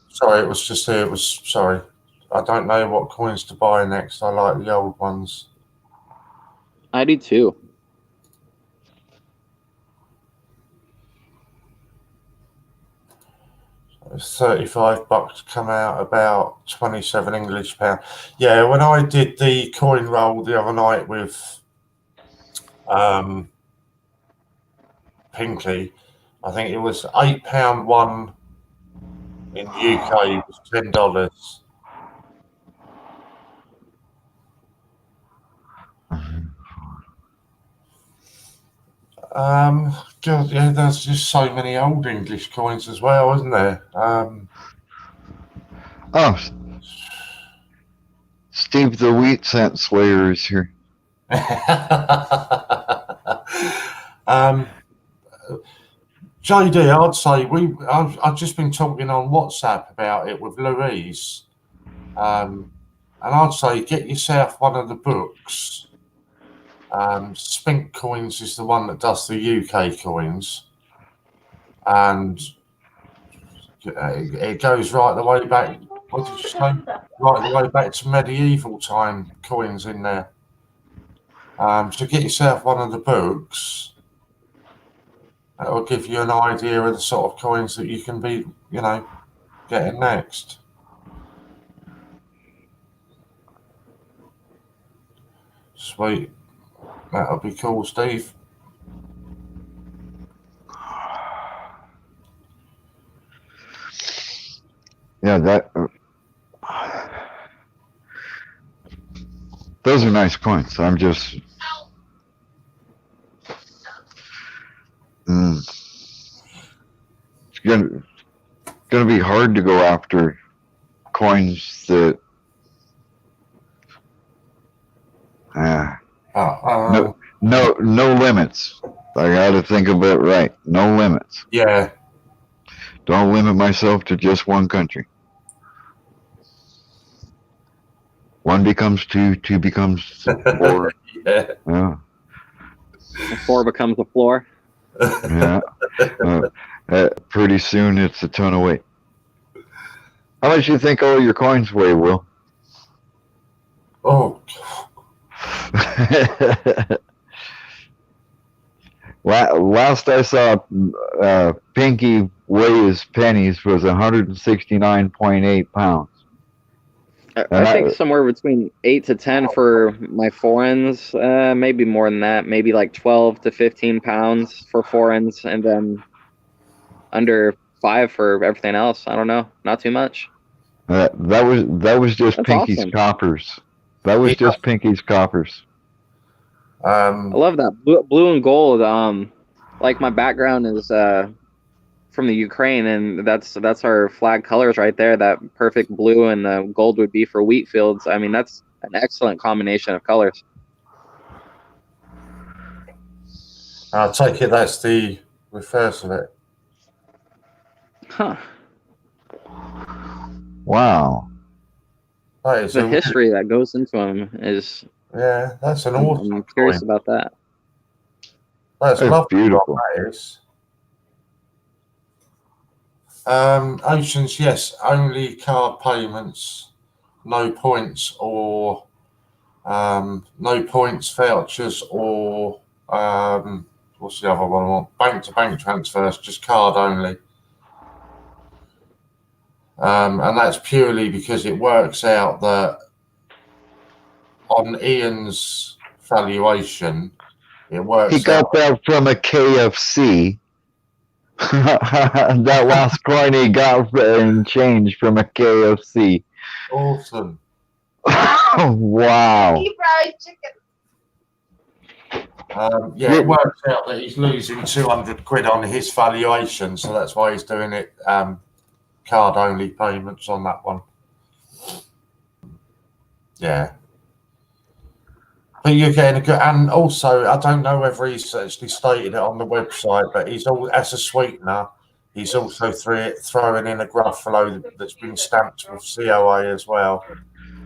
Sorry, it was just here. Sorry. I don't know what coins to buy next. I like the old ones. I do too. It's $35 to come out, about 27 English pound. Yeah, when I did the coin roll the other night with Pinky, I think it was £8 one in the UK was $10. God, yeah, there's just so many old English coins as well, isn't there? Steve the Wheat Cent Slayer is here. JD, I'd say I've just been talking on WhatsApp about it with Louise, and I'd say get yourself one of the books. Spink Coins is the one that does the UK coins, and it goes right the way back. What did you say? Right the way back to medieval time coins in there. So get yourself one of the books. That will give you an idea of the sort of coins that you can be you know, getting next. Sweet. That'll be cool, Steve. Yeah, those are nice points. I'm just. It's gonna be hard to go after coins that. No limits. I got to think of it right. No limits. Yeah. Don't limit myself to just one country. One becomes two, two becomes four. Yeah. 4 becomes a floor. Yeah. Pretty soon it's a ton of weight. How much do you think all your coins weigh, Will? Oh. Last I saw Pinky weigh his pennies was 169.8 pounds. I think somewhere between 8 to 10 for my foreigns, maybe more than that, maybe like 12 to 15 pounds for foreigns, and then under 5 for everything else. I don't know, not too much. That was just That's Pinky's awesome. coppers. That was just Pinky's coppers. I love that blue and gold. Like my background is from the Ukraine, and that's our flag colors right there. That perfect blue and the gold would be for wheat fields. I mean, that's an excellent combination of colors. I'll take it that's the reverse of it. Huh. Wow. The history that goes into them is. Yeah, that's an awesome. I'm curious about that. That's lovely. Beautiful. That is. Oceans, yes, only card payments, no points or no points vouchers or what's the other one I want? Bank to bank transfers, just card only. And that's purely because it works out that on Ian's valuation, it works out. He got that from a KFC. That last coin he got in change from a KFC. Awesome. Wow. Deep fried chicken. Yeah, it works out that he's losing 200 quid on his valuation, so that's why he's doing it card only payments on that one. Yeah. But you're getting a good, and also I don't know whether he's actually stated it on the website, but he's all as a sweetener. He's also throwing in a Gruffalo that's been stamped with COA as well.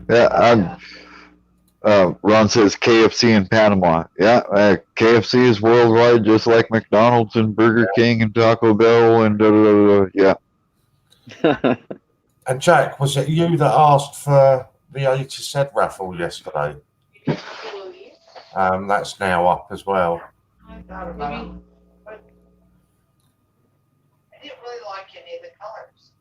Yeah, Ron says KFC in Panama. Yeah, KFC is worldwide, just like McDonald's and Burger King and Taco Bell and yeah. And Jack, was it you that asked for the 80 cent raffle yesterday? That's now up as well. I thought about it, but I didn't really like any of the colors.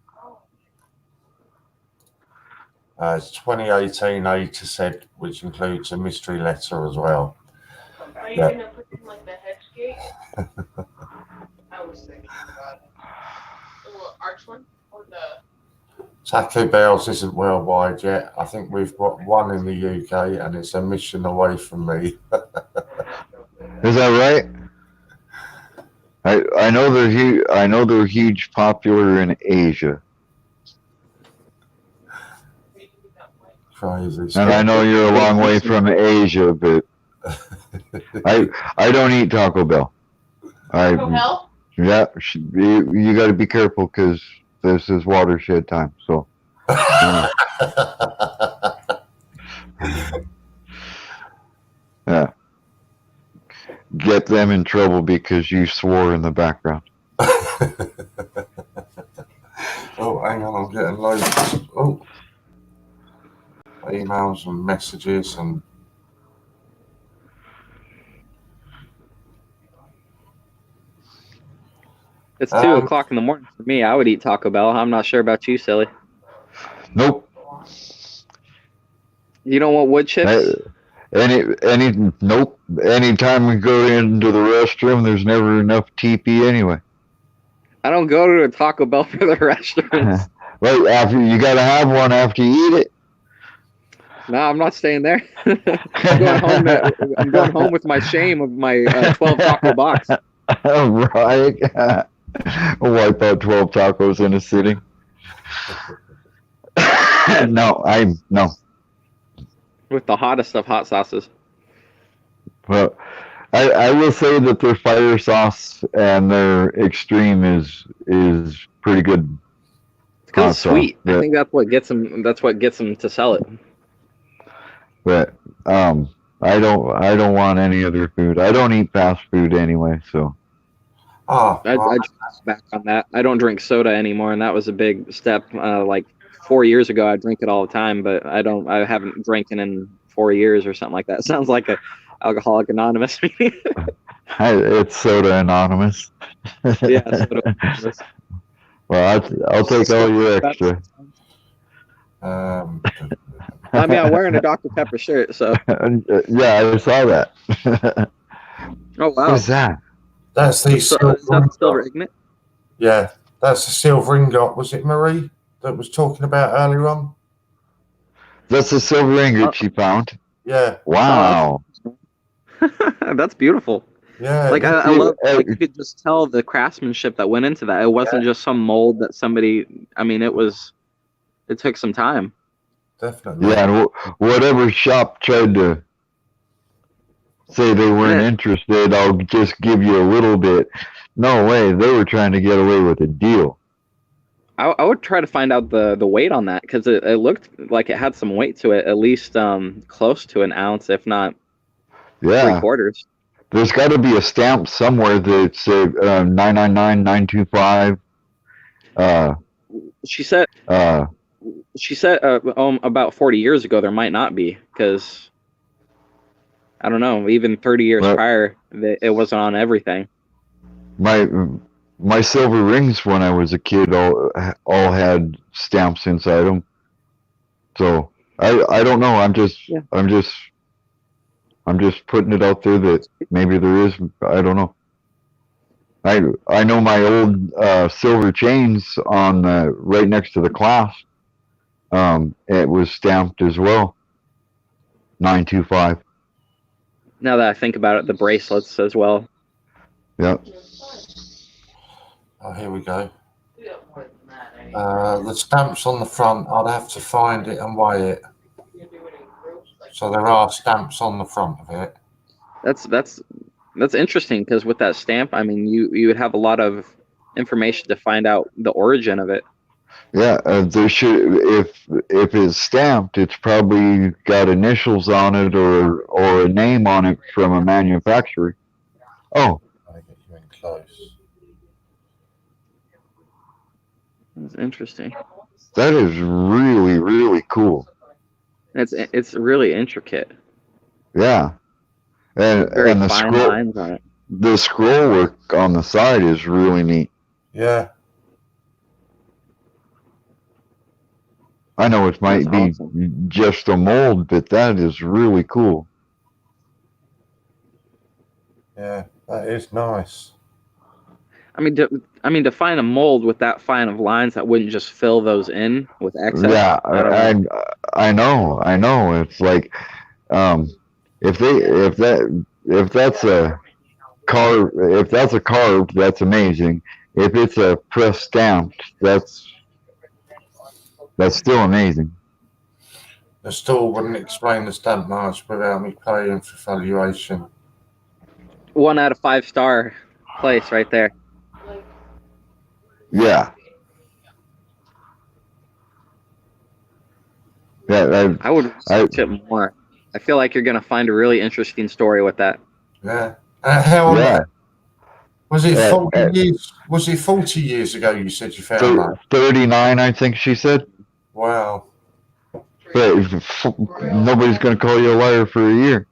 It's 2018 80 cent, which includes a mystery letter as well. Are you gonna put in like the hedge gate? I was thinking about it. The little arch one? Or the Taco Bell's isn't worldwide yet. I think we've got one in the UK, and it's a mission away from me. Is that right? I know they're huge. I know they're huge, popular in Asia. Crazy. And I know you're a long way from Asia, but I don't eat Taco Bell. Taco Bell? Yeah, you got to be careful because this is watershed time. So. Yeah. Get them in trouble because you swore in the background. Oh, hang on, I'm getting loads. Oh, emails and messages and. It's 2 o'clock in the morning for me. I would eat Taco Bell. I'm not sure about you, silly. Nope. You don't want wood chips? Nope. Anytime we go into the restroom, there's never enough TP anyway. I don't go to a Taco Bell for the restaurants. Right after you gotta have one after you eat it. No, I'm not staying there. I'm going home with my shame of my 12 taco box. Right. Wipe out 12 tacos in a sitting. No. With the hottest of hot sauces. Well, I will say that their fire sauce and their extreme is pretty good. It's because it's sweet. I think that's what gets them. That's what gets them to sell it. But I don't want any other food. I don't eat fast food anyway, so. Oh, I just back on that. I don't drink soda anymore, and that was a big step. Like 4 years ago, I drink it all the time, but I haven't drank in 4 years or something like that. It sounds like a Alcoholic Anonymous meeting. It's Soda Anonymous. Yeah, Soda Anonymous. Well, I'll take all your extra. I mean, I'm wearing a Dr. Pepper shirt, so. Yeah, I saw that. Oh, wow. What's that? That's the silver ingot? Yeah, that's the silver ingot. Was it Marie that was talking about earlier on? That's the silver ingot she found. Yeah. Wow. That's beautiful. Yeah. Like I love. Like you could just tell the craftsmanship that went into that. It wasn't just some mold that somebody. I mean, it took some time. Definitely. Yeah, and whatever shop tried to say they weren't interested, I'll just give you a little bit. No way, they were trying to get away with a deal. I would try to find out the weight on that, because it looked like it had some weight to it, at least close to an ounce, if not 3/4. There's got to be a stamp somewhere that's 999-925. She said. She said about 40 years ago there might not be, because I don't know, even 30 years prior it wasn't on everything. My silver rings when I was a kid all had stamps inside them. So I don't know. I'm just putting it out there that maybe there is. I don't know. I know my old silver chains on right next to the class. It was stamped as well. 925. Now that I think about it, the bracelets as well. Yep. Oh, here we go. The stamps on the front, I'd have to find it and weigh it. So there are stamps on the front of it. That's interesting, because with that stamp, I mean, you would have a lot of information to find out the origin of it. Yeah, there should, if it's stamped, it's probably got initials on it or a name on it from a manufacturer. Oh. I get you in close. That's interesting. That is really, really cool. It's really intricate. Yeah. And the fine scroll lines on it. The scroll work on the side is really neat. Yeah. I know it might be awesome. just a mold, but that is really cool. Yeah, that is nice. I mean, to find a mold with that fine of lines that wouldn't just fill those in with excess. Yeah, I know. It's like, if that's a carved, that's amazing. If it's a press stamped, that's still amazing. The store wouldn't explain the stamp marks without me paying for valuation. 1 out of 5-star place right there. Yeah. Yeah, I would research it more. I feel like you're gonna find a really interesting story with that. Yeah. Was it 40 years? Was it 40 years ago? You said you found that. 39, I think she said. Wow. But nobody's gonna call you a liar for a year.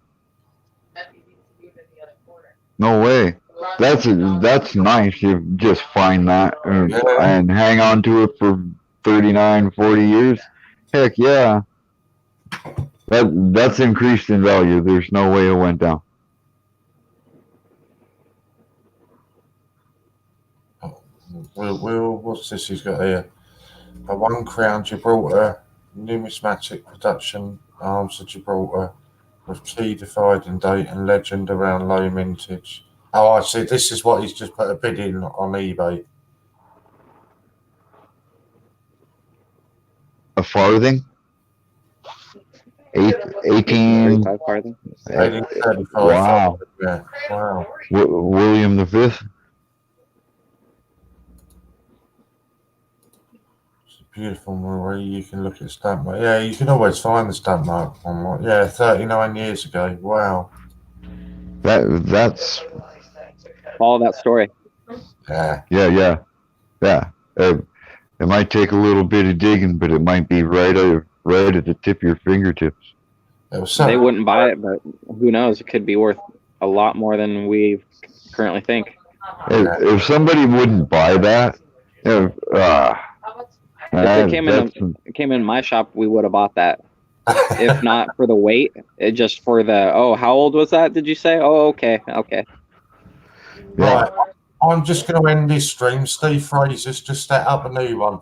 No way. That's nice. You just find that Yeah. and hang on to it for 39, 40 years. Heck yeah. That's increased in value. There's no way it went down. What's this he's got here? A 1 crown Gibraltar numismatic production arms of Gibraltar with key dividing date and legend around low mintage. Oh, I see. This is what he's just put a bid in on eBay. A farthing? 18. 35 farthing. 1835. Wow. Yeah. Wow. William the Fifth. It's a beautiful Marie. You can look at stamp mark. Yeah, you can always find the stamp mark on. Yeah, 39 years ago. Wow. That's Follow that story. Yeah. yeah. It might take a little bit of digging, but it might be right at the tip of your fingertips. It was They something. wouldn't buy it, but who knows? It could be worth a lot more than we currently think. If somebody wouldn't buy that, If it came in my shop, we would have bought that. If not for the weight, it just for the, how old was that, did you say? Oh, okay. Right. I'm just going to end this stream. Steve Fraser's just set up a new one.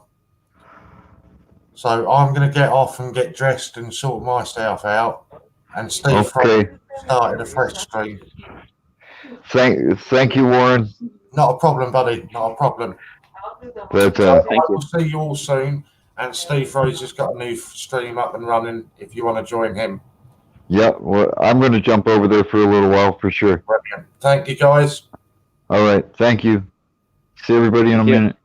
So I'm going to get off and get dressed and sort myself out. And Steve Fraser started a fresh stream. Thank you, Warren. Not a problem, buddy. Not a problem. But Thank you. We'll see you all soon. And Steve Fraser's got a new stream up and running if you want to join him. yeah, well, I'm going to jump over there for a little while for sure. Brilliant. Thank you, guys. All right, thank you. See everybody in a minute.